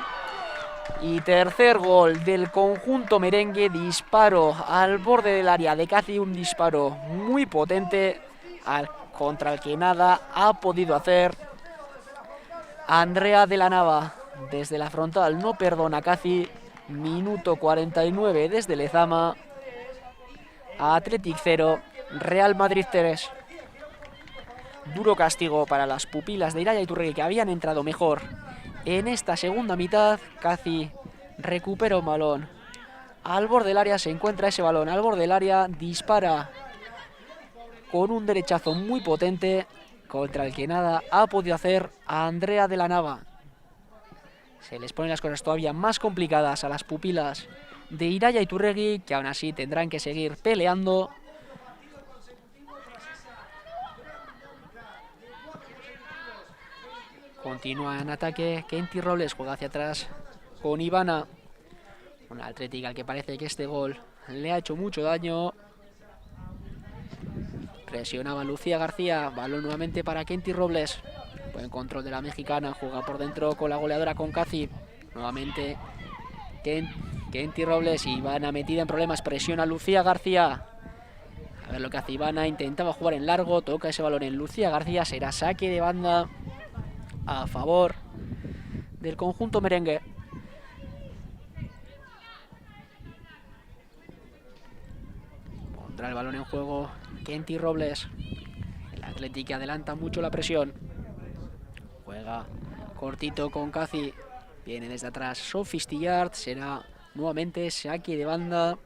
Y tercer gol del conjunto merengue, disparo al borde del área de Cathy, un disparo muy potente contra el que nada ha podido hacer Andrea de la Nava. Desde la frontal no perdona Cathy, minuto 49 desde Lezama, Athletic 0, Real Madrid 3. Duro castigo para las pupilas de Iraya Iturregui, que habían entrado mejor en esta segunda mitad. Cathy recupera un balón al borde del área, se encuentra ese balón al borde del área, dispara con un derechazo muy potente contra el que nada ha podido hacer a Andrea de la Nava. Se les ponen las cosas todavía más complicadas a las pupilas de Iraya Iturregui, que aún así tendrán que seguir peleando. Continúa en ataque Kenty Robles, juega hacia atrás con Ivana. Una Atlética al que parece que este gol le ha hecho mucho daño. Presionaba Lucía García, balón nuevamente para Kenty Robles. Buen control de la mexicana, juega por dentro con la goleadora con Cathy. Nuevamente Kenty Robles, Ivana metida en problemas, presiona Lucía García. A ver lo que hace Ivana, intentaba jugar en largo, toca ese balón en Lucía García, será saque de banda a favor del conjunto merengue. Pondrá el balón en juego Kenty Robles. El Atlético adelanta mucho la presión. Juega cortito con Cathy. Viene desde atrás Sophie Stillart. Será nuevamente saque de banda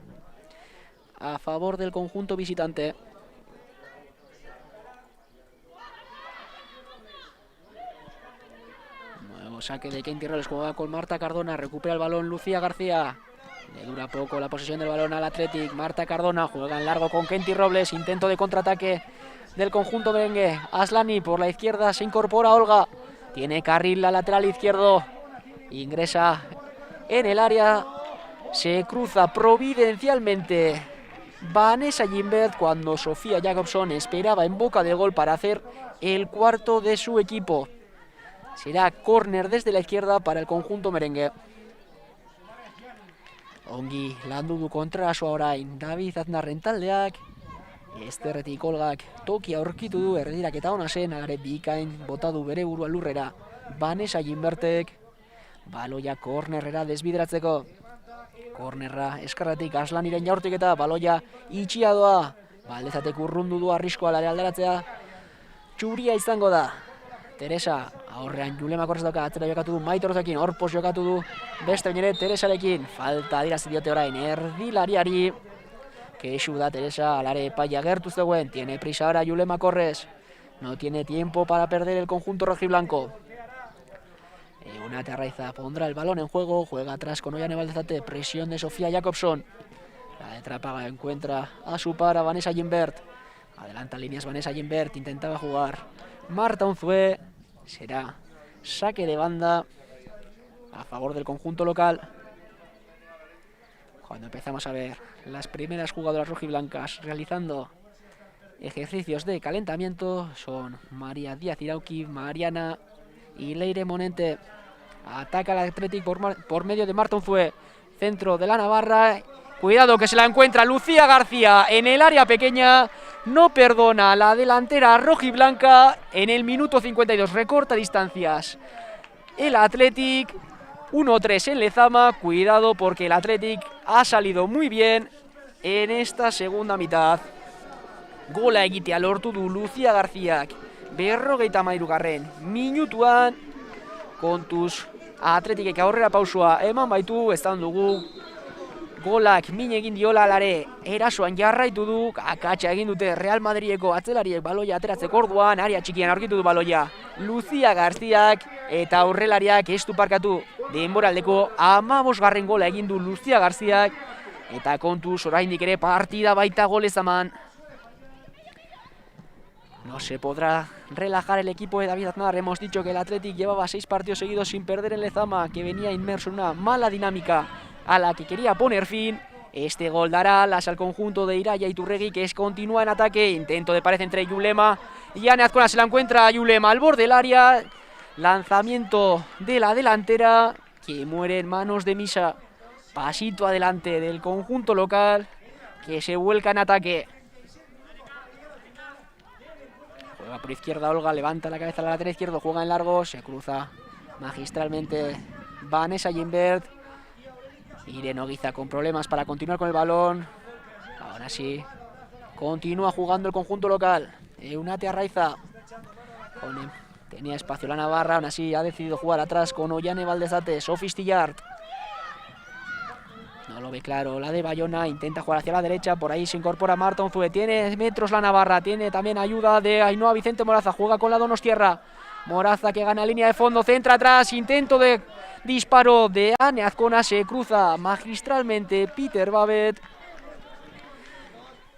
a favor del conjunto visitante. Nuevo saque de Kenty Robles, juega con Marta Cardona, recupera el balón Lucía García. Le dura poco la posesión del balón al Athletic. Marta Cardona juega en largo con Kenty Robles, intento de contraataque del conjunto merengue. Aslani por la izquierda, se incorpora Olga, tiene carril la lateral izquierdo, ingresa en el área, se cruza providencialmente Vanessa Gimbert cuando Sofía Jacobson esperaba en boca del gol para hacer el cuarto de su equipo. Será córner desde la izquierda para el conjunto merengue. Ongi landu du kontraso orain David Aznarren taldeak, ezterretik Olgak toki aurkitu du, erdiraketa ona zen, alare bikain bota du bere burua lurrera Vanessa Gimbertek, baloia kornerrera desbideratzeko. Kornerra eskarratik Aslaniren jaurtik eta baloia itxia doa, Baldezatek urrundu du arriskoa alare alderatzea, txuria izango da. Teresa, aurrean Yulema Corres dauka, atzera jokatu du Maite Orozekin, Orpos jokatu du beste bainere Teresarekin, falta adirazi diote orain erdilariari, kexu da Teresa, alare epaia gertu zegoen, tiene prisa ahora Yulema Corres, no tiene tiempo para perder el conjunto rojiblanco. Eunate Arraiza pondrá el balón en juego, juega atrás con Ollane Valdezate, presión de Sofía Jacobson, la de Trápaga encuentra a su par a Vanessa Gimbert, adelanta líneas Vanessa Gimbert, intentaba jugar Marta Unzué, será saque de banda a favor del conjunto local. Cuando empezamos a ver las primeras jugadoras rojiblancas realizando ejercicios de calentamiento son María Díaz Irauqui, Mariana y Leire Monente. Ataca el Athletic por medio de Marta Unzué, centro de la Navarra. Cuidado que se la encuentra Lucía García en el área pequeña. No perdona la delantera rojiblanca en el minuto 52. Recorta distancias el Athletic. 1-3 en Lezama. Cuidado porque el Athletic ha salido muy bien en esta segunda mitad. Gola egitea lortu du Lucía Garziak 53. minutuan. Kontuz Athleticek aurrera pausua eman baitu, ez dugu. Golak min egin diola alare, erasoan jarraitu du, akatsa egin dute Real Madrideko atzelariek baloia ateratzeko orduan, aria txikian aurkitu du baloia Lucía Garziak eta aurrelariak ez du parkatu. Denboraldeko 15. gola egin du Lucía Garziak eta kontuz oraindik ere partida baita gol ezaman. No se podrá relajar el equipo de David Aznar. Hemos dicho que el Athletic llevaba 6 partidos seguidos sin perder en Lezama, que venía inmerso en una mala dinámica a la que quería poner fin. Este gol dará alas al conjunto de Iraya Iturregui, que continúa en ataque. Intento de pared entre Yulema y Ane Azcona. Se la encuentra Yulema al borde del área. Lanzamiento de la delantera que muere en manos de Misa. Pasito adelante del conjunto local que se vuelca en ataque. Juega por izquierda Olga, levanta la cabeza al lateral izquierdo, juega en largo, se cruza magistralmente Vanessa Gimbert. Irene Oguiza con problemas para continuar con el balón. Ahora sí, continúa jugando el conjunto local. Eunate Arraiza. Tenía espacio la Navarra, aún así ha decidido jugar atrás con Ollane Valdezate. Sophie Stillart. No lo ve claro, la de Bayona intenta jugar hacia la derecha, por ahí se incorpora Marta Unzue, tiene metros la Navarra, tiene también ayuda de Ainhoa Vicente Moraza, juega con la Donostierra. Moraza que gana línea de fondo, centra atrás, intento de disparo de Ane Azcona, se cruza magistralmente Peter Babet.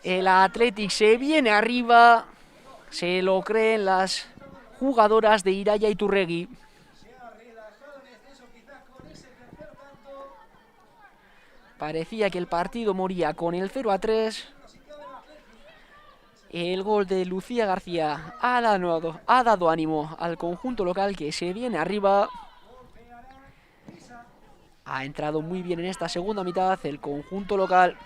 El Athletic se viene arriba, se lo creen las jugadoras de Iraya Iturregui. Parecía que el partido moría con el 0-3. El gol de Lucía García ha dado ánimo al conjunto local que se viene arriba. Ha entrado muy bien en esta segunda mitad el conjunto local.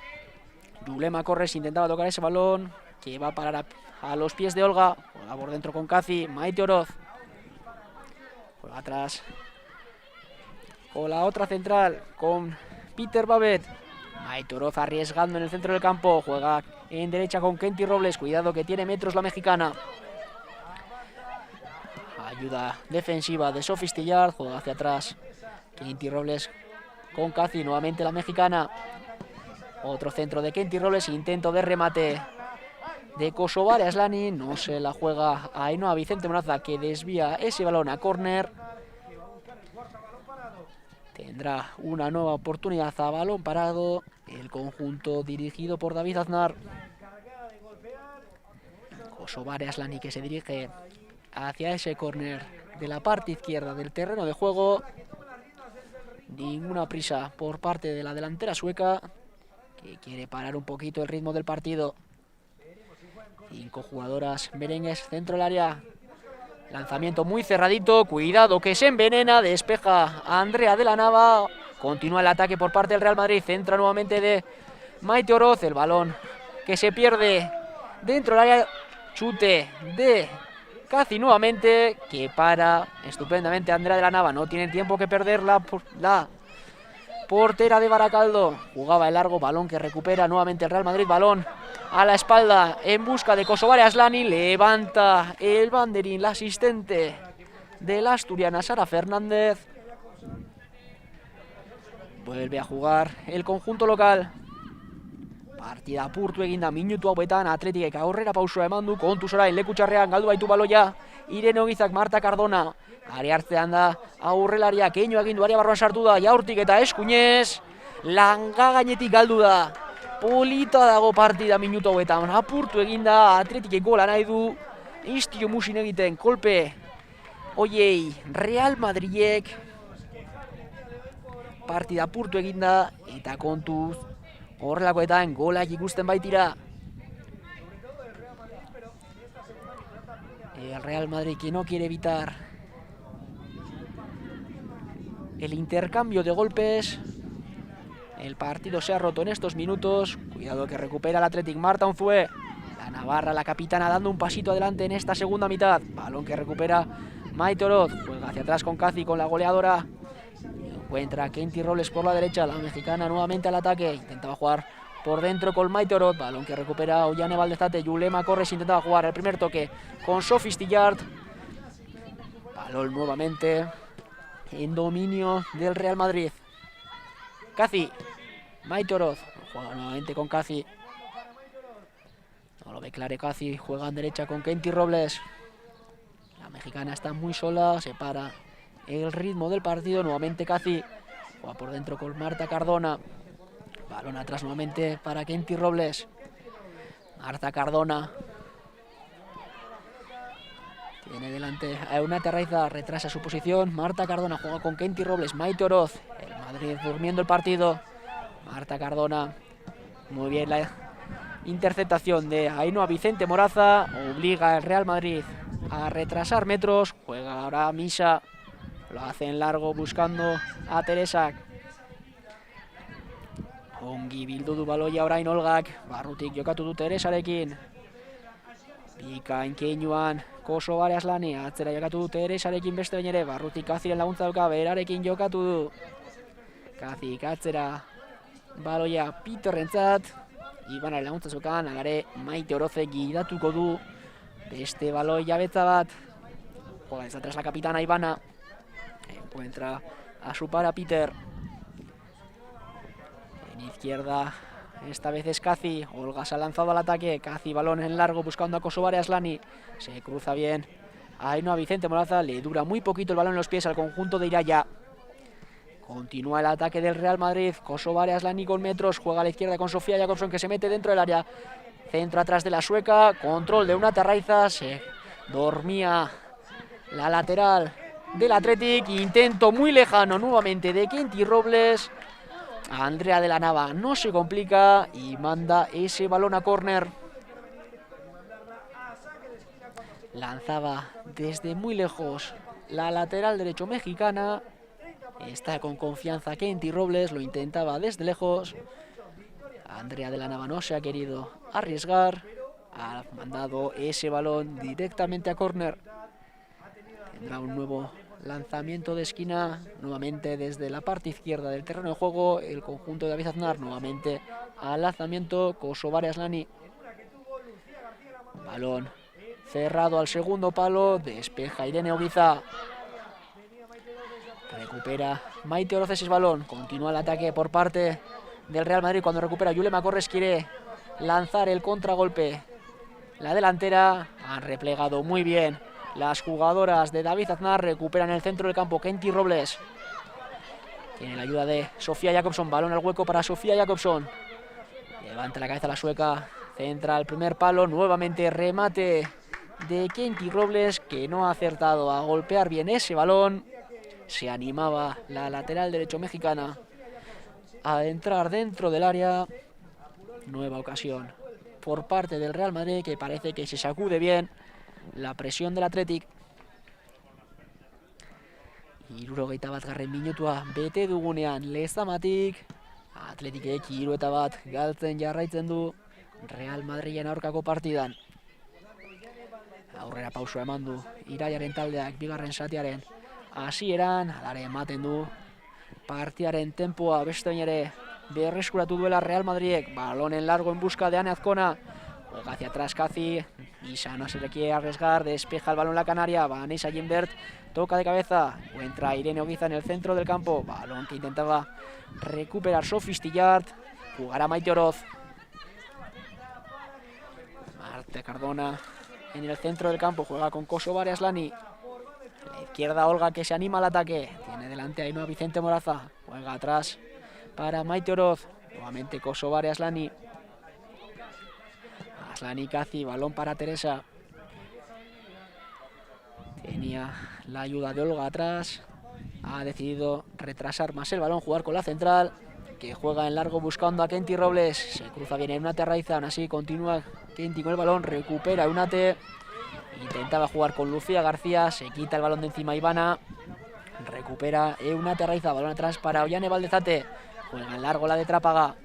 Yulema Corres intentaba tocar ese balón que va a parar a los pies de Olga. Juega por dentro con Kazi, Maite Oroz. Juega atrás con la otra central, con Peter Babet. Maite Oroz arriesgando en el centro del campo. Juega en derecha con Kenty Robles. Cuidado que tiene metros la mexicana. Ayuda defensiva de Sophie Stillard. Juega hacia atrás Kenty Robles con Kazi. Nuevamente la mexicana. Otro centro de Kenty Robles. Intento de remate de Kosovare Aslani. No se la juega a Ainhoa Vicente Moraza, que desvía ese balón a córner. Tendrá una nueva oportunidad a balón parado el conjunto dirigido por David Aznar. Kosovare Aslani que se dirige hacia ese córner de la parte izquierda del terreno de juego. Ninguna prisa por parte de la delantera sueca, que quiere parar un poquito el ritmo del partido. 5 jugadoras merengues centro del área. Lanzamiento muy cerradito, cuidado que se envenena, despeja a Andrea de la Nava. Continúa el ataque por parte del Real Madrid, centra nuevamente de Maite Oroz, el balón que se pierde dentro del área, chute de Kazi nuevamente, que para estupendamente Andrea de la Nava, no tiene tiempo que perder la portera de Baracaldo. Jugaba el largo, balón que recupera nuevamente el Real Madrid, balón a la espalda en busca de Kosovare Aslani, levanta el banderín la asistente de la asturiana Sara Fernández. Vuelve a jugar el conjunto local. Partida apurtu eginda minutu hauetan, Athleticek aurrera pausua eman du, kontuz orain leku txarrean galdu baitu baloia Irene Ogizak, Marta Cardona. Are hartzean da aurrelaria, keinu egin du, aria barruan sartu da, jaurtik eta eskuinez, langa gainetik galdu da. Polita dago partida minutu hauetan, apurtu eginda, Athleticek gola nahi du, istio musin egiten, kolpe oiei Real Madridek. Partida apurtu eginda, eta kontuz, horrelakoetan golak ikusten baitira. El Real Madrid que no quiere evitar el intercambio de golpes. El partido se ha roto en estos minutos. Cuidado que recupera el Athletic, Marta Unzue. La Navarra, la capitana, dando un pasito adelante en esta segunda mitad. Balón que recupera Maite Oroz. Juega hacia atrás con Kazi, con la goleadora. Encuentra a Kenty Robles por la derecha, la mexicana nuevamente al ataque. Intentaba jugar por dentro con Maite Oroz, balón que recupera Ollane Valdezate. Yulema Corres intentaba jugar el primer toque con Sophie Stillard. Balón nuevamente en dominio del Real Madrid. Casi, Maite Oroz, juega nuevamente con Casi. No lo ve claro Casi, juega en derecha con Kenty Robles. La mexicana está muy sola, se para el ritmo del partido. Nuevamente Casi, juega por dentro con Marta Cardona. Balón atrás nuevamente para Kenty Robles. Marta Cardona. Tiene delante a Euna Terraiza, retrasa su posición. Marta Cardona juega con Kenty Robles, Maite Oroz. El Madrid durmiendo el partido. Marta Cardona. Muy bien la interceptación de Ainhoa Vicente Moraza. Obliga al Real Madrid a retrasar metros. Juega ahora Misa. Lo hace en largo buscando a Teresa. Ongi bildu du baloia orain Olgak. Barrutik jokatu du Teresarekin. Bikain keinuan Kosovar Aslani. Atzera jokatu du Teresarekin beste bain ere. Barrutik Kaziren laguntza dauka, berarekin jokatu du. Kazik atzera baloia Peterrentzat. Ibanaren laguntza zokan, alare Maite Oroze gidatuko du beste baloi jabetza bat. Juega desde atrás la capitana Ivana. Encuentra a su para Peter. En izquierda, esta vez es Kazi. Olga se ha lanzado al ataque. Kazi, balón en largo buscando a Kosovar Aslani. Se cruza bien Ainhoa Vicente Moraza. Le dura muy poquito el balón en los pies al conjunto de Iraya. Continúa el ataque del Real Madrid. Kosovar Aslani con metros. Juega a la izquierda con Sofía Jakobsson, que se mete dentro del área. Centro atrás de la sueca. Control de Euna Terraiza. Se dormía la lateral del Athletic. Intento muy lejano nuevamente de Kenty Robles. Andrea de la Nava no se complica y manda ese balón a córner. Lanzaba desde muy lejos la lateral derecho mexicana. Está con confianza Kenty Robles, lo intentaba desde lejos. Andrea de la Nava no se ha querido arriesgar. Ha mandado ese balón directamente a córner. Tendrá un nuevo lanzamiento de esquina, nuevamente desde la parte izquierda del terreno de juego. El conjunto de David Aznar nuevamente al lanzamiento. Kosovar Aslani. Balón cerrado al segundo palo. Despeja Irene Oguiza. Recupera Maite Oroz ese balón. Continúa el ataque por parte del Real Madrid. Cuando recupera Yulema Corres, quiere lanzar el contragolpe. La delantera han replegado muy bien. Las jugadoras de David Aznar recuperan el centro del campo. Kenty Robles. Tiene la ayuda de Sofía Jakobsson. Balón al hueco para Sofía Jakobsson. Levanta la cabeza la sueca. Centra el primer palo. Nuevamente remate de Kenty Robles, que no ha acertado a golpear bien ese balón. Se animaba la lateral derecho mexicana a entrar dentro del área. Nueva ocasión por parte del Real Madrid, que parece que se sacude bien la presión del Athletic. Hirurogeita batgarren minutua bete dugunean lezamatik. Athleticek 1 galtzen jarraitzen du Real Madrilen aurkako partidan. Aurrera pausua eman du Iraiaren taldeak bigarren zatiaren hasieran. Alare ematen du partiaren tempoa beste bain ere berreskuratu duela Real Madridek. Balón en largo en busca de Ane Azcona. Juega hacia atrás Kazi. Isa no se le quiere arriesgar. Despeja el balón la canaria. Vanessa Gimbert toca de cabeza. Entra Irene Oguiza en el centro del campo. Balón que intentaba recuperar Sophie Stillard. Jugará Maite Oroz. Marta Cardona en el centro del campo. Juega con Kosovar Aslani. A la izquierda Olga, que se anima al ataque. Tiene delante a Ainhoa Vicente Moraza. Juega atrás para Maite Oroz. Nuevamente Kosovar Aslani. Aslani Kazi, balón para Teresa. Tenía la ayuda de Olga atrás. Ha decidido retrasar más el balón, jugar con la central, que juega en largo buscando a Kenty Robles. Se cruza bien Euna Terraiza, aún así continúa Kenty con el balón, recupera Eunate. Intentaba jugar con Lucía García, se quita el balón de encima Ivana. Recupera Euna Terraiza, balón atrás para Ollane Valdezate. Juega en largo la de Trápaga.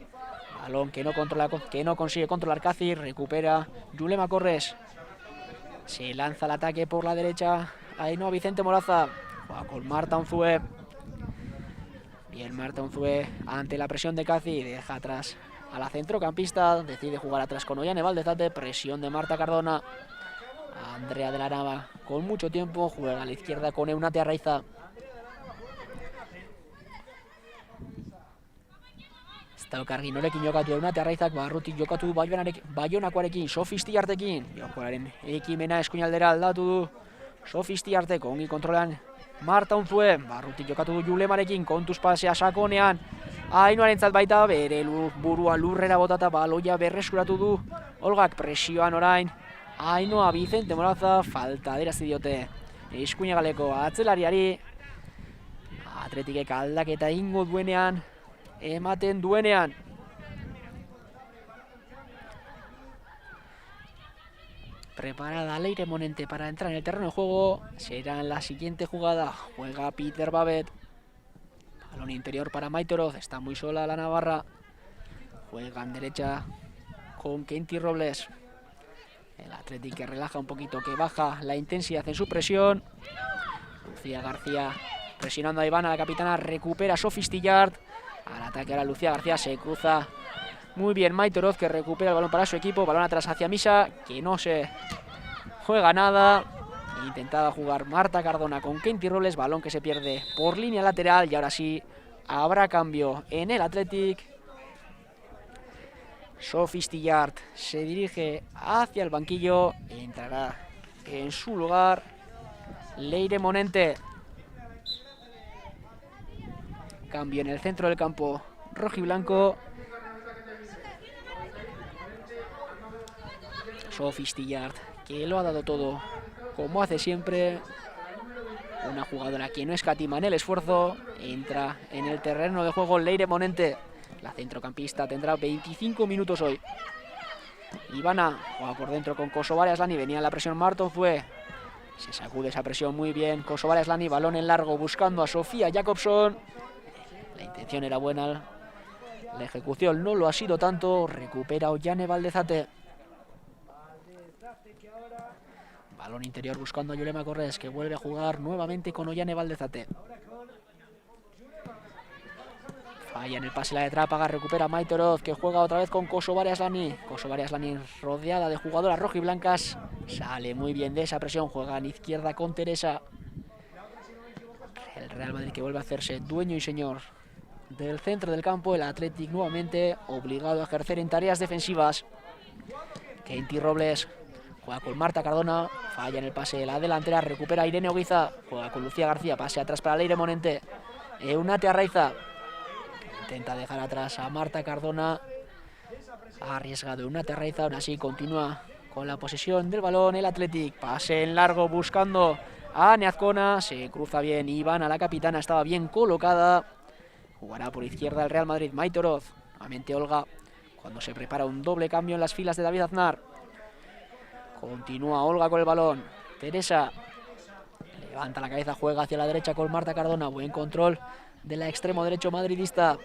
Balón que no consigue controlar Kazi. Recupera Yulema Corres. Se lanza el ataque por la derecha Ainhoa Vicente Moraza. Juega con Marta Unzué. Bien, Marta Unzué ante la presión de Cazi, deja atrás a la centrocampista, decide jugar atrás con Ollane Valdezate, presión de Marta Cardona. Andrea de la Nava con mucho tiempo, juega a la izquierda con Eunate Arraiza. Elkarrekin norekin jokatu Eunate Arraizak, barrutik jokatu Baionakoarekin, Sofistiartekin. Jokoaren ekimena eskuinaldera aldatu du. Sofistiartek ongi kontrolean Marta Unzué, barrutik jokatu du Julemarekin, kontuz pasea sakonean. Ainoarentzat baita, bere burua lurrera botata baloia berreskuratu du. Olgak presioan orain. Ainoa Vicente Moraza, falta aderazi diote eskuinagaleko atzelariari. Atletikek aldaketa ingo duenean, ematen duenean. Preparada Leire Monente para entrar en el terreno de juego. Será en la siguiente jugada. Juega Peter Babet. Balón interior para Maite Oroz. Está muy sola la navarra. Juega en derecha con Kenty Robles. El Athletic que relaja un poquito, que baja la intensidad en su presión. Lucía García presionando a Ivana, la capitana. Recupera Sofistillard. Al ataque ahora Lucía García, se cruza muy bien Maite Oroz, que recupera el balón para su equipo. Balón atrás hacia Misa, que no se juega nada. Intentaba jugar Marta Cardona con Kenty Robles. Balón que se pierde por línea lateral. Y ahora sí habrá cambio en el Athletic. Sofistillard se dirige hacia el banquillo. Entrará en su lugar Leire Monente. Cambio en el centro del campo rojiblanco. Sofistillard, que lo ha dado todo, como hace siempre. Una jugadora que no escatima en el esfuerzo. Entra en el terreno de juego Leire Monente. La centrocampista tendrá 25 minutos hoy. Ivana juega por dentro con Kosovar Aslani. Venía la presión Marta Unzué. Se sacude esa presión muy bien Kosovar Aslani. Balón en largo buscando a Sofía Jacobson. La intención era buena. La ejecución no lo ha sido tanto. Recupera Ollane Valdezate. Balón interior buscando a Yulema Corrés, que vuelve a jugar nuevamente con Ollane Valdezate. Falla en el pase la de Trápaga, recupera Maite Oroz, que juega otra vez con Kosovar Aslani. Kosovar Aslani rodeada de jugadoras rojiblancas. Sale muy bien de esa presión, juega en izquierda con Teresa. El Real Madrid que vuelve a hacerse dueño y señor del centro del campo. El Athletic nuevamente obligado a ejercer en tareas defensivas. Kenty Robles juega con Marta Cardona, falla en el pase la delantera, recupera Irene Oguiza, juega con Lucía García, pase atrás para Leire Monente. Eunate Arraiza intenta dejar atrás a Marta Cardona. Ha arriesgado Eunate Arraiza, aún así continúa con la posesión del balón el Athletic. Pase en largo buscando a Neazcona, se cruza bien Ivana, la capitana, estaba bien colocada. Jugará por izquierda el Real Madrid, Maite Oroz. Nuevamente Olga, cuando se prepara un doble cambio en las filas de David Aznar. Continúa Olga con el balón. Teresa levanta la cabeza, juega hacia la derecha con Marta Cardona. Buen control de la extremo derecho madridista.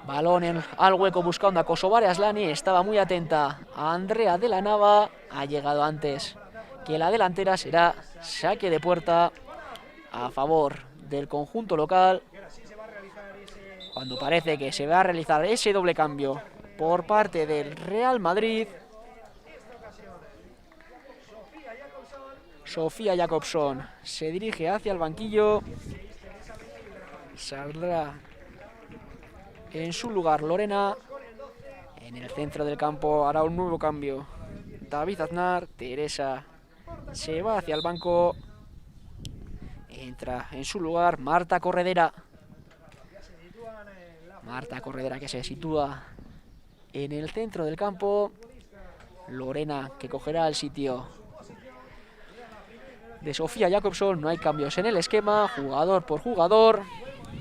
Balón al hueco buscando a Kosovar Aslani. Estaba muy atenta a Andrea de la Nava. Ha llegado antes que la delantera. Será saque de puerta a favor del conjunto local, cuando parece que se va a realizar ese doble cambio por parte del Real Madrid. Sofía Jacobson se dirige hacia el banquillo. Saldrá en su lugar Lorena. En el centro del campo hará un nuevo cambio David Aznar. Teresa se va hacia el banco. Entra en su lugar Marta Corredera. Marta Corredera que se sitúa en el centro del campo. Lorena que cogerá el sitio de Sofía Jacobson. No hay cambios en el esquema, jugador por jugador.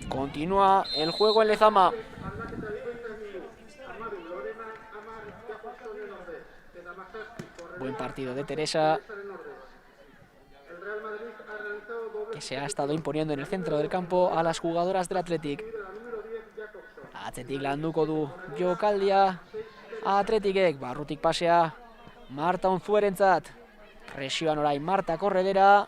Continúa el juego en Lezama. Buen partido de Teresa, que se ha estado imponiendo en el centro del campo a las jugadoras del Athletic. Athletic landuko du jokaldia. Athleticek barrutik pasea Marta Unzuerentzat. Presioan orain Marta Corredera.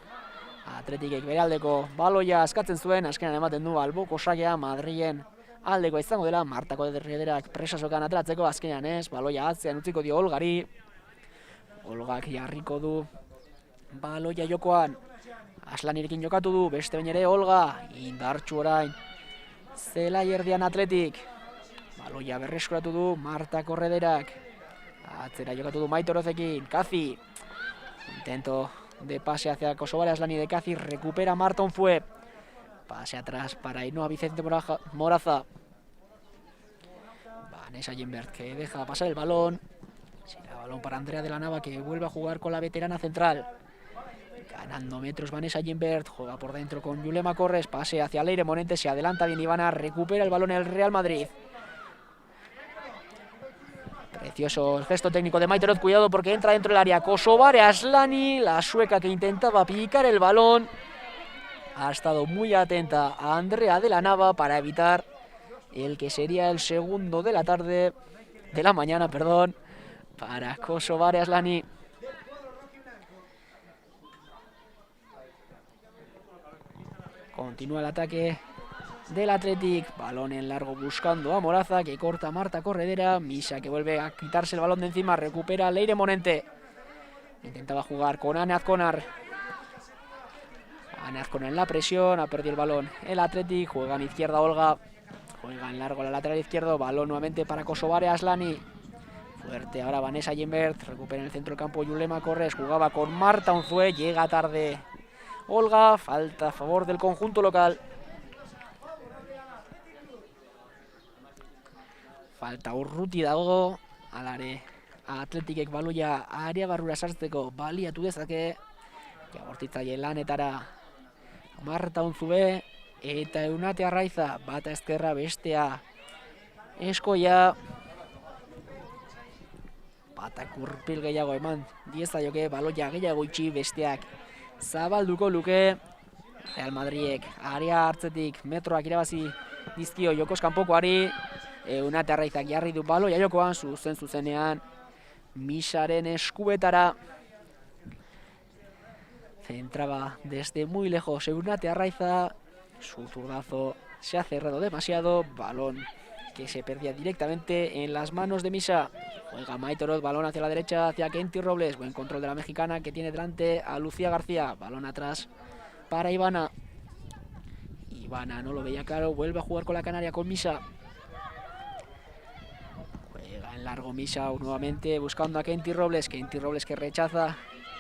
Atletikek bere aldeko baloia askatzen zuen, azkenan ematen du alboko sakea Madrilen aldeko izango dela, Marta Korrederak presasokan ateratzeko, azkenean ez, baloia atzean utziko dio Olgari. Olgak jarriko du baloia jokoan, Aslanirekin jokatu du, beste behin ere Olga, indartsu orain, zelai erdian Atletik. Baloia berreskuratu du Marta Korrederak, atzera jokatu du Maitorozekin, Kazi, intento de pase hacia Kosovar, Aslani de Kazi, recupera Marta Unzue, pase atrás para Ainhoa Vicente Moraza. Vanessa Gimbert que deja pasar el balón. Será balón para Andrea de la Nava, que vuelve a jugar con la veterana central. Ganando metros Vanessa Gimbert, juega por dentro con Yulema Corres, pase hacia Leire Morente, se adelanta bien Ivana, recupera el balón el Real Madrid. Precioso el gesto técnico de Maite Oroz, cuidado porque entra dentro del área Kosovar Aslani, la sueca que intentaba picar el balón. Ha estado muy atenta a Andrea de la Nava para evitar el que sería el segundo de la mañana, para Kosovar Aslani. Continúa el ataque del Athletic, balón en largo buscando a Moraza, que corta Marta Corredera, Misa que vuelve a quitarse el balón de encima, recupera Leire Morente. Intentaba jugar con Anne Azkonar. Anne Azkonar en la presión, ha perdido el balón el Athletic, juega en izquierda Olga, juega en largo la lateral izquierdo, balón nuevamente para Kosovar Aslani. Fuerte ahora Vanessa Gimbert, recupera en el centro del campo Yulema Corres, jugaba con Marta Unzue, llega tarde Olga, falta a favor del conjunto local. Falta Urruti dago, alare Atletikek baloia area barrura sartzeko baliatu dezake, bortitzaile lanetara Marta Unzue eta Eunate Arraiza, bata ezkerra bestea eskoia. Batak urpil gehiago eman diezaioke, baloia gehiago itxi, besteak zabalduko luke. Real Madridek area hartzetik metroak irabazi dizkio jokoz kanpokoari. Eunate Arraizak jarri du baloia jokoan, zuzenean Misaren eskuetara. Centraba desde muy lejos Eunate Arraiza, su zurdazo se ha cerrado demasiado, balón que se perdía directamente en las manos de Misa. Juega Maite Oroz, balón hacia la derecha, hacia Kenty Robles, buen control de la mexicana que tiene delante a Lucía García, balón atrás para Ivana. Ivana no lo veía claro, vuelve a jugar con la canaria, con Misa. Juega en largo Misa nuevamente buscando a Kenty Robles que rechaza,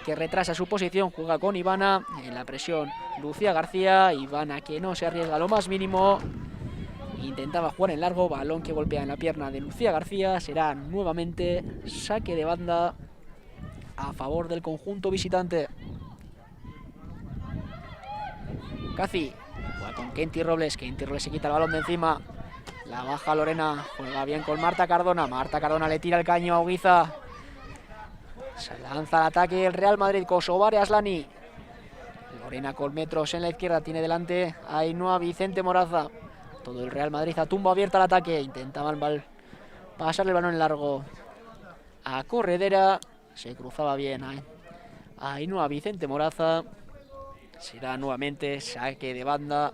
que retrasa su posición, juega con Ivana, en la presión Lucía García, Ivana que no se arriesga lo más mínimo. Intentaba jugar en largo, balón que golpea en la pierna de Lucía García, será nuevamente saque de banda a favor del conjunto visitante. Kazi juega con Kenty Robles se quita el balón de encima, la baja Lorena, juega bien con Marta Cardona le tira el caño a Uguiza, se lanza al ataque el Real Madrid, Kosovar Aslani. Lorena con metros en la izquierda, tiene delante a Ainhoa Vicente Moraza. Todo el Real Madrid a tumba abierta al ataque. Intentaban pasarle el balón en largo a Corredera. Se cruzaba bien a Ainhoa Vicente Moraza. Será nuevamente saque de banda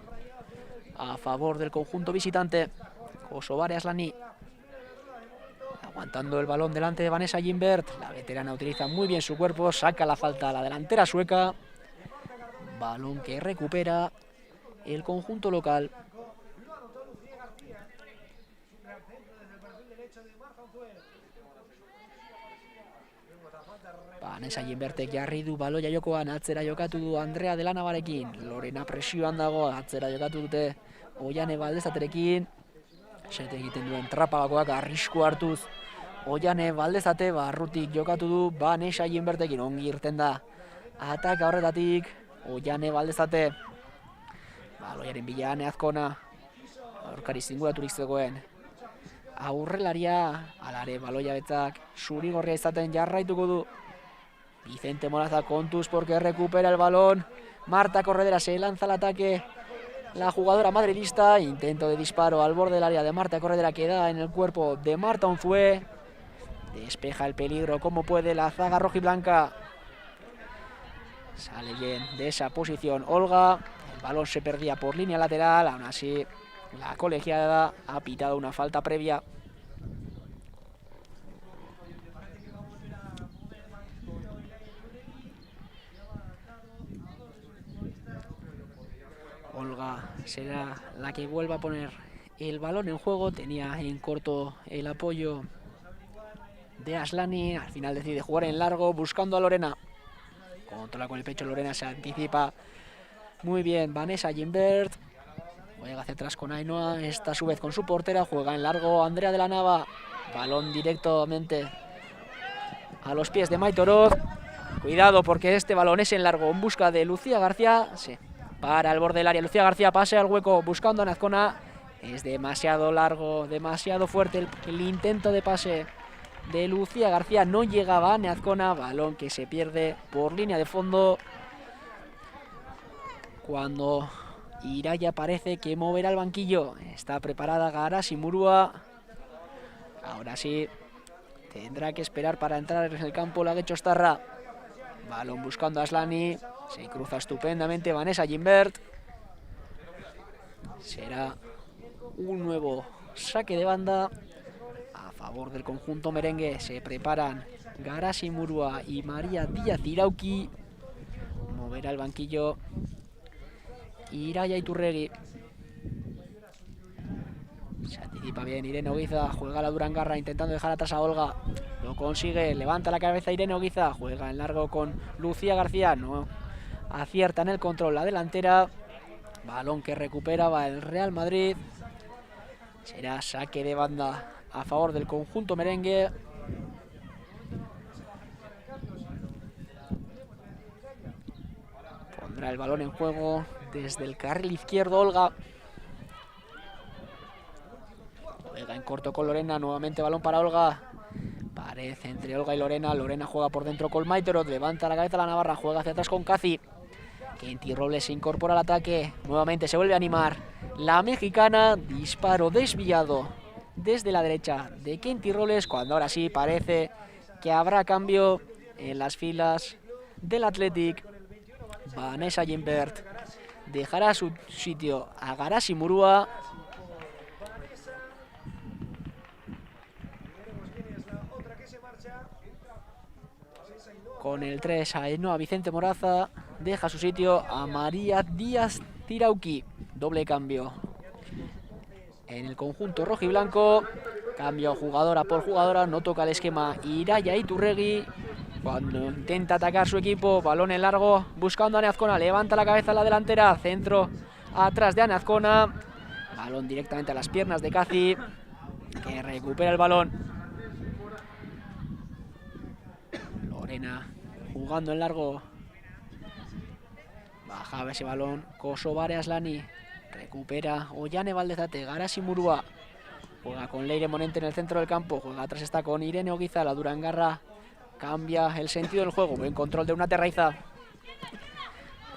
a favor del conjunto visitante. Kosovar Aslani. Aguantando el balón delante de Vanessa Gimbert. La veterana utiliza muy bien su cuerpo. Saca la falta a la delantera sueca. Balón que recupera el conjunto local. Vanessa Gimbertek jarri du baloia jokoan, atzera jokatu du Andrea de la Navarekin. Lorena presioan dago, atzera jokatu dute Oiane Baldezaterekin. Sete egiten duen trapagakoak arrisku hartuz. Oiane Baldezate barrutik jokatu du Vanessa Gimbertekin, ongi irten da ataka horretatik Oiane Baldezate. Baloiaren bila Anne Azkona, aurkari zinguraturik zegoen aurrelaria, alare baloia betzak zuri-gorria izaten jarraituko du. Vicente Moraza kontuz porque recupera el balón. Marta Corredera se lanza al ataque. La jugadora madridista, intento de disparo al borde del área de Marta Corredera que da en el cuerpo de Marta Unzue. Despeja el peligro como puede la zaga rojiblanca. Sale bien de esa posición Olga. El balón se perdía por línea lateral. Aún así, la colegiada ha pitado una falta previa. Olga será la que vuelva a poner el balón en juego. Tenía en corto el apoyo de Aslani. Al final decide jugar en largo buscando a Lorena. Controla con el pecho Lorena, se anticipa muy bien Vanessa Gimbert. Juega hacia atrás con Ainhoa, esta a su vez con su portera. Juega en largo Andrea de la Nava. Balón directamente a los pies de Maite Oroz. Cuidado porque este balón es en largo en busca de Lucía García. Sí, para el borde del área. Lucía García pase al hueco buscando a Nazcona. Es demasiado largo, demasiado fuerte el intento de pase de Lucía García. No llegaba a Nazcona. Balón que se pierde por línea de fondo. Cuando Iraya parece que moverá el banquillo. Está preparada Garasi Murua. Ahora sí tendrá que esperar para entrar en el campo la Getxostarra. Balón buscando a Aslani. Se cruza estupendamente Vanessa Gimbert. Será un nuevo saque de banda a favor del conjunto merengue. Se preparan Garasi Murua y María Díaz Irauki. Moverá el banquillo Iraya Iturregui. Se anticipa bien Irene Oguiza. Juega la Durangarra intentando dejar atrás a Olga. Lo consigue. Levanta la cabeza Irene Oguiza. Juega en largo con Lucía García. No acierta en el control la delantera. Balón que recuperaba el Real Madrid. Será saque de banda a favor del conjunto merengue. Pondrá el balón en juego desde el carril izquierdo Olga. Juega en corto con Lorena. Nuevamente balón para Olga. Pared entre Olga y Lorena. Lorena juega por dentro con Maite Oroz. Levanta la cabeza la navarra. Juega hacia atrás con Kazi. Kenty Robles se incorpora al ataque. Nuevamente se vuelve a animar la mexicana. Disparo desviado desde la derecha de Kenty Robles. Cuando ahora sí parece que habrá cambio en las filas del Athletic. Vanessa Gimbert dejará su sitio a Garasi Murua. Con el 3 a Ainhoa Vicente Moraza. Deja su sitio a María Díaz Tirauqui. Doble cambio en el conjunto rojiblanco. Cambio jugadora por jugadora. No toca el esquema Iraya Iturregui. Cuando intenta atacar su equipo. Balón en largo buscando a Azcona. Levanta la cabeza en la delantera. Centro atrás de Azcona. Balón directamente a las piernas de Kazi, que recupera el balón. Lorena jugando en largo. Bajaba ese balón Kosovare Aslani. Recupera Ollane Valdezate. Garasi Murua. Juega con Leire Monente en el centro del campo. Juega atrás está con Irene Oguiza. La Durangarra cambia el sentido del juego. Buen control de una Terraiza.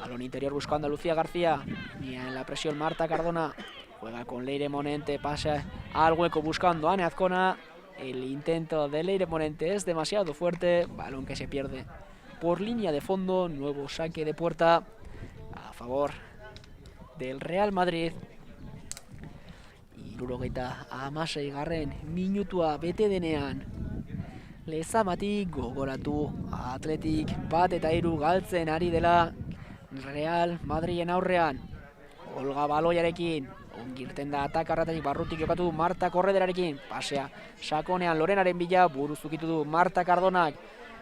Balón interior buscando a Lucía García. Y en la presión Marta Cardona. Juega con Leire Monente. Pasa al hueco buscando a Ane Azcona. El intento de Leire Monente es demasiado fuerte. Balón que se pierde por línea de fondo. Nuevo saque de puerta a favor del Real Madrid. Hirurogeita hamasei garren minutua bete denean. Lezamatik gogoratu Athletic bat eta hiru galtzen ari dela Real Madrilen aurrean. Olga baloiarekin ongirten da atakarratetik barrutik jokatu du Marta Korrederarekin. Pasea sakonean Lorenaren bila, buruz ukitu du Marta Cardonak.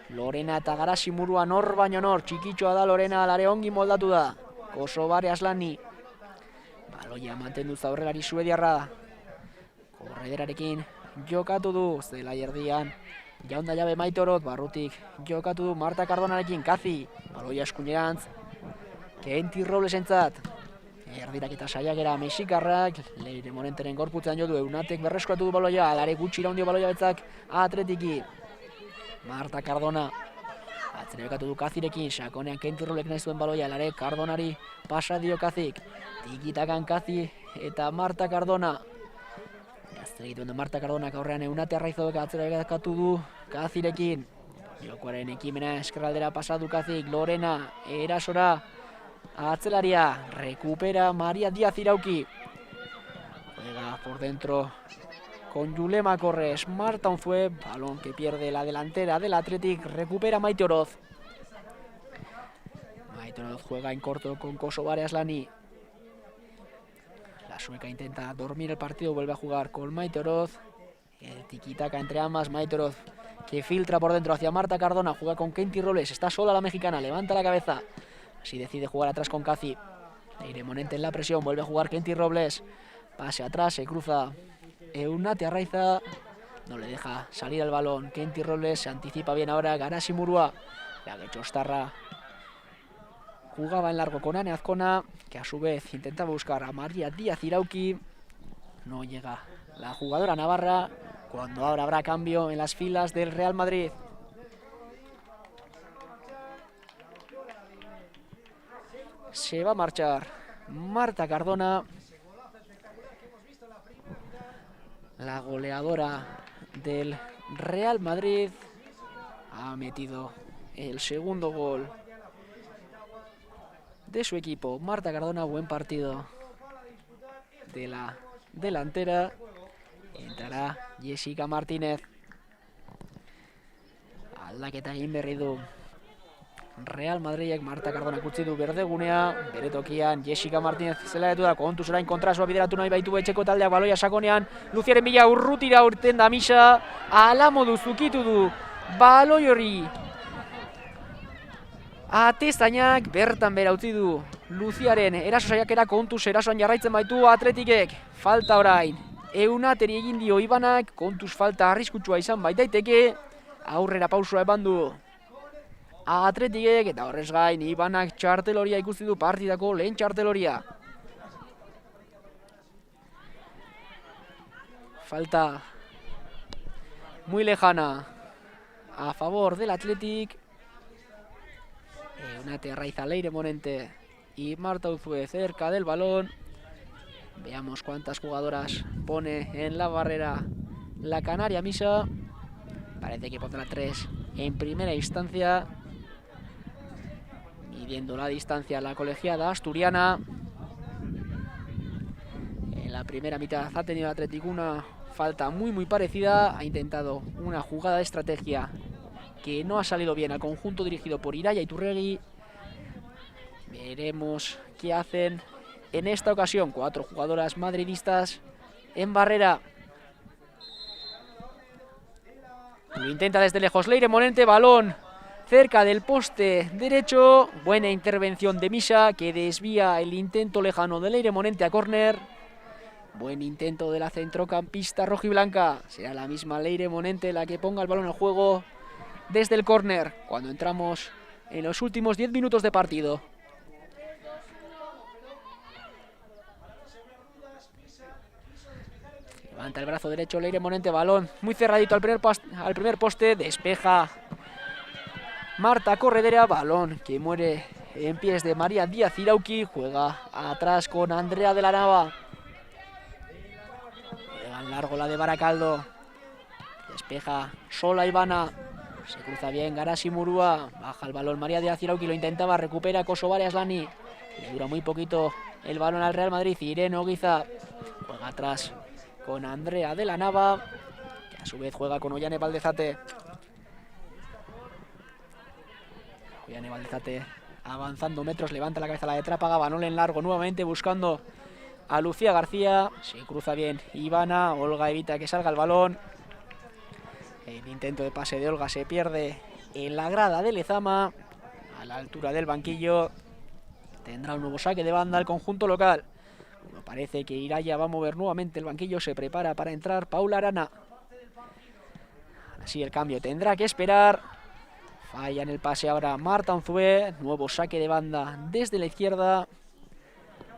Lorena eta Garasi Murua nor baino nor. Txikitxoa da Lorena, alare ongi moldatu da. Kosovare Aslani. Baloia mantendu aurrelari suediarra. Korrederarekin jokatu du zelai erdian. Jaunda jabe Maite Oroz, barrutik jokatu du Marta Cardonarekin. Kazi, baloia eskuinerantz. Kenty Robles entzat. Erdirak eta saiakera mexikarrak. Leire Monenteren gorputzean jo du. Eunatek berreskuratu du baloia. Alare gutxi iraundio baloia betzak Athletiki. Marta Cardona. Atzera bekatu du Kazirekin. Sakonean Kenty Robles nahi zuen baloia. Alare Cardonari pasa dio Kazik. Tikitakan Kazi eta Marta Cardona. Gazte egiten du Marta Cardonak aurrean Eunate Arraizobek atzera bekatu du Kazirekin. Jokoaren ekimena eskerraldera pasatu Kazik, Lorena, erasora, atzelaria, recupera María Díaz Irauki. Juega por dentro con Yulema Corres, Marta Unzué, balón que pierde la delantera del Athletic, recupera Maite Oroz. Maite Oroz juega en corto con Kosovare Aslani. La sueca intenta dormir el partido, vuelve a jugar con Maite Oroz. El tiquitaca entre ambas, Maite Oroz que filtra por dentro hacia Marta Cardona, juega con Kenty Robles, está sola la mexicana, levanta la cabeza. Así decide jugar atrás con Kazi. Leire Monente en la presión, vuelve a jugar Kenty Robles. Pase atrás, se cruza Eunate Arraiza, no le deja salir al balón. Kenty Robles se anticipa bien ahora, Garasi Murua. La que Chostarra jugaba en largo con Ane Azcona, que a su vez intentaba buscar a María Díaz Irauki. No llega la jugadora navarra, cuando ahora habrá cambio en las filas del Real Madrid. Se va a marchar Marta Cardona, la goleadora del Real Madrid. Ha metido el segundo gol de su equipo. Marta Cardona, buen partido de la delantera. Entrará Jessica Martínez. Aldaketa egin berri du Real Madridek. Marta Cardona kutsi du berdegunea, bere tokian Jessica Martínez zelaiatu da, kontuz orain kontrasoa bideratu nahi baitu etxeko taldeak, baloia sakonean, Luziaren bila urrutira urten da Misa, ala modu zukitu du baloi hori. Atezainak bertan bera utzi du Luziaren eraso saiakera, kontuz erasoan jarraitzen baitu Athleticek. Falta orain Eunateri egin dio Ibanak, kontuz falta arriskutsua izan baitaiteke, aurrera pausua eman du Athleticek, eta horrez gain Ibanak txarteloria ikusi du, partidako lehen txarteloria. Falta muy lejana a favor del Athletic. Eunate Arraiza, Leire Monente y Marta Unzué cerca del balón. Veamos cuántas jugadoras pone en la barrera la canaria Misa. Parece que pondrá 3 en primera instancia. Midiendo la distancia la colegiada asturiana. En la primera mitad ha tenido el Athletic una falta muy parecida. Ha intentado una jugada de estrategia que no ha salido bien al conjunto dirigido por Iraya Iturregui. Veremos qué hacen en esta ocasión. 4 jugadoras madridistas en barrera. Lo intenta desde lejos Leire Monente, balón cerca del poste derecho. Buena intervención de Misa, que desvía el intento lejano de Leire Monente a córner. Buen intento de la centrocampista rojiblanca. Será la misma Leire Monente la que ponga el balón en juego desde el córner, cuando entramos en los últimos 10 minutos de partido. Levanta el brazo derecho Leire Monente, balón muy cerradito al primer poste, despeja Marta Corredera, balón que muere en pies de María Díaz Irauki, juega atrás con Andrea de la Nava. Juega en largo la de Baracaldo, despeja sola Ivana, se cruza bien Garasi Murua, baja el balón María Díaz Irauki, lo intentaba, recupera Kosovare Aslani, le dura muy poquito el balón al Real Madrid. Irene Oguiza juega atrás con Andrea de la Nava, que a su vez juega con Ollane Valdezate. Ollane Valdezate avanzando metros, levanta la cabeza la de Trápaga, balón en largo nuevamente buscando a Lucía García, se cruza bien Ivana, Olga evita que salga el balón. El intento de pase de Olga se pierde en la grada de Lezama, a la altura del banquillo. Tendrá un nuevo saque de banda el conjunto local. Parece que Iraya va a mover nuevamente el banquillo, se prepara para entrar Paula Arana. Así el cambio tendrá que esperar. Falla en el pase ahora Marta Unzué, nuevo saque de banda desde la izquierda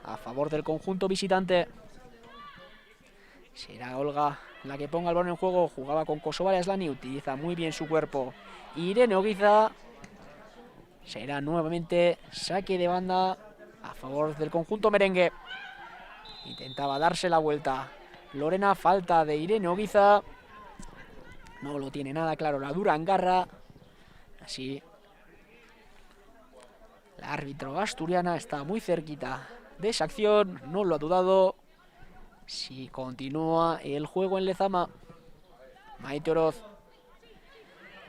a favor del conjunto visitante. Será Olga la que ponga el balón en juego, jugaba con Kosovare Aslani, utiliza muy bien su cuerpo Irene Oguiza. Será nuevamente saque de banda a favor del conjunto merengue. Intentaba darse la vuelta Lorena, falta de Irene Oguiza. No lo tiene nada claro la Durangarra. Así, el árbitro asturiana está muy cerquita de esa acción, no lo ha dudado. Si continúa el juego en Lezama, Maite Oroz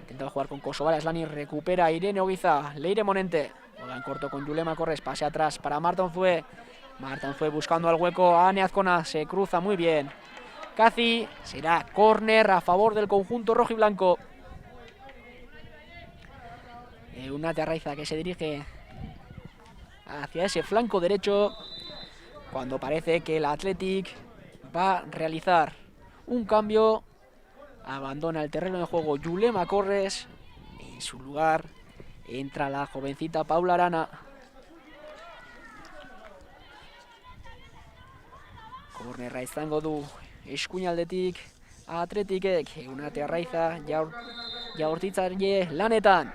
intenta jugar con Kosovar Aslani, recupera Irene Oguiza, Leire Monente, juega en corto con Yulema Corres, pase atrás para Marta Unzué. Marta Unzué buscando al hueco a Ane Azcona, se cruza muy bien. Casi será córner a favor del conjunto rojo y blanco. Eunate Arraiza que se dirige hacia ese flanco derecho cuando parece que el Athletic va a realizar un cambio. Abandona el terreno de juego Yulema Corres. En su lugar entra la jovencita Paula Arana. Kornerra izango du eskuinaldetik Athleticek. Eunate Arraiza jaurtitzaile lanetan.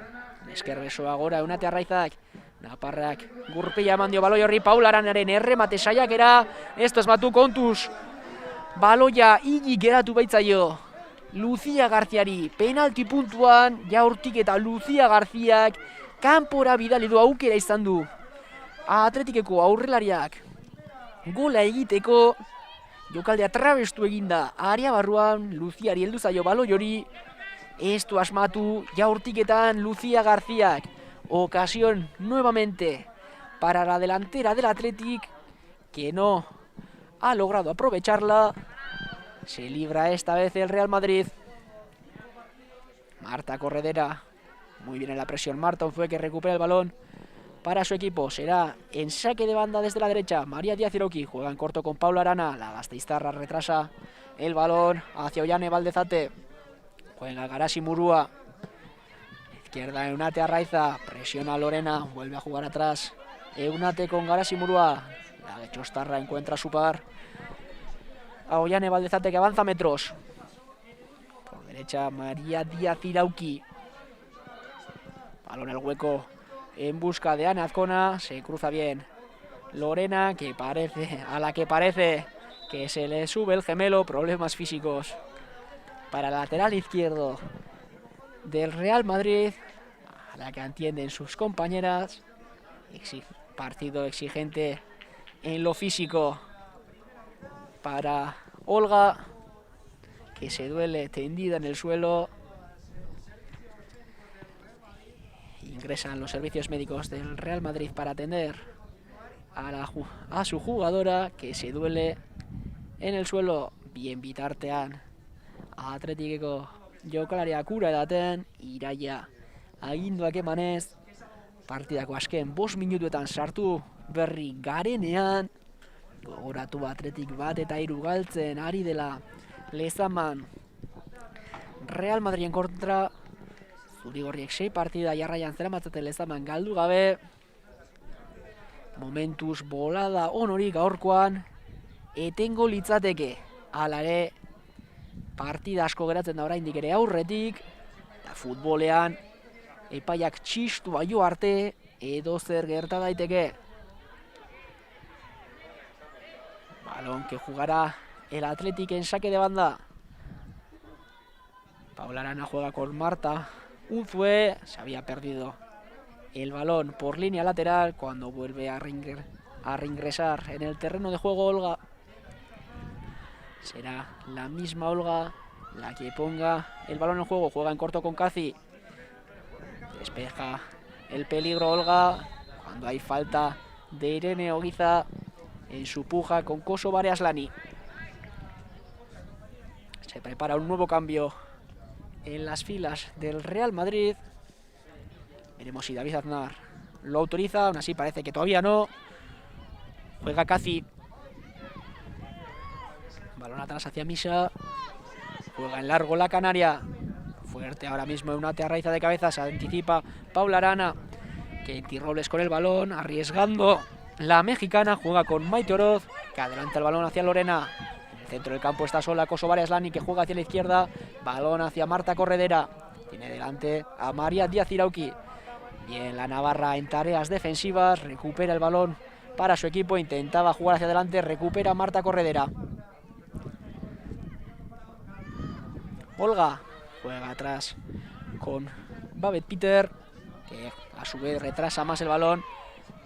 Eskerbesoa gora Eunate Arraizak. Naparrak gurpila eman dio baloi horri Paula Aranaren erremate saiakera. Ez asmatu kontuz. Baloia higi geratu baitzaio Lucia Garziari, penalti puntuan jaurtik eta Lucia Garziak kanpora bidali du, aukera izan du Athleticeko aurrelariak gola egiteko. Jokaldea trabestu eginda area barruan, Luciari heldu zaio baloi hori, ez du asmatu jaurtiketan Lucia Garziak. Ocasión nuevamente para la delantera del Athletic, que no ha logrado aprovecharla. Se libra esta vez el Real Madrid. Marta Corredera, muy bien en la presión. Marta Unzué que recupera el balón para su equipo. Será en saque de banda desde la derecha. María Díaz Iroqui juega en corto con Paula Arana. La gasteiztarra retrasa el balón hacia Ollane Valdezate. Juega Garasi Murúa. Izquierda Eunate Arraiza. Presiona a Lorena. Vuelve a jugar atrás Eunate con Garasi Murúa. La Chostarra encuentra su par a Ollane Valdezate, que avanza metros. Por derecha María Díaz Irauqui. Balón al hueco en busca de Ane Azcona. Se cruza bien Lorena, a la que parece que se le sube el gemelo. Problemas físicos para el lateral izquierdo del Real Madrid, a la que entienden sus compañeras. Partido exigente en lo físico para Olga, que se duele tendida en el suelo. Ingresan los servicios médicos del Real Madrid para atender a su jugadora, que se duele en el suelo. Bien bitartean Athleticeko jokalaria kura edaten, iraia aginduak emanez. Partidako azken 5 minutuetan sartu berri garenean. Gogoratu Athletic 1-3 galtzen ari dela Lezaman Real Madriden kontra. Zurigorriek 6 partida jarraian zeramatzate Lezaman galdu gabe. Momentuz bolada onorik gaurkoan etengo litzateke. Hala ere, partida asko geratzen da oraindik ere aurretik. Eta futbolean epaiak txistu baio arte edo zer gerta daiteke. Balón que jugará el Athletic en saque de banda. Paula Arana juega con Marta Unzué. Se había perdido el balón por línea lateral cuando vuelve a reingresar en el terreno de juego Olga. Será la misma Olga la que ponga el balón en juego. Juega en corto con Casi. Despeja el peligro Olga cuando hay falta de Irene Oguiza en su puja con Kosovar Aslani. Se prepara un nuevo cambio en las filas del Real Madrid. Veremos si David Aznar lo autoriza. Aún así parece que todavía no. Juega Casi. Balón atrás hacia Misa. Juega en largo la canaria. Fuerte ahora mismo Eunate Arraiza de cabeza. Se anticipa Paula Arana. Katie Robles con el balón. Arriesgando la mexicana. Juega con Maite Oroz, que adelanta el balón hacia Lorena. En el centro del campo está sola Kosovar Aslani, que juega hacia la izquierda. Balón hacia Marta Corredera. Tiene delante a María Díaz Irauqui. Bien, la navarra en tareas defensivas. Recupera el balón para su equipo. Intentaba jugar hacia adelante. Recupera Marta Corredera. Olga juega atrás con Babette Peter, que a su vez retrasa más el balón.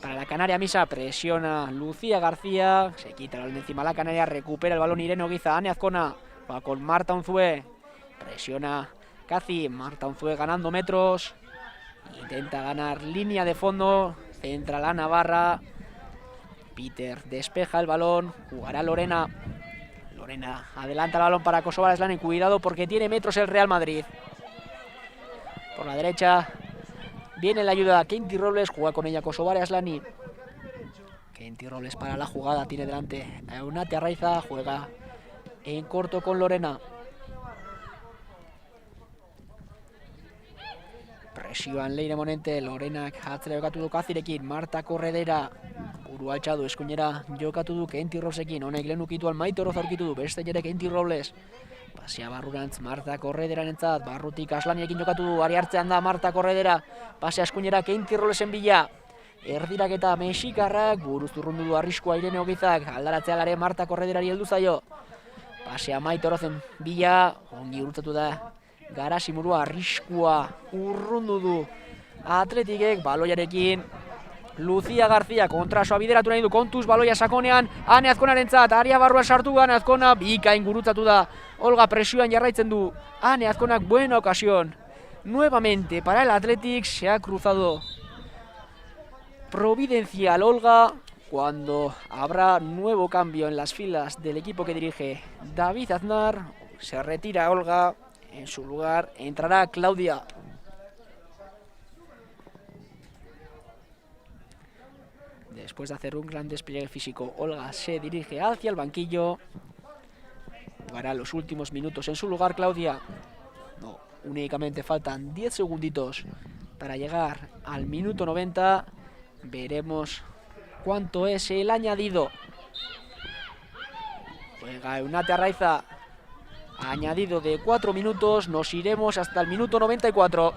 Para la canaria Misa, presiona Lucía García, se quita el balón de encima la canaria, recupera el balón Irene Oguiza, Ane Azcona, va con Marta Unzué, presiona Casi, Marta Unzué ganando metros, intenta ganar línea de fondo, centra la navarra, Peter despeja el balón, jugará Lorena. Lorena adelanta el balón para Kosova Aslani, cuidado porque tiene metros el Real Madrid. Por la derecha viene la ayuda a Kenty Robles, juega con ella Kosova Aslani. Kenty Robles para la jugada, tiene delante a Eunate Arraiza, juega en corto con Lorena. Presioan Leire Monente, Lorenak atzera jokatu du Kazirekin, Marta Korredera, burua altxadu eskuinera jokatu du Kenty Roblesekin, honek lehen ukitu Maite Oroz aurkitu du, beste jere Kenty Robles. Pasia barrurantz Marta Korrederanentzat, barrutik Aslaniekin jokatu du, ari hartzean da Marta Korredera, pasea eskuinera Kenty Roblesen bila. Erdirak eta mexikarrak, buruz urrundu du arriskua Irene Ogizak, aldaratzea lare Marta Korrederari heldu zaio. Pasea Maite Orozen bila, ongi urtatu da Garasimurua, arriskua urrundu du Atletikek, baloiarekin Lucía García kontrasoa bideratu nahi du, kontuz baloia sakonean, Ane Azkonarentzat, aria barruan sartu Ane Azkona, bikain gurutzatu da, Olga presioan jarraitzen du, Ane Azkonak buena ocasión, nuevamente para el Athletic, se ha cruzado providencial Olga, cuando habrá nuevo cambio en las filas del equipo que dirige David Aznar, se retira Olga, en su lugar entrará Claudia. Después de hacer un gran despliegue físico, Olga se dirige hacia el banquillo. Jugará los últimos minutos en su lugar Claudia. No, únicamente faltan 10 segunditos para llegar al minuto 90. Veremos cuánto es el añadido. Juega Eunate Arraiza. Añadido de 4 minutos, nos iremos hasta el minuto 94.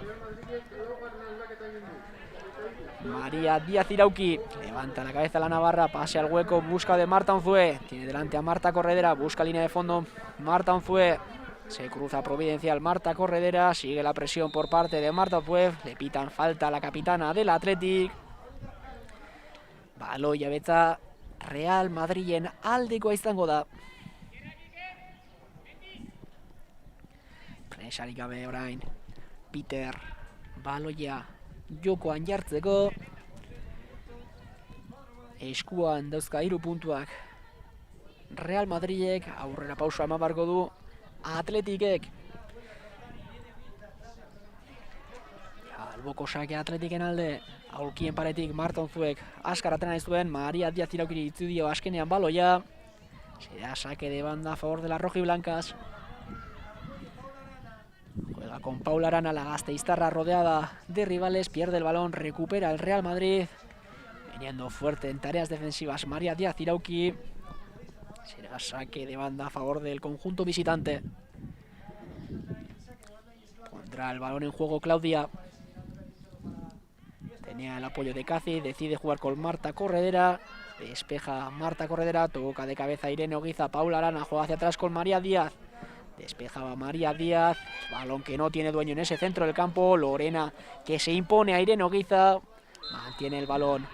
María Díaz Irauqui levanta la cabeza la navarra, pase al hueco, busca de Marta Unzué, tiene delante a Marta Corredera, busca línea de fondo, Marta Unzué, se cruza providencial Marta Corredera, sigue la presión por parte de Marta Unzué, le pitan falta a la capitana del Athletic. Baloia betza Real Madrilen aldekoa izango da. Presarik gabe orain Peter baloia jokoan jartzeko, eskuan dauzka 3 puntuak Real Madridek, aurrera pausa eman barko du Atletikek. Alboko sake Atletiken alde, aurkien paretik Marta Unzuek askar atena ez duen, María Díaz Iraukiri itzu dio askenean baloia, será saque de banda a favor de las rojiblancas. Juega con Paula Arana, la gasteiztarra rodeada de rivales, pierde el balón, recupera el Real Madrid. Viniendo fuerte en tareas defensivas María Díaz Irauqui. Será saque de banda a favor del conjunto visitante. Pondrá el balón en juego Claudia. Tenía el apoyo de Casi, decide jugar con Marta Corredera. Despeja Marta Corredera, toca de cabeza Irene Oguiza, Paula Arana, juega hacia atrás con María Díaz. Despejaba María Díaz, balón que no tiene dueño en ese centro del campo. Lorena que se impone a Irene Oguiza, mantiene el balón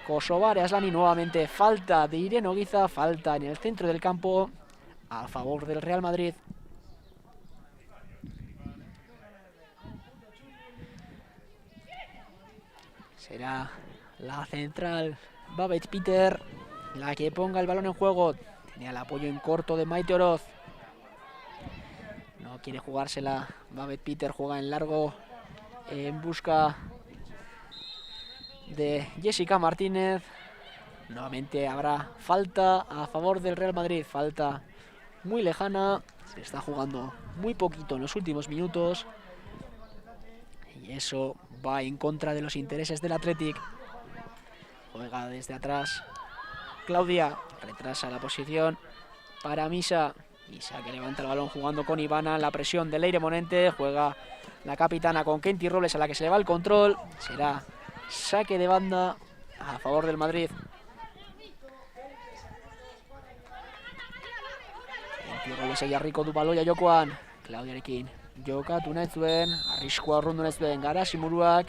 Kosova Aslani, nuevamente falta de Irene Oguiza, falta en el centro del campo a favor del Real Madrid. Será la central Babette Peter la que ponga el balón en juego. Tenía el apoyo en corto de Maite Oroz. No quiere jugársela Babette Peter, juega en largo en busca de Jessica Martínez. Nuevamente habrá falta a favor del Real Madrid, falta muy lejana, se está jugando muy poquito en los últimos minutos y eso va en contra de los intereses del Athletic. Juega desde atrás Claudia, retrasa la posición para Misa. Misa que levanta el balón jugando con Ivana, la presión de Leire Monente, juega la capitana con Kenty Robles a la que se le va el control, será saque de banda a favor del Madrid. Kenty Robles egia rico du baloia jokoan, Claudiarekin jokatu nahi zuen, arriskua urrundu nahi zuen Garasimuruak,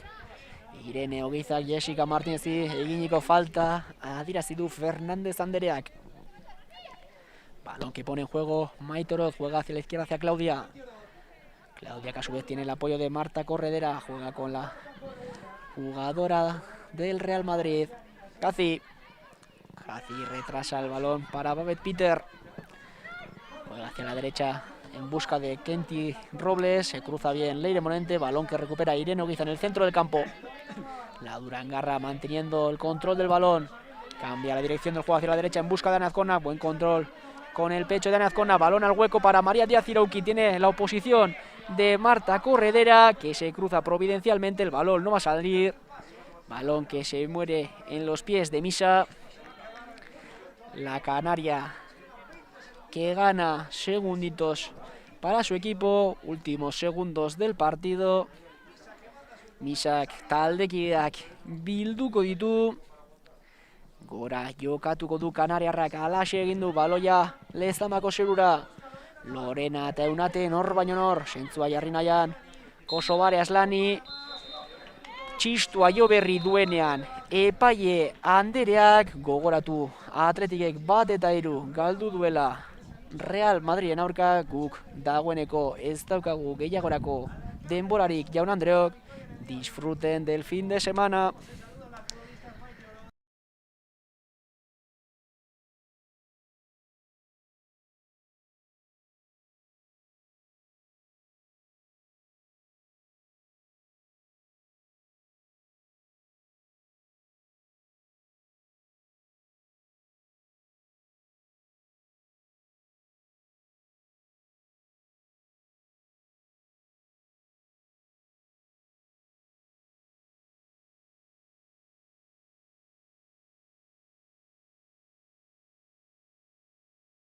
Irene Ogeizak Jessica Martinezi eginiko falta adirazi du Fernández Andereak. Balón que pone en juego Maitoroz, juega hacia la izquierda hacia Claudia. Claudia, que a su vez tiene el apoyo de Marta Corredera, juega con la jugadora del Real Madrid, Gazi. Gazi retrasa el balón para Babette Peter. Juega hacia la derecha en busca de Kenty Robles, se cruza bien Leire Morente, balón que recupera Irene Oguiza en el centro del campo. La Durangarra manteniendo el control del balón, cambia la dirección del juego hacia la derecha en busca de Ana Azcona, buen control con el pecho de Ana Azcona, balón al hueco para María Díaz Irauqui, tiene la oposición de Marta Corredera, que se cruza providencialmente, el balón no va a salir, balón que se muere en los pies de Misa. La canaria que gana segunditos para su equipo, últimos segundos del partido. Misak taldekideak bilduko ditu. Gora jokatuko du kanariarrak, alaxe egin du baloia Lezamako zerura. Lorena eta Eunate nor baino nor, sentzua jarri nahian. Kosobare Aslani, txistua jo berri duenean, epaile Andereak gogoratu Atletikek 1-3 galdu duela Real Madriden aurka, guk dagoeneko ez daukagu gehiagorako denborarik, jaun Andreok, disfruten del fin de semana.